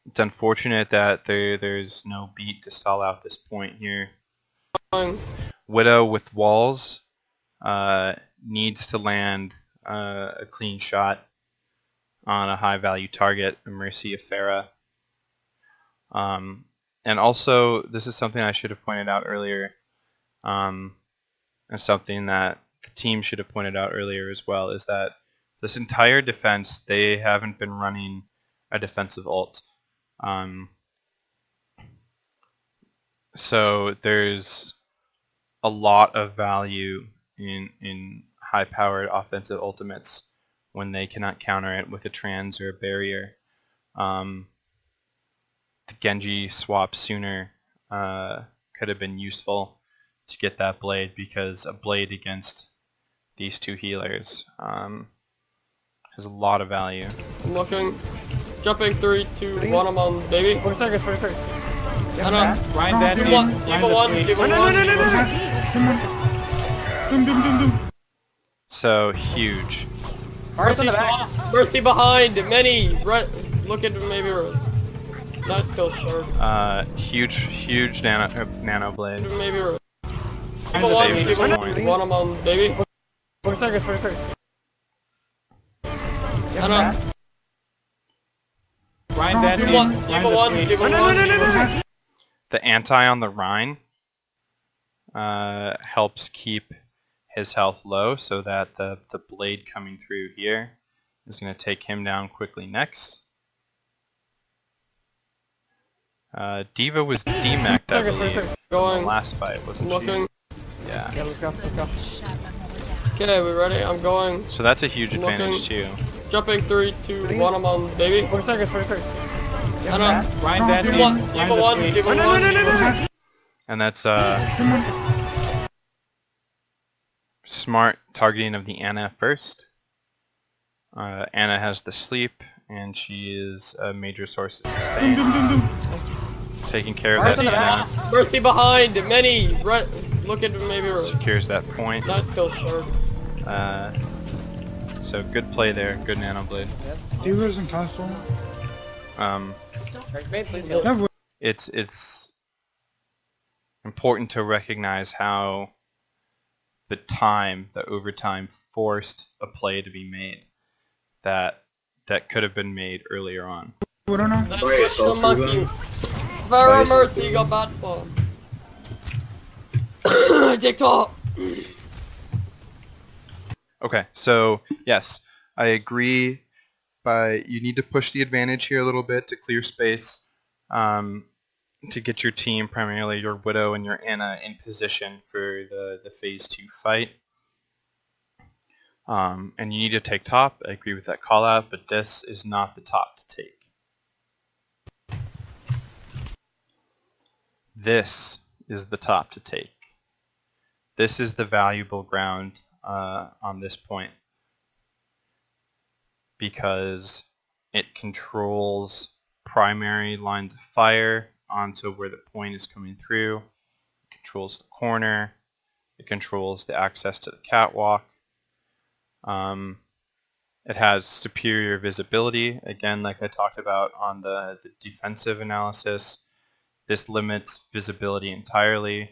It's unfortunate that there's no beat to stall out this point here. Widow with walls needs to land a clean shot on a high value target, a Mercy of Pharah. And also, this is something I should have pointed out earlier, and something that the team should have pointed out earlier as well, is that this entire defense, they haven't been running a defensive ult. So there's a lot of value in high-powered offensive ultimates when they cannot counter it with a trans or a barrier. The Genji swap sooner could have been useful to get that blade, because a blade against these two healers has a lot of value. I'm looking. Jumping 3, 2, 1. I'm on, baby. 4 seconds. I know. Ryan dead. D.Va 1. Doom. So huge. Mercy behind. Many. Right. Look at maybe Rose. Nice kill, short. Huge nano blade. Maybe Rose. Saves this point. 1. I'm on, baby. 4 seconds. I know. Ryan dead. D.Va 1. The anti on the Rhine helps keep his health low, so that the blade coming through here is going to take him down quickly next. D.Va was demeched, I believe, in the last fight, wasn't Looking. she? Yeah. Let's go. Okay, we ready? I'm going. So that's a huge advantage too. Jumping 3, 2, 1. I'm on, baby. 4 seconds. I know. Ryan dead. D.Va 1. And that's smart targeting of the Ana first. Ana has the sleep, and she is a major source of sustain. Taking care of that Ana. Mercy behind. Many. Right. Look at maybe Rose. Secures that point. Nice kill, short. So good play there. Good nano blade. D.Va's in castle. Please heal. It's important to recognize how the overtime forced a play to be made that that could have been made earlier on. What on now? Let's Wait, switch so to monkey. Susan? Vera Wait, so Mercy Susan? got bat spawn. Dick top. Okay, so yes, I agree. But you need to push the advantage here a little bit to clear space, to get your team, primarily your Widow and your Anna, in position for the phase 2 fight. And you need to take top. I agree with that call out, but this is not the top to take. This is the top to take. This is the valuable ground on this point, because it controls primary lines of fire onto where the point is coming through. It controls the corner. It controls the access to the catwalk. It has superior visibility. Again, like I talked about on the defensive analysis, this limits visibility entirely.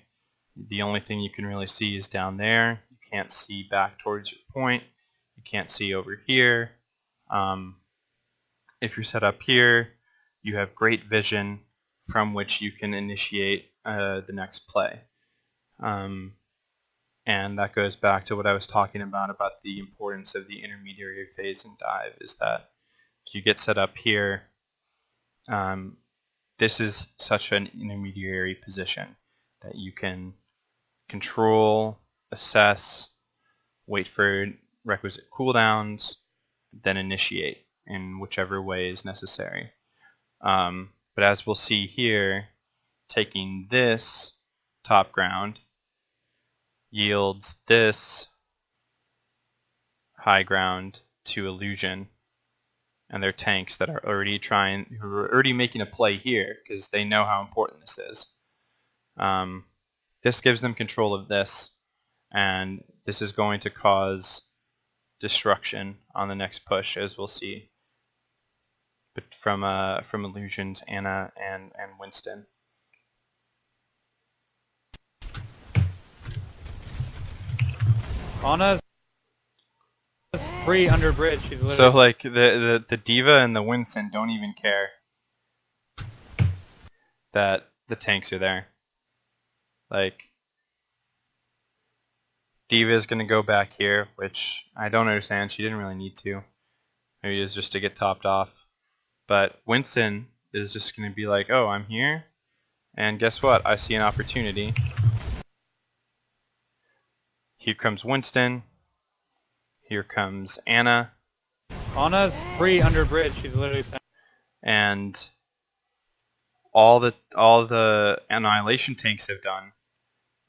The only thing you can really see is down there. You can't see back towards your point. You can't see over here. If you're set up here, you have great vision from which you can initiate the next play. And that goes back to what I was talking about the importance of the intermediary phase and dive, is that if you get set up here, this is such an intermediary position that you can control, assess, wait for requisite cooldowns, then initiate in whichever way is necessary. But as we'll see here, taking this top ground yields this high ground to Illusion and their tanks that are already making a play here because they know how important this is. This gives them control of this, and this is going to cause destruction on the next push, as we'll see. But from Illusion's Anna and Winston. Anna's free under bridge. She's literally. So like the Diva and the Winston don't even care that the tanks are there. Like, Diva is gonna go back here, which I don't understand. She didn't really need to. Maybe it's just to get topped off. But Winston is just gonna be like, oh, I'm here, and guess what? I see an opportunity. Here comes Winston. Here comes Anna. Anna's free under bridge. She's literally. And all the Annihilation tanks have done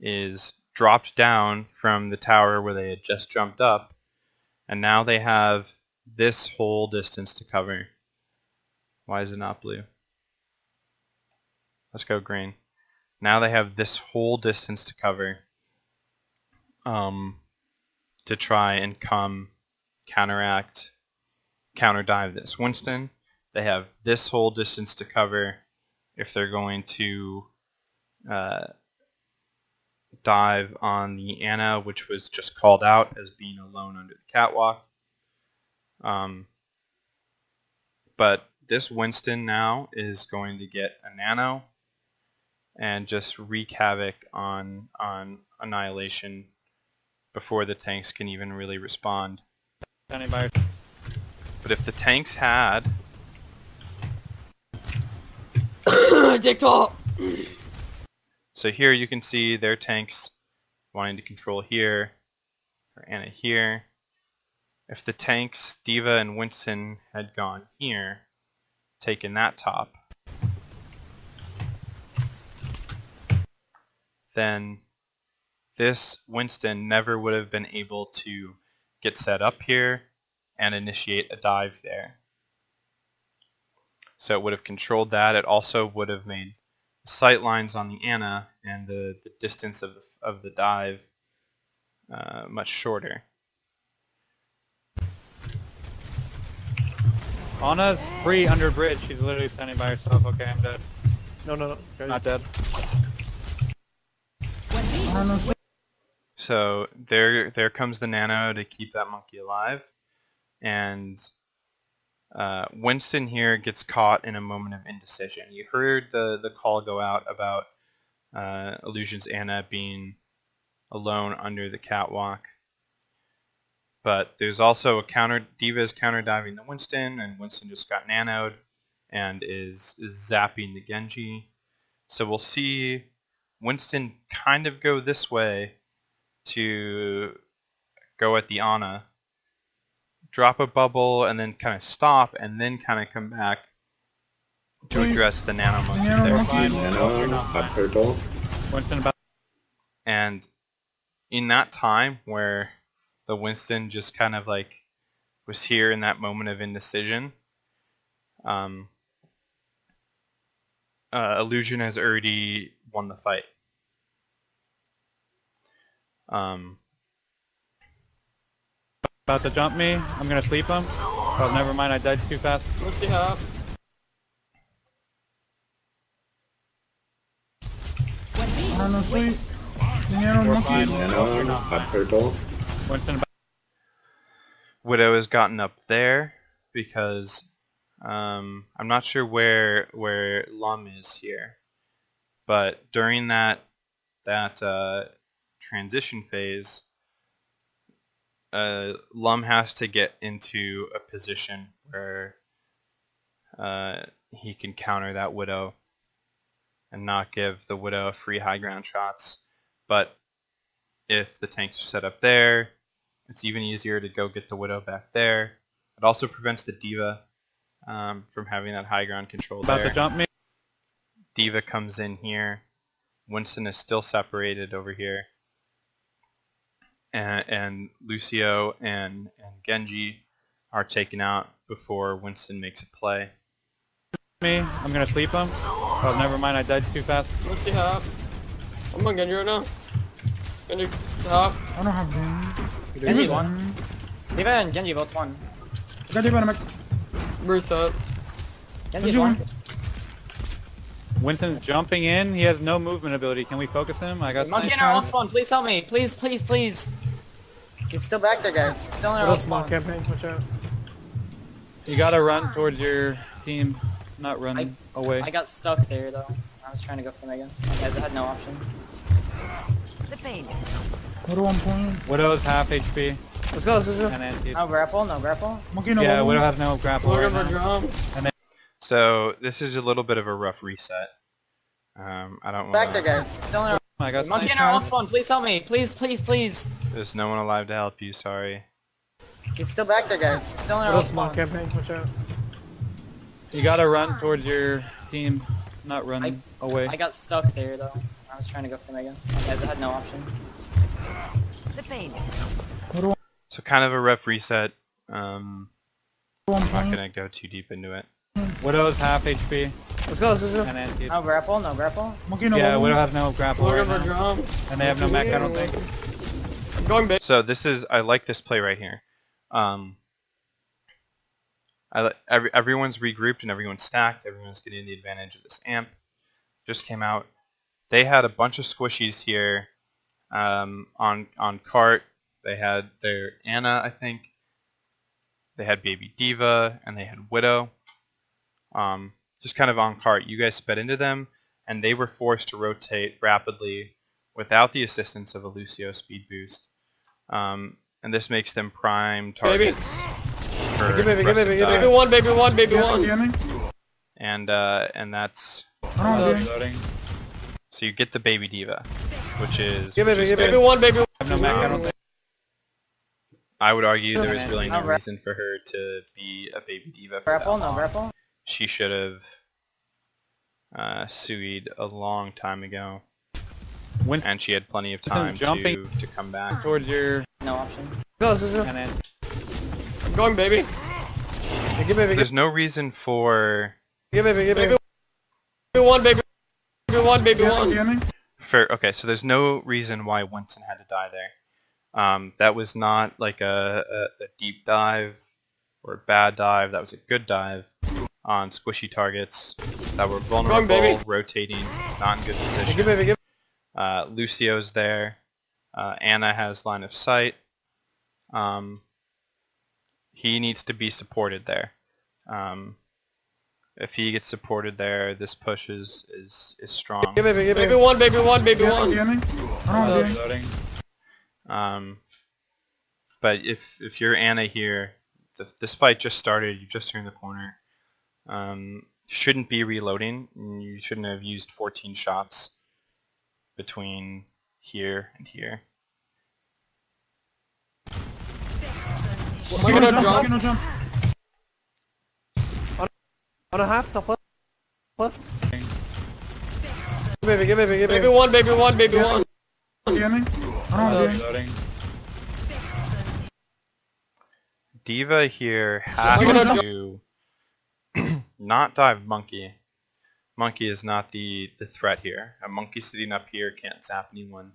is dropped down from the tower where they had just jumped up, and now they have this whole distance to cover. Why is it not blue? Let's go green. Now they have this whole distance to cover to try and counter dive this. Winston, they have this whole distance to cover if they're going to dive on the Anna, which was just called out as being alone under the catwalk. But this Winston now is going to get a nano and just wreak havoc on Annihilation before the tanks can even really respond. Anybody. But if the tanks had... Dick top! So here you can see their tanks wanting to control here, or Anna here. If the tanks, Diva and Winston, had gone here, taken that top, then this Winston never would have been able to get set up here and initiate a dive there. So it would have controlled that. It also would have made sight lines on the Anna and the distance of the dive much shorter. Anna's free under bridge. She's literally standing by herself. Okay, I'm dead. No. Not dead. So there comes the nano to keep that monkey alive, and Winston here gets caught in a moment of indecision. You heard the call go out about Illusion's Anna being alone under the catwalk. But there's also a Diva's counter diving the Winston, and Winston just got nanoed and is zapping the Genji. So we'll see Winston kind of go this way to go at the Ana, drop a bubble, and then kind of stop, and then kind of come back to address the nano monkey there. Winston about. And in that time where the Winston just kind of like was here in that moment of indecision, Illusion has already won the fight. About to jump me. I'm gonna sleep him. Oh, never mind. I died too fast. Mercy half. Honestly, the nano monkey. Winston about. Widow has gotten up there because I'm not sure where Lum is here, but during that transition phase, Lum has to get into a position where he can counter that Widow and not give the Widow free high ground shots. But if the tanks are set up there, it's even easier to go get the Widow back there. It also prevents the Diva from having that high ground control About there. to jump me. Diva comes in here. Winston is still separated over here. And Lucio and Genji are taken out before Winston makes a play. Me. I'm gonna sleep him. Oh, never mind. I died too fast. Mercy half. I'm on Genji right now. Genji half. I don't have Genji. Genji won. Diva and Genji both won. I got Diva on the Myxo. Burst up. Genji's won. Winston's jumping in. He has no movement ability. Can we focus him? I got. Monkey in our own spawn. Please help me. Please, please, please. He's still back there, guys. Still in our own Little small spawn. campaign, watch out. You gotta run towards your team, not run away. I got stuck there though. I was trying to go for Megan. I had no option. Widow 1 point. Widow's half HP. Let's go, let's go. And anti. No grapple, no grapple. Monkey no Yeah, bubble. Widow has no grapple Looking right for now. drum. So this is a little bit of a rough reset. I don't Back there, want. guys. Still in our I got Monkey in sniped. our own spawn. Please help me. Please, please, please. There's no one alive to help you. Sorry. He's still back there, guys. Still in our Little own small spawn. campaign, watch out. You gotta run towards your team, not run away. I got stuck there though. I was trying to go for Megan. I had no option. So kind of a rough reset. I'm 1 not point. gonna go too deep into it. Widow's half HP. Let's go, let's go. And anti. No grapple, no grapple. Monkey no Yeah, bubble. Widow has no grapple Looking right for now. drum. And they have no mech, I don't think. I'm going big. So this is, I like this play right here. Everyone's regrouped and everyone's stacked. Everyone's getting the advantage of this amp. Just came out. They had a bunch of squishies here on cart. They had their Anna, I think. They had Baby Diva and they had Widow. Just kind of on cart. You guys sped into them and they were forced to rotate rapidly without the assistance of a Lucio speed boost. And this makes them prime targets. For Give baby, give baby, give aggressive Baby dive. one, baby one, baby Yes, one. Danny. And that's, I don't have Danny. Loading. so you get the Baby Diva, which is Give baby, give Baby baby. one, baby one. I have no mech, I don't think. I would argue there was really no No, reason for her to be a Baby Diva for Grapple, that no long. grapple. She should have suied a long time ago, Winston and she had plenty of time jumping. to come back. towards your. No option. Let's go, let's go. And anti. I'm going baby. Give baby, give There's no reason for baby, give baby. Baby one, baby one, baby Yes, one. Danny. okay. So there's no reason why Winston had to die there. That was not like a deep dive or a bad dive. That was a good dive on squishy targets that were vulnerable, baby. rotating, not in good Give position. baby, give Lucio's there. Anna has line of sight. He needs to be supported there. If he gets supported there, this push is strong. Baby one, baby one, baby Yeah, one. hear me? I don't hear. Loading. But if you're Anna here, this fight just started. You just turned the corner. Shouldn't be reloading. You shouldn't have used 14 shots between here and here. We're gonna jump. Gonna jump. On a half, top left. Baby one, baby one, baby one. Hear me? I don't hear. Loading. Diva here We're has gonna to not dive Monkey. Monkey is not the threat here. A Monkey sitting up here can't zap anyone.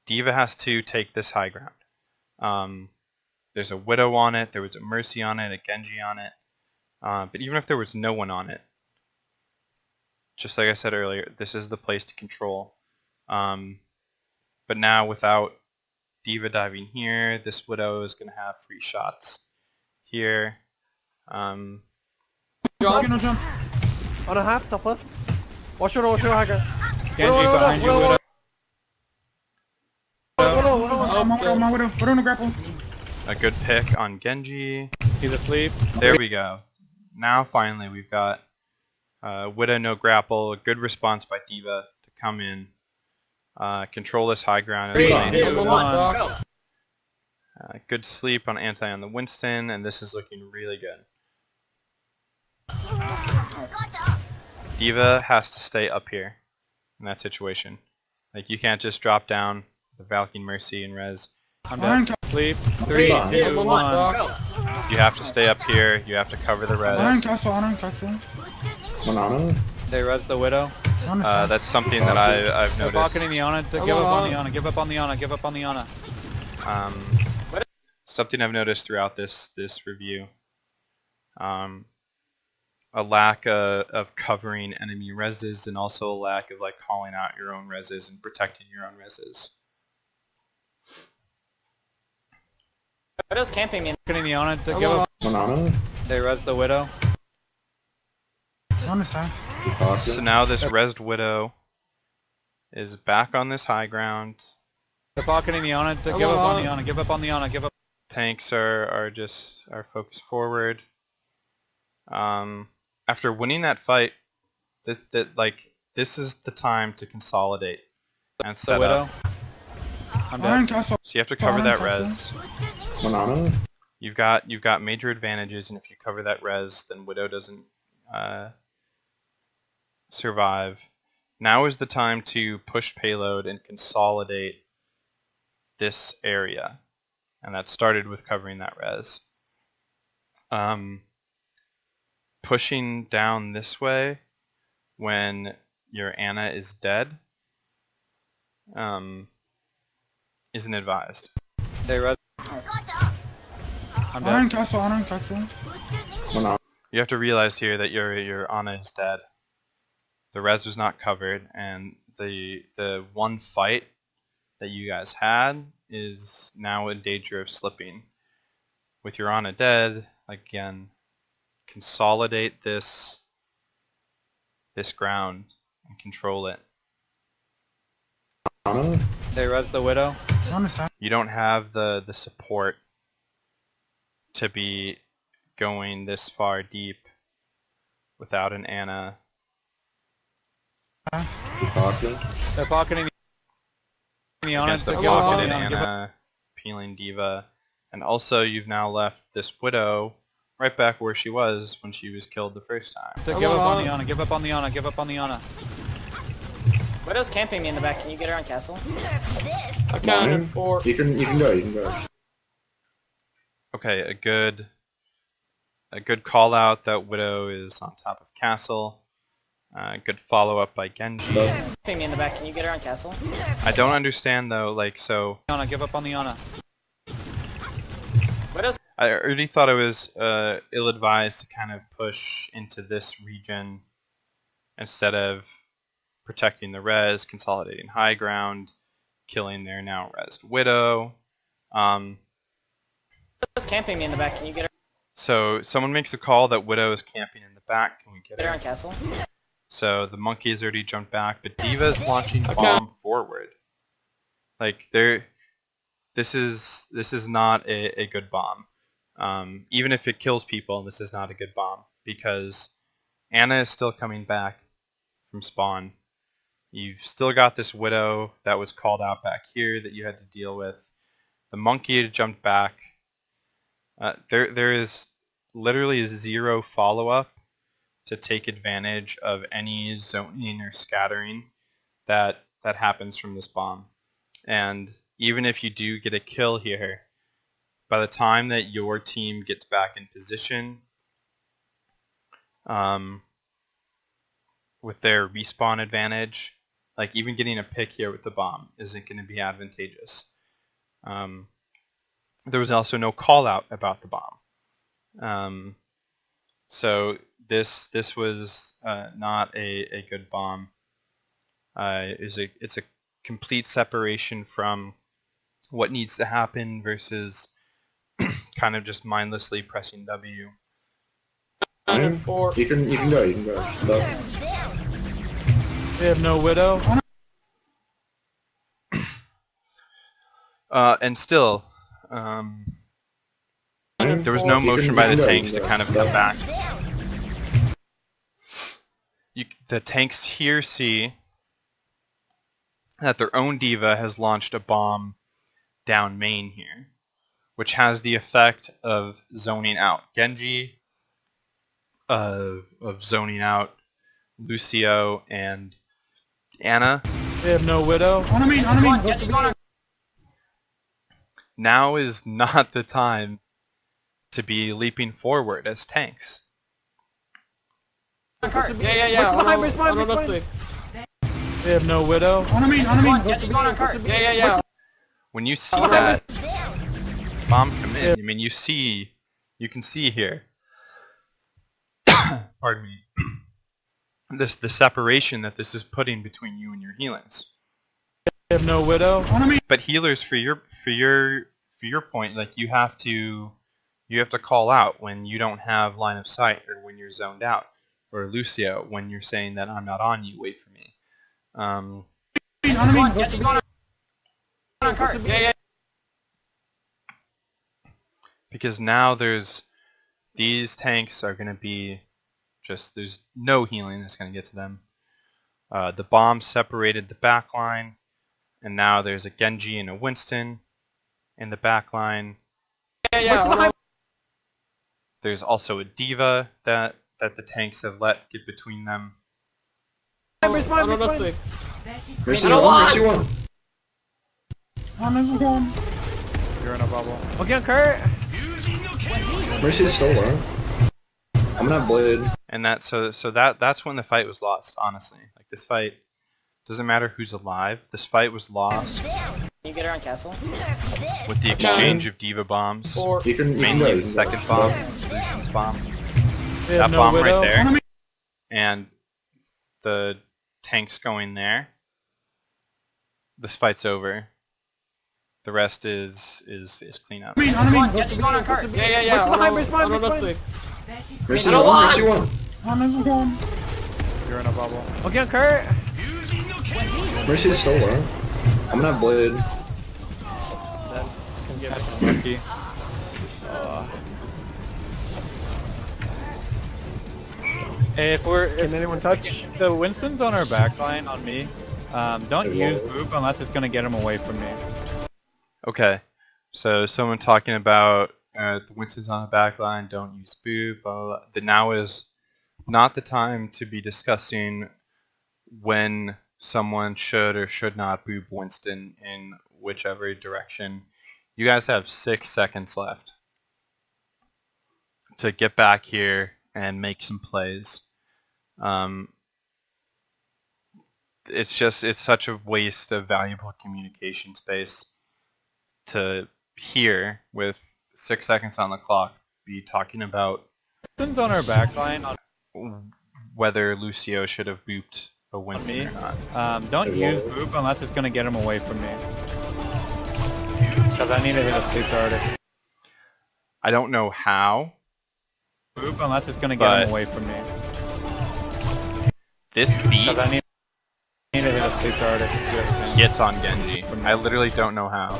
Diva has to take this high ground. There's a Widow on it, there was a Mercy on it, a Genji on it. But even if there was no one on it, just like I said earlier, this is the place to control. But now without Diva diving here, this Widow is going to have free shots here. Jump. Gonna jump. On a half, top left. Watch your hacker. Genji behind you, Widow. My widow. Widow in the grapple. A good pick on Genji. He's asleep. There we go. Now finally we've got Widow no grapple, a good response by Diva to come in, control this high ground. Three, And two, Come one. on. good sleep on anti on the Winston, and this is looking really good. Diva has to stay up here in that situation. Like, you can't just drop down the Valkyrie Mercy and res. I'm dead. Sleep. 3, Come 2, on, 1. bro. You have to stay up here. You have to cover the I res. don't castle. Banana. They res the Widow. That's something that I've They're pocketing the noticed. Ana. Give up on the Ana. Give up on the Ana. Give up on the Ana. Something I've noticed throughout this review. A lack of covering enemy reses, and also a lack of like calling out your own reses and protecting your own reses. Widow's camping me. Pocketing the Ana. Give up. Banana. They res the Widow. I understand. So now this resed Widow is back on this high ground. They're pocketing the Ana. Give up on the Ana. Give up on the Ana. Give up. Tanks are focused forward. After winning that fight, this is the time to consolidate and The set Widow. up. I'm I don't dead. castle. So you have to cover that res. Banana. You've got major advantages, and if you cover that res, then Widow doesn't survive. Now is the time to push payload and consolidate this area, and that started with covering that res. Pushing down this way when your Ana is dead isn't advised. They res. I'm I don't dead. castle. Banana. You have to realize here that your Ana is dead. The res was not covered, and the one fight that you guys had is now in danger of slipping. With your Ana dead, again, consolidate this ground and control it. Banana. They res the Widow. I understand. You don't have the support to be going this far deep without an Ana. Talking. They're pocketing the Ana. Against a Give up on pocketed the Ana. Give up. Ana, peeling Diva, and also you've now left this Widow right back where she was when she was killed the first time. Give up on the Ana. Give up on the Ana. Give up on the Ana. Widow's camping me in the back. Can you get her on castle? Accounted for. You can go. Okay, a good call out that Widow is on top of castle. Good follow up by Genji. Camping me in the back. Can you get her on castle? I don't understand though, like, so Ana. Give up on the Ana. Widow's I already thought it was ill-advised to kind of push into this region instead of protecting the res, consolidating high ground, killing their now resed Widow. camping me in the back. Can you get her? So someone makes a call that Widow is camping in the back. Can we get They're her? on castle. So the monkey has already jumped back, but D.Va is launching bomb forward. Like this is not a good bomb. Even if it kills people, this is not a good bomb because Ana is still coming back from spawn. You've still got this Widow that was called out back here that you had to deal with. The monkey had jumped back. There is literally zero follow-up to take advantage of any zoning or scattering that happens from this bomb. And even if you do get a kill here, by the time that your team gets back in position with their respawn advantage, like even getting a pick here with the bomb isn't going to be advantageous. There was also no call out about the bomb. So this was not a good bomb. It's a complete separation from what needs to happen versus kind of just mindlessly pressing W. You can go. Stuff. We have no Widow. And still, there was no motion by the tanks to kind of come back. The tanks here see that their own D.Va has launched a bomb down main here, which has the effect of zoning out Genji, of zoning out Lucio and Ana. We have no Widow. On me. Now is not the time to be leaping forward as tanks. Yeah. We have no Widow. On me. Yeah. When you see that bomb come in, I mean you can see here, pardon me, the separation that this is putting between you and your healings. We have no Widow. On me. But healers, for your point, like you have to call out when you don't have line of sight or when you're zoned out, or Lucio when you're saying that I'm not on you, wait for me. Because now these tanks are going to be there's no healing that's going to get to them. The bomb separated the back line, and now there's a Genji and a Winston in the back line. There's also a D.Va that the tanks have let get between them. Mercy one. You're in a bubble. Okay, on Kurt. Mercy's still low. I'm gonna blade. And that's when the fight was lost, honestly. Like this fight doesn't matter who's alive. This fight was lost Can you get her on castle? with the exchange of D.Va bombs. You can Mainly go. the second bomb, Illusion's bomb. We have That no bomb Widow. right there. And the tanks going there. This fight's over. The rest is cleanup. Yeah. Mercy one. You're in a bubble. Okay, on Kurt. Mercy's still low. I'm gonna blade. Monkey. If Can anyone touch? the Winston's on our backline on me, don't use Boop unless it's gonna get him away from me. Okay, so someone talking about the Winston's on the back line, don't use boop, blah, blah, blah. The now is not the time to be discussing when someone should or should not boop Winston in whichever direction. You guys have 6 seconds left to get back here and make some plays. It's such a waste of valuable communication space to hear with 6 seconds on the clock be talking about Winston's on our backline on whether Lucio should have booped a Winston me. or not. Don't use Boop unless it's gonna get him away from me. Because I need to hit a sleep starter. I don't know how Boop unless it's gonna get But- him away from me. This beat Because I need to hit a sleep guard if it's good. gets on Genji. I literally don't know how.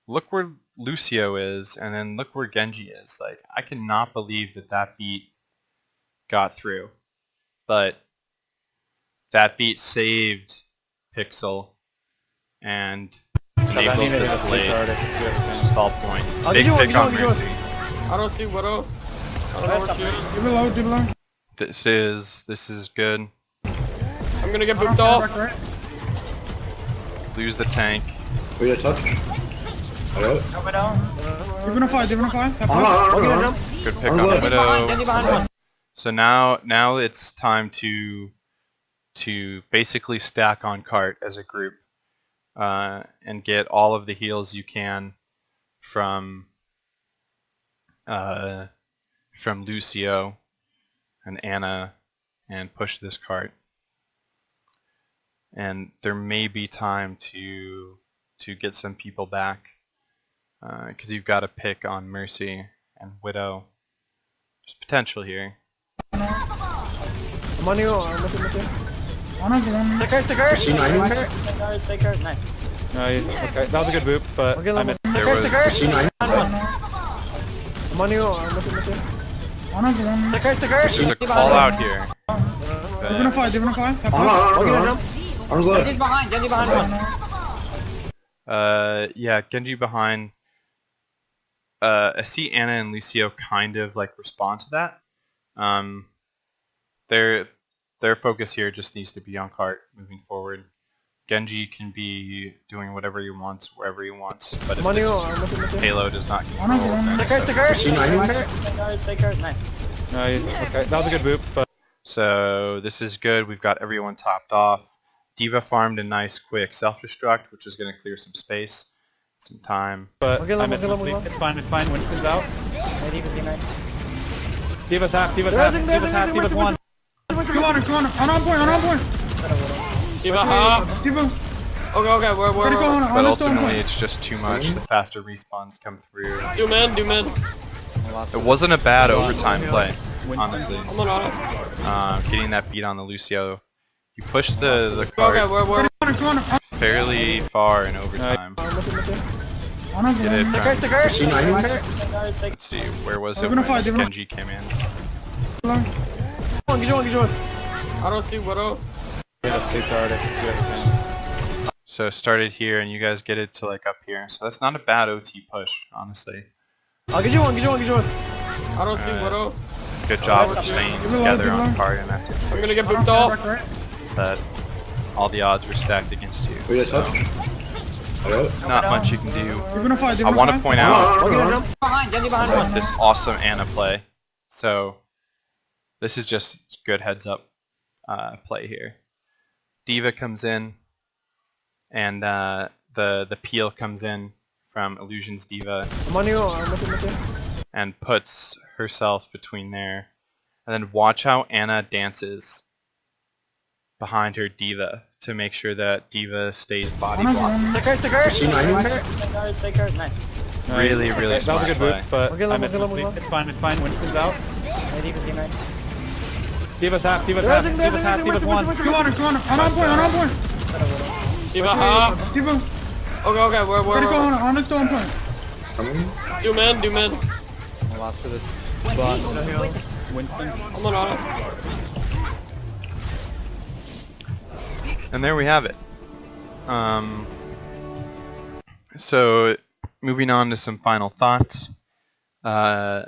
Look where Lucio is, and then look where Genji is. Like, I cannot believe that that beat got through. But that beat saved Pixel and Because I enabled need to hit this a sleep blade guard if it's good. stall point. I'll Big get you one, pick get you on one, get you one. Mercy. I don't see Widow. I don't know where she is. Give it low, give it low. This is good. I'm gonna get I don't booped care off. back right. Lose the tank. We got touch. I got it. Give it a 5, give it a 5. That push. Good pick I'm on good. Widow. So now it's time to basically stack on cart as a group and get all of the heals you can from Lucio and Anna and push this cart. And there may be time to get some people back because you've got to pick on Mercy and Widow. There's potential here. I'm on you. I'm looking at you. One of them. Take her. Nice. Okay, that was a good boop, but Okay, I level. missed. There was I'm on you. I'm looking at you. One of them. there's a call out here. Give it a 5, give it a 5. That push. I'm good. Genji's behind one. Yeah, Genji behind. I see Anna and Lucio kind of like respond to that. Their focus here just needs to be on cart moving forward. Genji can be doing whatever he wants, wherever he wants, but if I'm on you. this I'm looking at you. payload is not One of controlled, them. then Take her. Nice. Okay, that was a good boop, but so this is good. We've got everyone topped off. D.Va farmed a nice quick self-destruct, which is going to clear some space, some time. Okay, I level, missed. okay, level. It's fine. Winston's out. Diva's half. There's Diva's one. Come on, come on. On point. D.Va half. Give him. Okay, where? Critical on But the stone ultimately, point. it's just too much. The faster respawns come through. Do men. It wasn't a bad overtime play, honestly. I'm on it. Getting that beat on the Lucio. You pushed the card Okay, where? Come on. fairly far in overtime. I'm looking at you. One of Get it them. from, let's see, where was it We're gonna when fight, we're gonna- Genji came in? Get you one. I don't see Widow. Hit a sleep guard if it's good. So started here and you guys get it to like up here. So that's not a bad OT push, honestly. I'll get you one. I don't see Widow. Good job of staying together on card and that's I'm gonna get I don't booped care off. back right. that all the odds were stacked against you. We got So touch. I got it. not much you can do. Give it a 5, give I it a want to 5. point out Genji behind one. this awesome Anna play. So this is just good heads up play here. D.Va comes in and the peel comes in from Illusion's D.Va I'm on you. I'm looking at you. and puts herself between there. And then watch how Anna dances behind her D.Va to make sure that D.Va stays body One of blocked. them. Take her. Nice. Really That was a smart good play. boop, but Okay, I level, missed. okay, level. It's fine. Winston's out. Diva's half. There's Diva's one. Come on. On point. D.Va half. Give him. Okay, where? Critical on the stone point. Do men. Lots to the spot. Winston. I'm on it. And there we have it. So moving on to some final thoughts. I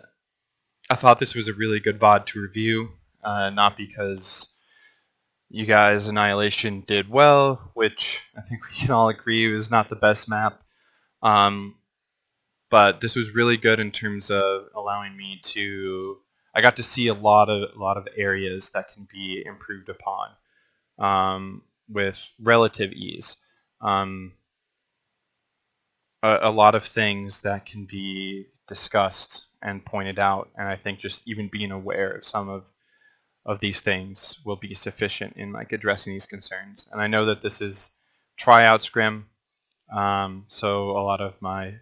thought this was a really good VOD to review, not because you guys Annihilation did well, which I think we can all agree was not the best map. But this was really good in terms of allowing me to. I got to see a lot of areas that can be improved upon with relative ease. A lot of things that can be discussed and pointed out, and I think just even being aware of some of these things will be sufficient in like addressing these concerns. And I know that this is tryout scrim, so a lot of my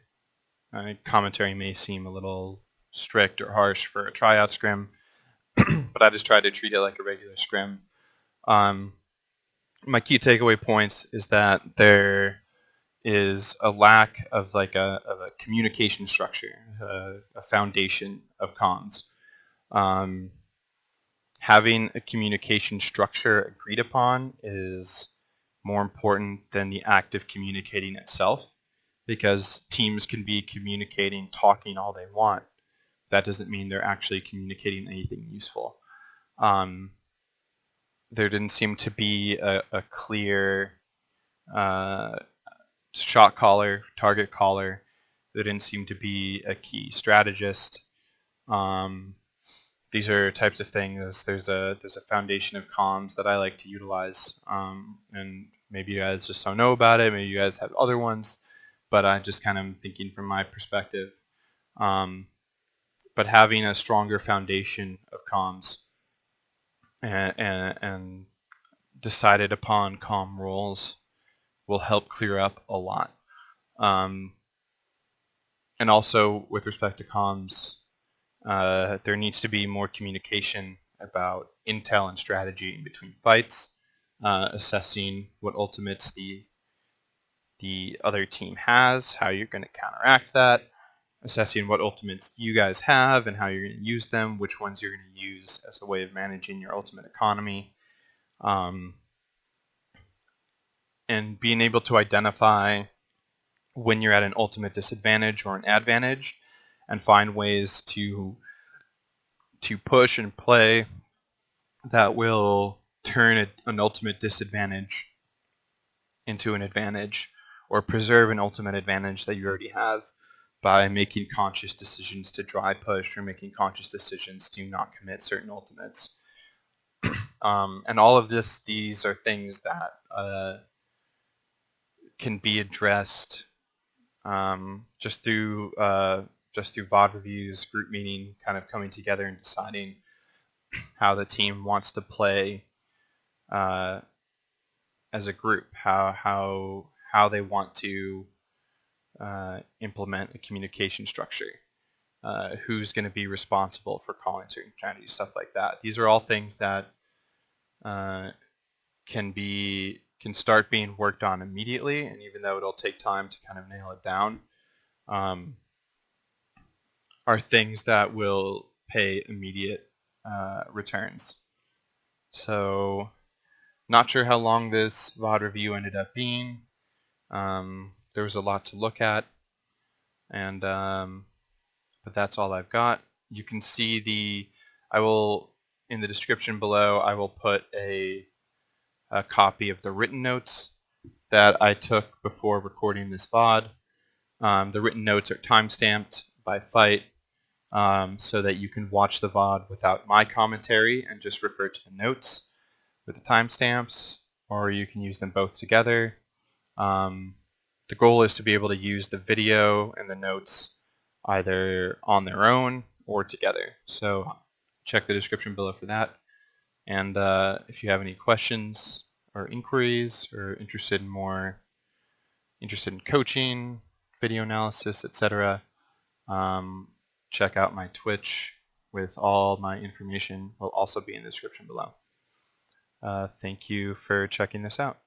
commentary may seem a little strict or harsh for a tryout scrim, but I just try to treat it like a regular scrim. My key takeaway points is that there is a lack of like a communication structure, a foundation of comms. Having a communication structure agreed upon is more important than the act of communicating itself, because teams can be communicating, talking all they want. That doesn't mean they're actually communicating anything useful. There didn't seem to be a clear shot caller, target caller. There didn't seem to be a key strategist. These are types of things. There's a foundation of comms that I like to utilize, and maybe you guys just don't know about it. Maybe you guys have other ones, but I'm just kind of thinking from my perspective. But having a stronger foundation of comms and decided upon comm roles will help clear up a lot. And also with respect to comms, there needs to be more communication about intel and strategy in between fights, assessing what ultimates the other team has, how you're going to counteract that, assessing what ultimates you guys have and how you're going to use them, which ones you're going to use as a way of managing your ultimate economy, and being able to identify when you're at an ultimate disadvantage or an advantage, and find ways to push and play that will turn an ultimate disadvantage into an advantage, or preserve an ultimate advantage that you already have by making conscious decisions to dry push or making conscious decisions to not commit certain ultimates. And all of these are things that can be addressed just through VOD reviews, group meeting, kind of coming together and deciding how the team wants to play as a group, how they want to implement a communication structure, who's going to be responsible for calling certain strategies, stuff like that. These are all things that can start being worked on immediately, and even though it'll take time to kind of nail it down, are things that will pay immediate returns. So, not sure how long this VOD review ended up being. There was a lot to look at, and but that's all I've got. You can see in the description below, I will put a copy of the written notes that I took before recording this VOD. The written notes are timestamped by fight, so that you can watch the VOD without my commentary and just refer to the notes with the timestamps, or you can use them both together. The goal is to be able to use the video and the notes either on their own or together. So check the description below for that. And if you have any questions or inquiries, or interested in coaching, video analysis, etc., check out my Twitch with all my information. Will also be in the description below. Thank you for checking this out.